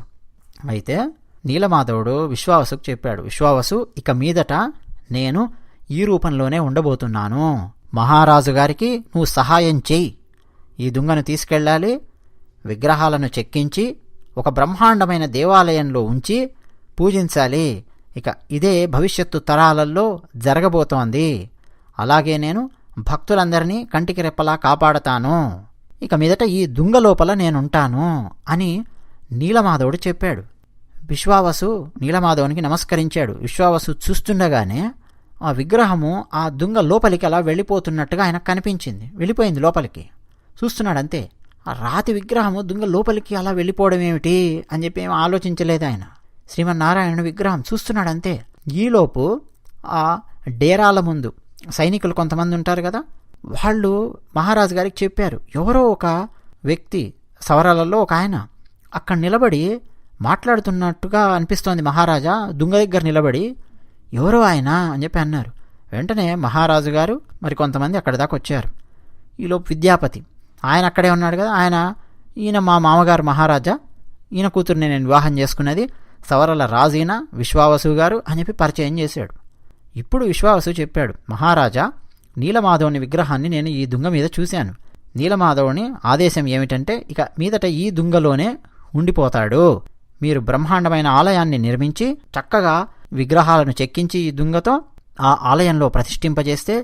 అయితే నీలమాధవుడు విశ్వావసుకు చెప్పాడు, విశ్వావసు, ఇక మీదట నేను ఈ రూపంలోనే ఉండబోతున్నాను. మహారాజు గారికి నువ్వు సహాయం చెయ్యి. ఈ దుంగను తీసుకెళ్ళాలి, విగ్రహాలను చెక్కించి ఒక బ్రహ్మాండమైన దేవాలయంలో ఉంచి పూజించాలి. ఇక ఇదే భవిష్యత్తు తరాలలో జరగబోతోంది. అలాగే నేను భక్తులందరినీ కంటికి రెప్పలా కాపాడతాను. ఇక మీదట ఈ దుంగ లోపల నేనుంటాను అని నీలమాధవుడు చెప్పాడు. విశ్వావసు నీలమాధవునికి నమస్కరించాడు. విశ్వావసు చూస్తుండగానే ఆ విగ్రహము ఆ దుంగ లోపలికి అలా వెళ్ళిపోతున్నట్టుగా ఆయనకు కనిపించింది. వెళ్ళిపోయింది లోపలికి. చూస్తున్నాడంతే. ఆ రాతి విగ్రహము దుంగ లోపలికి అలా వెళ్ళిపోవడం ఏమిటి అని చెప్పి ఏం ఆలోచించలేదు ఆయన. శ్రీమన్నారాయణ విగ్రహం చూస్తున్నాడంతే. ఈలోపు ఆ డేరాల ముందు సైనికులు కొంతమంది ఉంటారు కదా, వాళ్ళు మహారాజు గారికి చెప్పారు. ఎవరో ఒక వ్యక్తి సవరాలలో ఒక ఆయన అక్కడ నిలబడి మాట్లాడుతున్నట్టుగా అనిపిస్తోంది. మహారాజా దుంగ దగ్గర నిలబడి ఎవరో ఆయన అని చెప్పి అన్నారు. వెంటనే మహారాజు గారు మరి కొంతమంది అక్కడి దాకా వచ్చారు. ఈలోపు విద్యాపతి ఆయన అక్కడే ఉన్నాడు కదా. ఈయన మా మామగారు మహారాజా, ఈయన కూతురుని నేను వివాహం చేసుకున్నది, సవరల రాజు ఈయన విశ్వావసు గారు అని చెప్పి పరిచయం చేశాడు. ఇప్పుడు విశ్వావసు చెప్పాడు, మహారాజా నీలమాధవుని విగ్రహాన్ని నేను ఈ దుంగ మీద చూశాను. నీలమాధవుని ఆదేశం ఏమిటంటే ఇక మీదట ఈ దుంగలోనే ఉండిపోతాడు. మీరు బ్రహ్మాండమైన ఆలయాన్ని నిర్మించి చక్కగా విగ్రహాలను చెక్కించి ఈ దుంగతో ఆ ఆలయంలో ప్రతిష్ఠింపజేస్తే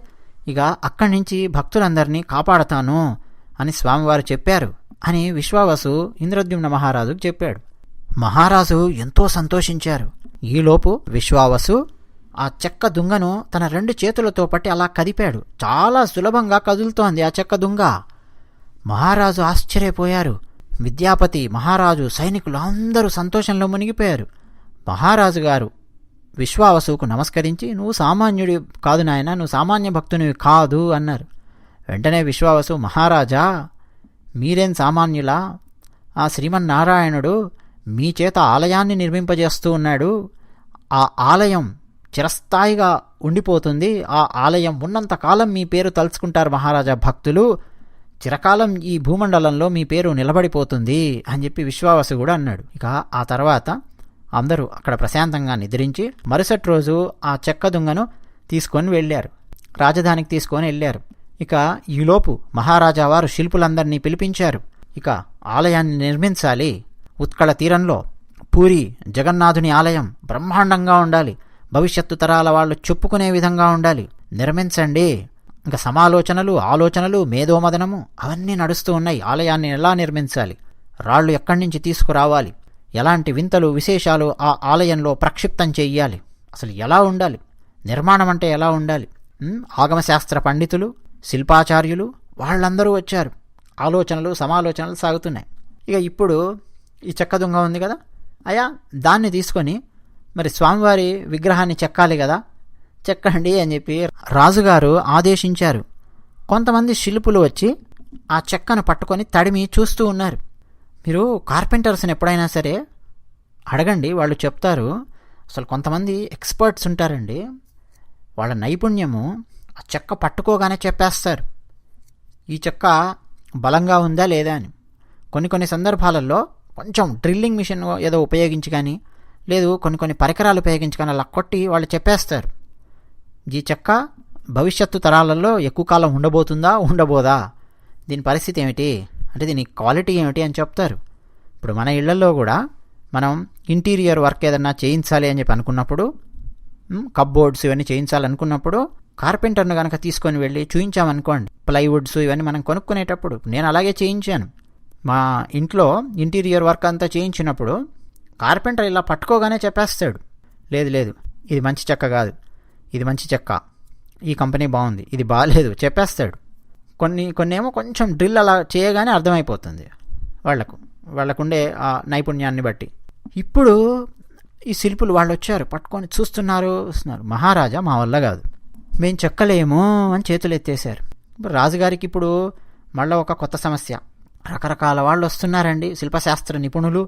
ఇక అక్కడి నుంచి భక్తులందరినీ కాపాడతాను అని స్వామివారు చెప్పారు అని విశ్వావసు ఇంద్రద్యుమ్న మహారాజుకు చెప్పాడు. మహారాజు ఎంతో సంతోషించారు. ఈలోపు విశ్వావసు ఆ చెక్క దుంగను తన 2 చేతులతో పట్టి అలా కదిపాడు. చాలా సులభంగా కదులుతోంది ఆ చెక్క దుంగ. మహారాజు ఆశ్చర్యపోయారు. విద్యాపతి, మహారాజు, సైనికులు అందరూ సంతోషంలో మునిగిపోయారు. మహారాజు గారు విశ్వావసుకు నమస్కరించి, నువ్వు సామాన్యుడి కాదు నాయన, నువ్వు సామాన్య భక్తునివి కాదు అన్నారు. వెంటనే విశ్వావసు, మహారాజా మీరేం సామాన్యులా? ఆ శ్రీమన్నారాయణుడు మీ చేత ఆలయాన్ని నిర్మింపజేస్తూ ఉన్నాడు. ఆ ఆలయం చిరస్థాయిగా ఉండిపోతుంది. ఆ ఆలయం ఉన్నంతకాలం మీ పేరు తలుచుకుంటారు మహారాజా భక్తులు. చిరకాలం ఈ భూమండలంలో మీ పేరు నిలబడిపోతుంది అని చెప్పి విశ్వావసు కూడా అన్నాడు. ఇక ఆ తర్వాత అందరూ అక్కడ ప్రశాంతంగా నిద్రించి మరుసటి రోజు ఆ చెక్క దుంగను తీసుకొని వెళ్ళారు. రాజధానికి తీసుకొని వెళ్ళారు. ఇక ఈలోపు మహారాజా వారు శిల్పులందరినీ పిలిపించారు. ఇక ఆలయాన్ని నిర్మించాలి. ఉత్కళ తీరంలో పూరి జగన్నాథుని ఆలయం బ్రహ్మాండంగా ఉండాలి. భవిష్యత్తు తరాల వాళ్ళు చెప్పుకునే విధంగా ఉండాలి. నిర్మించండి. ఇంకా సమాలోచనలు, ఆలోచనలు, మేధోమదనము అవన్నీ నడుస్తూ ఉన్నాయి. ఆలయాన్ని ఎలా నిర్మించాలి, రాళ్ళు ఎక్కడి నుంచి తీసుకురావాలి, ఎలాంటి వింతలు విశేషాలు ఆ ఆలయంలో ప్రక్షిప్తం చెయ్యాలి, అసలు ఎలా ఉండాలి, నిర్మాణం అంటే ఎలా ఉండాలి. ఆగమశాస్త్ర పండితులు, శిల్పాచార్యులు వాళ్ళందరూ వచ్చారు. ఆలోచనలు సమాలోచనలు సాగుతున్నాయి. ఇక ఇప్పుడు ఈ చెక్క దుంగ ఉంది కదా, అయ్యా దాన్ని తీసుకొని మరి స్వామివారి విగ్రహాన్ని చెక్కాలి కదా, చెక్కండి అని చెప్పి రాజుగారు ఆదేశించారు. కొంతమంది శిల్పులు వచ్చి ఆ చెక్కను పట్టుకొని తడిమి చూస్తూ ఉన్నారు. మీరు కార్పెంటర్స్ని ఎప్పుడైనా సరే అడగండి, వాళ్ళు చెప్తారు. అసలు కొంతమంది ఎక్స్పర్ట్స్ ఉంటారండి, వాళ్ళ నైపుణ్యము ఆ చెక్క పట్టుకోగానే చెప్పేస్తారు ఈ చెక్క బలంగా ఉందా లేదా అని. కొన్ని సందర్భాలలో కొంచెం డ్రిల్లింగ్ మిషన్ ఏదో ఉపయోగించి కానీ, లేదు కొన్ని పరికరాలు ఉపయోగించి కానీ అలా కొట్టి వాళ్ళు చెప్పేస్తారు ఈ చెక్క భవిష్యత్తు తరాలలో ఎక్కువ కాలం ఉండబోతుందా ఉండబోదా, దీని పరిస్థితి ఏమిటి అంటే దీని క్వాలిటీ ఏమిటి అని చెప్తారు. ఇప్పుడు మన ఇళ్లలో కూడా మనం ఇంటీరియర్ వర్క్ ఏదన్నా చేయించాలి అని చెప్పి అనుకున్నప్పుడు, కప్బోర్డ్స్ ఇవన్నీ చేయించాలనుకున్నప్పుడు కార్పెంటర్ను కనుక తీసుకొని వెళ్ళి చూయించామనుకోండి, ప్లైవుడ్స్ ఇవన్నీ మనం కొనుక్కునేటప్పుడు నేను అలాగే చేయించాను. మా ఇంట్లో ఇంటీరియర్ వర్క్ అంతా చేయించినప్పుడు కార్పెంటర్ ఇలా పట్టుకోగానే చెప్పేస్తాడు, లేదు లేదు ఇది మంచి చెక్క కాదు, ఇది మంచి చెక్క, ఈ కంపెనీ బాగుంది, ఇది బాగాలేదు చెప్పేస్తాడు. కొన్నేమో కొంచెం డ్రిల్ అలా చేయగానే అర్థమైపోతుంది వాళ్ళకుండే ఆ నైపుణ్యాన్ని బట్టి. ఇప్పుడు ఈ శిల్పులు వాళ్ళు వచ్చారు, పట్టుకొని చూస్తున్నారు. మహారాజా మా వల్ల కాదు, మేము చెక్కలేము అని చేతులు ఎత్తేసారు. ఇప్పుడు రాజుగారికి ఇప్పుడు మళ్ళీ ఒక కొత్త సమస్య. రకరకాల వాళ్ళు వస్తున్నారండి, శిల్పశాస్త్ర నిపుణులు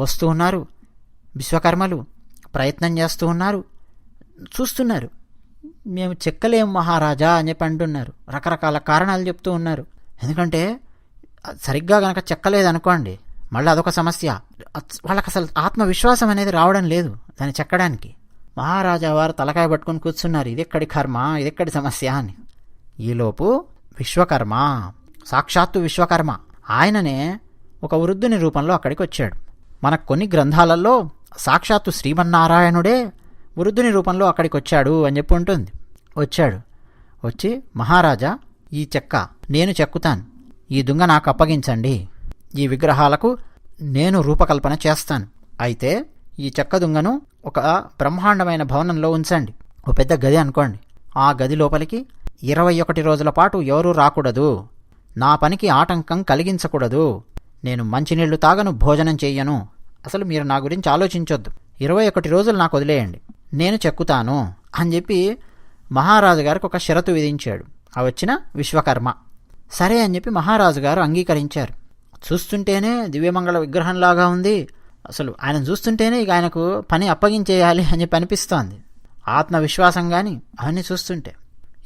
వస్తూ ఉన్నారు, విశ్వకర్మలు ప్రయత్నం చేస్తూ ఉన్నారు, చూస్తున్నారు. మేము చెక్కలేము మహారాజా అని చెప్పి అంటున్నారు, రకరకాల కారణాలు చెప్తూ ఉన్నారు. ఎందుకంటే సరిగ్గా కనుక చెక్కలేదనుకోండి మళ్ళీ అదొక సమస్య. వాళ్ళకి అసలు ఆత్మవిశ్వాసం అనేది రావడం లేదు దాన్ని చెక్కడానికి. మహారాజా వారు తలకాయ పట్టుకొని కూర్చున్నారు, ఇదెక్కడి కర్మ, ఇదెక్కడి సమస్య అని. ఈలోపు విశ్వకర్మ, సాక్షాత్తు విశ్వకర్మ ఆయననే ఒక వృద్ధుని రూపంలో అక్కడికి వచ్చాడు. మనకు కొన్ని గ్రంథాలలో సాక్షాత్తు శ్రీమన్నారాయణుడే వృద్ధుని రూపంలో అక్కడికి వచ్చాడు అని చెప్పి ఉంటుంది. వచ్చి మహారాజా ఈ చెక్క నేను చెక్కుతాను, ఈ దుంగ నాకు అప్పగించండి, ఈ విగ్రహాలకు నేను రూపకల్పన చేస్తాను. అయితే ఈ చెక్క దుంగను ఒక బ్రహ్మాండమైన భవనంలో ఉంచండి, ఓ పెద్ద గది అనుకోండి. ఆ గది లోపలికి 21 రోజుల పాటు ఎవరూ రాకూడదు, నా పనికి ఆటంకం కలిగించకూడదు, నేను మంచినీళ్లు తాగను, భోజనం చెయ్యను, అసలు మీరు నా గురించి ఆలోచించొద్దు, 21 రోజులు నాకు వదిలేయండి, నేను చెక్కుతాను అని చెప్పి మహారాజు గారికి ఒక షరతు విధించాడు ఆ వచ్చిన విశ్వకర్మ. సరే అని చెప్పి మహారాజు గారు అంగీకరించారు. చూస్తుంటేనే దివ్యమంగళ విగ్రహంలాగా ఉంది, అసలు ఆయన చూస్తుంటేనే ఇక ఆయనకు పని అప్పగించేయాలి అని చెప్పి అనిపిస్తోంది, ఆత్మవిశ్వాసం కానీ అవన్నీ చూస్తుంటే.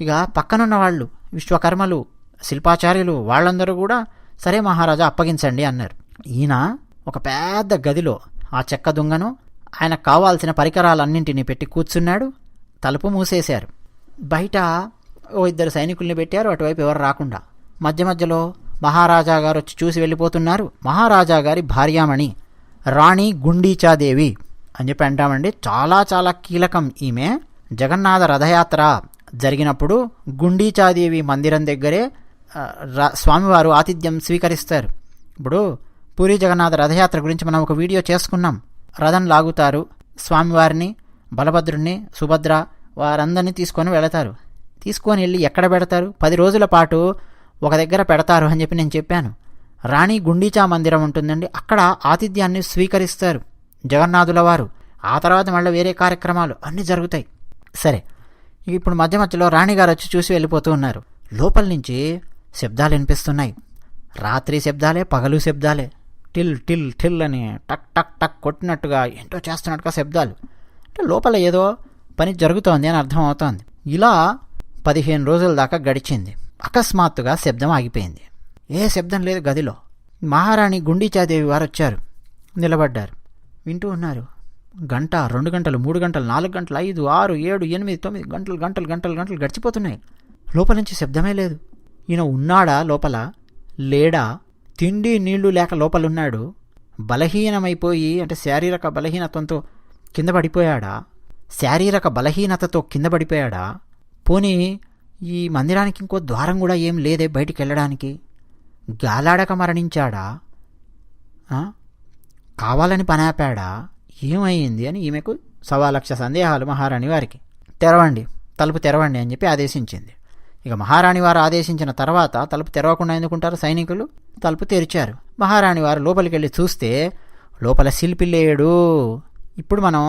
ఇక పక్కనున్న వాళ్ళు విశ్వకర్మలు, శిల్పాచార్యులు వాళ్ళందరూ కూడా సరే మహారాజా అప్పగించండి అన్నారు. ఈయన ఒక పెద్ద గదిలో ఆ చెక్క దుంగను ఆయనకు కావాల్సిన పరికరాలన్నింటినీ పెట్టి కూర్చున్నాడు. తలుపు మూసేశారు. బయట ఓ 2 సైనికుల్ని పెట్టారు, అటువైపు ఎవరు రాకుండా. మధ్యలో మహారాజా గారు వచ్చి చూసి వెళ్ళిపోతున్నారు. మహారాజా గారి భార్యామణి రాణి గుండీచాదేవి అని చెప్పి అంటామండి, చాలా చాలా కీలకం ఈమె. జగన్నాథ రథయాత్ర జరిగినప్పుడు గుండీచాదేవి మందిరం దగ్గరే స్వామివారు ఆతిథ్యం స్వీకరిస్తారు. ఇప్పుడు పూరీ జగన్నాథ రథయాత్ర గురించి మనం ఒక వీడియో చేసుకున్నాం. రథం లాగుతారు, స్వామివారిని, బలభద్రుడిని, సుభద్ర వారందరినీ తీసుకొని వెళతారు. తీసుకొని వెళ్ళి ఎక్కడ పెడతారు? 10 రోజుల పాటు ఒక దగ్గర పెడతారు అని చెప్పి నేను చెప్పాను. రాణి గుండీచా మందిరం ఉంటుందండి, అక్కడ ఆతిథ్యాన్ని స్వీకరిస్తారు జగన్నాథుల వారు. ఆ తర్వాత మళ్ళీ వేరే కార్యక్రమాలు అన్నీ జరుగుతాయి. సరే, ఇప్పుడు మధ్యలో రాణిగారు వచ్చి చూసి వెళ్ళిపోతూ ఉన్నారు. లోపల నుంచి శబ్దాలు వినిపిస్తున్నాయి. రాత్రి శబ్దాలే, పగలు శబ్దాలే. టిల్ టిల్ టిల్ అని టక్ టక్ టక్ కొట్టినట్టుగా ఏంటో చేస్తున్నట్టుగా శబ్దాలు. అంటే లోపల ఏదో పని జరుగుతోంది అని అర్థం అవుతోంది. ఇలా 15 రోజుల దాకా గడిచింది. అకస్మాత్తుగా శబ్దం ఆగిపోయింది. ఏ శబ్దం లేదు గదిలో. మహారాణి గుండీచాదేవి వారు వచ్చారు, నిలబడ్డారు, వింటూ ఉన్నారు. గంట, 2 గంటలు, 3 గంటలు, 4 గంటలు, 5, 6, 7, 8, 9 గంటలు గంటలు గంటలు గంటలు గడిచిపోతున్నాయి. లోపల నుంచి శబ్దమే లేదు. ఈయన ఉన్నాడా లోపల, లేడా? తిండి నీళ్లు లేక లోపలున్నాడు. బలహీనమైపోయి అంటే శారీరక బలహీనతంతో కింద పడిపోయాడా? శారీరక బలహీనతతో కింద పడిపోయాడా? పోనీ ఈ మందిరానికి ఇంకో ద్వారం కూడా ఏం లేదే బయటికి వెళ్ళడానికి? గాలాడక మరణించాడా? కావాలని పనాపాడా? ఏమైంది అని ఈమెకు 1,00,000 సందేహాలు మహారాణి వారికి. తెరవండి, తలుపు తెరవండి అని చెప్పి ఆదేశించింది. ఇక మహారాణి వారు ఆదేశించిన తర్వాత తలుపు తెరవకుండా ఎందుకుంటారు సైనికులు? తలుపు తెరిచారు. మహారాణి వారు లోపలికి వెళ్ళి చూస్తే లోపల శిల్పి లేడు. ఇప్పుడు మనం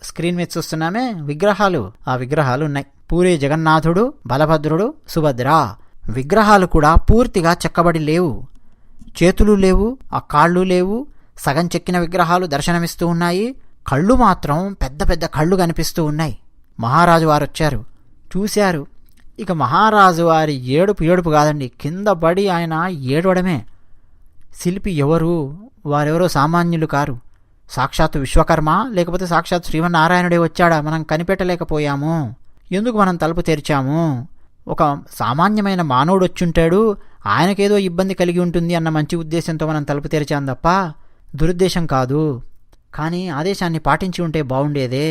స్క్రీన్ మీద చూస్తున్నామే విగ్రహాలు, ఆ విగ్రహాలు ఉన్నాయి. పూరీ జగన్నాథుడు, బలభద్రుడు, సుభద్ర విగ్రహాలు కూడా పూర్తిగా చెక్కబడి లేవు. చేతులు లేవు, ఆ కాళ్ళు లేవు, సగం చెక్కిన విగ్రహాలు దర్శనమిస్తూ ఉన్నాయి. కళ్ళు మాత్రం పెద్ద పెద్ద కళ్ళు కనిపిస్తూ ఉన్నాయి. మహారాజు వారు వచ్చారు, చూశారు. ఇక మహారాజు వారి ఏడుపు కాదండి, కింద పడి ఆయన ఏడవడమే. శిల్పి ఎవరు? వారెవరో సామాన్యులు కారు. సాక్షాత్తు విశ్వకర్మ, లేకపోతే సాక్షాత్ శ్రీమన్నారాయణుడే వచ్చాడా? మనం కనిపెట్టలేకపోయాము. ఎందుకు మనం తలుపు తెరిచాము? ఒక సామాన్యమైన మానవుడు వచ్చుంటాడు, ఆయనకేదో ఇబ్బంది కలిగి ఉంటుంది అన్న మంచి ఉద్దేశంతో మనం తలుపు తెరిచాం తప్ప దురుద్దేశం కాదు. కానీ ఆదేశాన్ని పాటించి ఉంటే బాగుండేదే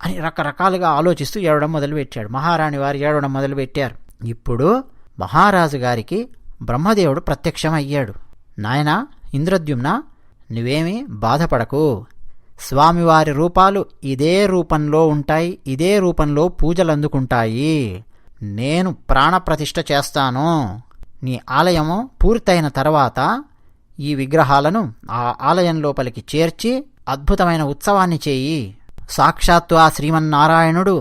అని రకరకాలుగా ఆలోచిస్తూ ఏడవడం మొదలుపెట్టాడు. మహారాణి వారు ఏడవడం మొదలుపెట్టారు. ఇప్పుడు మహారాజు గారికి బ్రహ్మదేవుడు ప్రత్యక్షమయ్యాడు. నాయనా ఇంద్రద్యుమ్న, నువ్వేమీ బాధపడకు. స్వామివారి రూపాలు ఇదే రూపంలో ఉంటాయి, ఇదే రూపంలో పూజలందుకుంటాయి. నేను ప్రాణప్రతిష్ఠ చేస్తాను. నీ ఆలయము పూర్తయిన తర్వాత ఈ విగ్రహాలను ఆ ఆలయం లోపలికి చేర్చి అద్భుతమైన ఉత్సవాన్ని చేయి. సాక్షాత్తు ఆ శ్రీమన్నారాయణుడు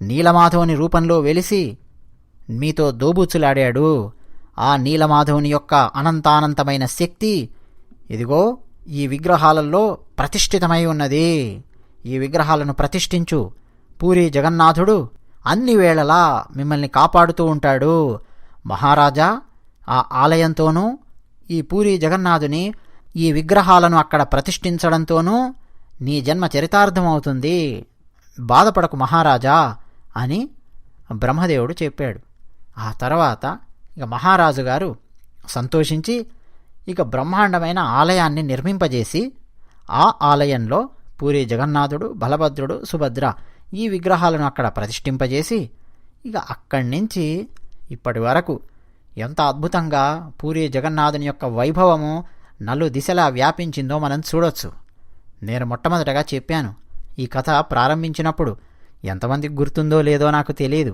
నీలమాధవుని రూపంలో వెలిసి మీతో దోబూచులాడాడు. ఆ నీలమాధవుని యొక్క అనంతానంతమైన శక్తి ఇదిగో ఈ విగ్రహాలలో ప్రతిష్ఠితమై ఉన్నది. ఈ విగ్రహాలను ప్రతిష్ఠించు. పూరీ జగన్నాథుడు అన్ని వేళలా మిమ్మల్ని కాపాడుతూ ఉంటాడు. మహారాజా, ఆ ఆలయంతోనూ ఈ పూరీ జగన్నాథుని ఈ విగ్రహాలను అక్కడ ప్రతిష్ఠించడంతోనూ నీ జన్మ చరితార్థమవుతుంది. బాధపడకు మహారాజా అని బ్రహ్మదేవుడు చెప్పాడు. ఆ తర్వాత ఇక మహారాజు గారు సంతోషించి ఇక బ్రహ్మాండమైన ఆలయాన్ని నిర్మింపజేసి ఆ ఆలయంలో పూరీ జగన్నాథుడు, బలభద్రుడు, సుభద్ర ఈ విగ్రహాలను అక్కడ ప్రతిష్ఠింపజేసి ఇక అక్కడి నుంచి ఇప్పటి వరకు ఎంత అద్భుతంగా పూరీ జగన్నాథుని యొక్క వైభవము నలు దిశలా వ్యాపించిందో మనం చూడొచ్చు. నేను మొట్టమొదటగా చెప్పాను, ఈ కథ ప్రారంభించినప్పుడు ఎంతమందికి గుర్తుందో లేదో నాకు తెలియదు.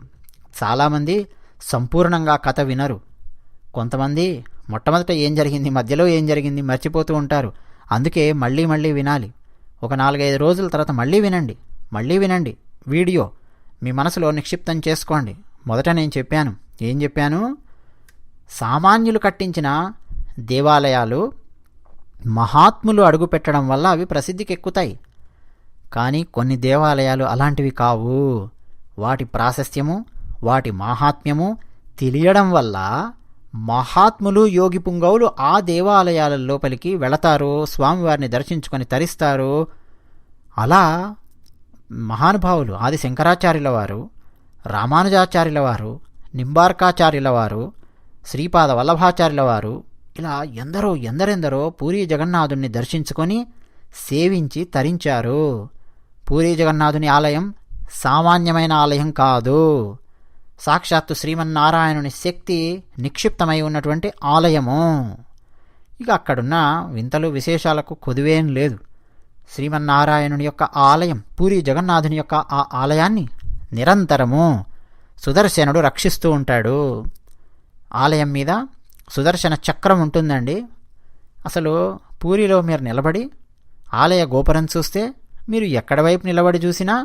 చాలామంది సంపూర్ణంగా కథ వినరు. కొంతమంది మొట్టమొదట ఏం జరిగింది, మధ్యలో ఏం జరిగింది మర్చిపోతూ ఉంటారు. అందుకే మళ్ళీ మళ్ళీ వినాలి. ఒక 4-5 రోజుల తర్వాత మళ్ళీ వినండి వీడియో. మీ మనసులో నిక్షిప్తం చేసుకోండి. మొదట నేను చెప్పాను, ఏం చెప్పాను? సామాన్యులు కట్టించిన దేవాలయాలు మహాత్ములు అడుగుపెట్టడం వల్ల అవి ప్రసిద్ధికెక్కుతాయి. కానీ కొన్ని దేవాలయాలు అలాంటివి కావు. వాటి ప్రాశస్త్యము, వాటి మాహాత్మ్యము తెలియడం వల్ల మహాత్ములు, యోగి పుంగవులు ఆ దేవాలయాల లోపలికి వెళతారు, స్వామివారిని దర్శించుకొని తరిస్తారు. అలా మహానుభావులు ఆది శంకరాచార్యుల వారు, రామానుజాచార్యుల వారు, నింబార్కాచార్యుల వారు, శ్రీపాద వల్లభాచార్యుల వారు, ఇలా ఎందరెందరో పూరీ జగన్నాథుణ్ణి దర్శించుకొని సేవించి తరించారు. పూరీ జగన్నాథుని ఆలయం సామాన్యమైన ఆలయం కాదు. సాక్షాత్తు శ్రీమన్నారాయణుని శక్తి నిక్షిప్తమై ఉన్నటువంటి ఆలయము. ఇక అక్కడున్న వింతలు విశేషాలకు కొదువేం లేదు. శ్రీమన్నారాయణుని యొక్క ఆలయం, పూరీ జగన్నాథుని యొక్క ఆ ఆలయాన్ని నిరంతరము సుదర్శనుడు రక్షిస్తూ ఉంటాడు. ఆలయం మీద సుదర్శన చక్రం ఉంటుందండి. అసలు పూరిలో మీరు నిలబడి ఆలయ గోపురం చూస్తే మీరు ఎక్కడి వైపు నిలబడి చూసినా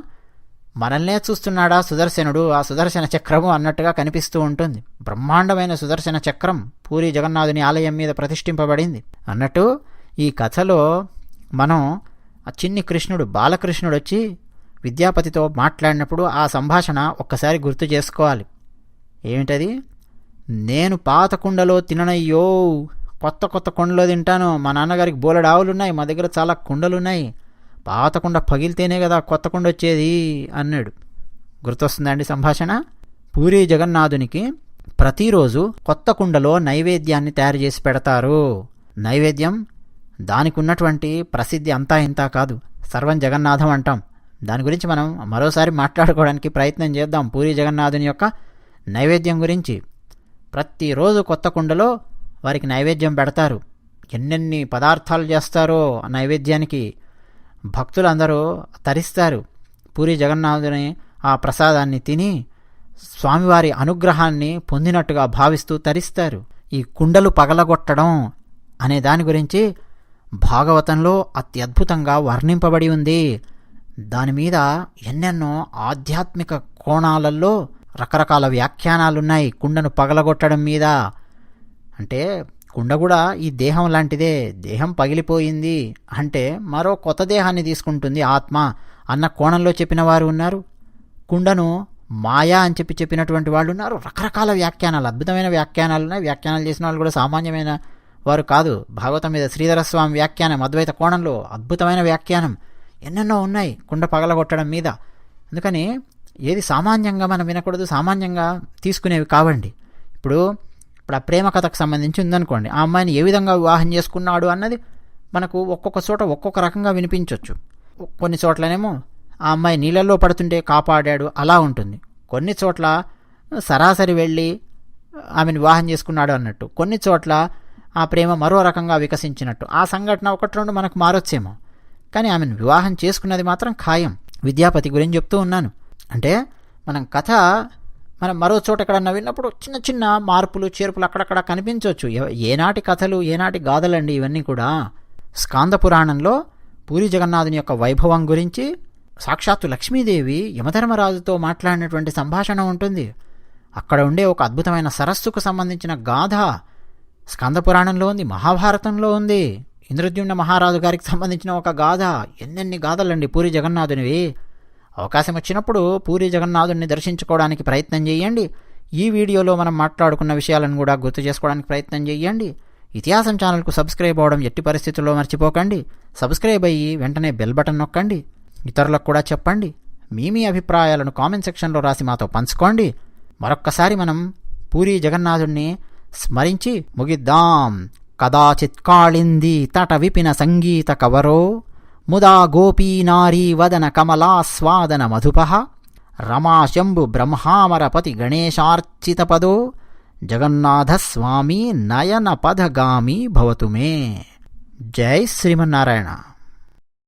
మనల్నే చూస్తున్నాడా సుదర్శనుడు, ఆ సుదర్శన చక్రము అన్నట్టుగా కనిపిస్తూ ఉంటుంది. బ్రహ్మాండమైన సుదర్శన చక్రం పూరీ జగన్నాథుని ఆలయం మీద ప్రతిష్ఠింపబడింది. అన్నట్టు ఈ కథలో మనం ఆ చిన్ని కృష్ణుడు, బాలకృష్ణుడు వచ్చి విద్యాపతితో మాట్లాడినప్పుడు ఆ సంభాషణ ఒక్కసారి గుర్తు చేసుకోవాలి. ఏమిటది? నేను పాత కుండలో తిననయ్యో, కొత్త కుండలో తింటాను. మా నాన్నగారికి బోలెడు ఆవులున్నాయి, మా దగ్గర చాలా కుండలున్నాయి. పాత కుండ పగిలితేనే కదా కొత్త కుండ వచ్చేది అన్నాడు. గుర్తొస్తుందండి సంభాషణ? పూరీ జగన్నాథునికి ప్రతిరోజు కొత్త కుండలో నైవేద్యాన్ని తయారు చేసి పెడతారు. నైవేద్యం దానికి ఉన్నటువంటి ప్రసిద్ధి అంతా ఇంతా కాదు, సర్వం జగన్నాథం అంటాం. దాని గురించి మనం మరోసారి మాట్లాడుకోవడానికి ప్రయత్నం చేద్దాం. పూరీ జగన్నాథుని యొక్క నైవేద్యం గురించి ప్రతిరోజు కొత్త కుండలో వారికి నైవేద్యం పెడతారు. ఎన్నెన్ని పదార్థాలు చేస్తారో ఆ నైవేద్యానికి భక్తులందరూ తరిస్తారు. పూరీ జగన్నాథుని ఆ ప్రసాదాన్ని తిని స్వామివారి అనుగ్రహాన్ని పొందినట్టుగా భావిస్తూ తరిస్తారు. ఈ కుండలు పగలగొట్టడం అనే దాని గురించి భాగవతంలో అత్యద్భుతంగా వర్ణింపబడి ఉంది. దానిమీద ఎన్నెన్నో ఆధ్యాత్మిక కోణాలలో రకరకాల వ్యాఖ్యానాలున్నాయి. కుండను పగలగొట్టడం మీద అంటే కుండ కూడా ఈ దేహం లాంటిదే, దేహం పగిలిపోయింది అంటే మరో కొత్త దేహాన్ని తీసుకుంటుంది ఆత్మ అన్న కోణంలో చెప్పిన వారు ఉన్నారు. కుండను మాయా అని చెప్పినటువంటి వాళ్ళు ఉన్నారు. రకరకాల వ్యాఖ్యానాలు, అద్భుతమైన వ్యాఖ్యానాలు ఉన్నాయి. వ్యాఖ్యానాలు చేసిన వాళ్ళు కూడా సామాన్యమైన వారు కాదు. భాగవతం మీద శ్రీధరస్వామి వ్యాఖ్యానం అద్వైత కోణంలో అద్భుతమైన వ్యాఖ్యానం ఎన్నెన్నో ఉన్నాయి కుండ పగలగొట్టడం మీద. అందుకని ఏది సామాన్యంగా మనం వినకూడదు, సామాన్యంగా తీసుకునేవి కావండి. ఇప్పుడు ఆ ప్రేమ కథకు సంబంధించి ఉందనుకోండి, ఆ అమ్మాయిని ఏ విధంగా వివాహం చేసుకున్నాడు అన్నది మనకు ఒక్కొక్క చోట ఒక్కొక్క రకంగా వినిపించవచ్చు. కొన్ని చోట్లనేమో ఆ అమ్మాయి నీళ్ళల్లో పడుతుంటే కాపాడాడు అలా ఉంటుంది. కొన్ని చోట్ల సరాసరి వెళ్ళి ఆమెను వివాహం చేసుకున్నాడు అన్నట్టు. కొన్ని చోట్ల ఆ ప్రేమ మరో రకంగా వికసించినట్టు. ఆ సంఘటన ఒకటి రెండు మనకు మారొచ్చేమో, కానీ ఆమెను వివాహం చేసుకున్నది మాత్రం ఖాయం. విద్యాపతి గురించి చెప్తూ ఉన్నాను. అంటే మనం కథ మరో చోట ఎక్కడన్నా విన్నప్పుడు చిన్న చిన్న మార్పులు చేర్పులు అక్కడక్కడ కనిపించవచ్చు. ఏనాటి కథలు, ఏనాటి గాథలండి ఇవన్నీ కూడా. స్కాంద పురాణంలో పూరి జగన్నాథుని యొక్క వైభవం గురించి సాక్షాత్తు లక్ష్మీదేవి యమధర్మరాజుతో మాట్లాడినటువంటి సంభాషణ ఉంటుంది. అక్కడ ఉండే ఒక అద్భుతమైన సరస్సుకు సంబంధించిన గాథ స్కాంద పురాణంలో ఉంది, మహాభారతంలో ఉంది. ఇంద్రద్యుమ్న మహారాజు గారికి సంబంధించిన ఒక గాథ. ఎన్నెన్ని గాథలండి పూరి జగన్నాథునివి. అవకాశం వచ్చినప్పుడు పూరి జగన్నాథుని దర్శించుకోవడానికి ప్రయత్నం చేయండి. ఈ వీడియోలో మనం మాట్లాడుకున్న విషయాలను కూడా గుర్తు చేసుకోవడానికి ప్రయత్నం చేయండి. ఇతిహాసం ఛానల్కు సబ్స్క్రైబ్ అవ్వడం ఎట్టి పరిస్థితుల్లో మర్చిపోకండి. సబ్స్క్రైబ్ అయ్యి వెంటనే బెల్ బటన్ నొక్కండి. ఇతరులకు కూడా చెప్పండి. మీ అభిప్రాయాలను కామెంట్ సెక్షన్లో రాసి మాతో పంచుకోండి. మరొక్కసారి మనం పూరి జగన్నాథుణ్ణి స్మరించి ముగిద్దాం. కదాచిత్ కాళింది తట విపిన సంగీత కవరో ముదా గోపీ నారీ వదన కమలాస్వాదన మధుపః రమాశంభు బ్రహ్మామరపతి గణేశార్చితపదో జగన్నాథస్వామి నయన పదగామి భవతు మే. జై శ్రీమన్నారాయణ.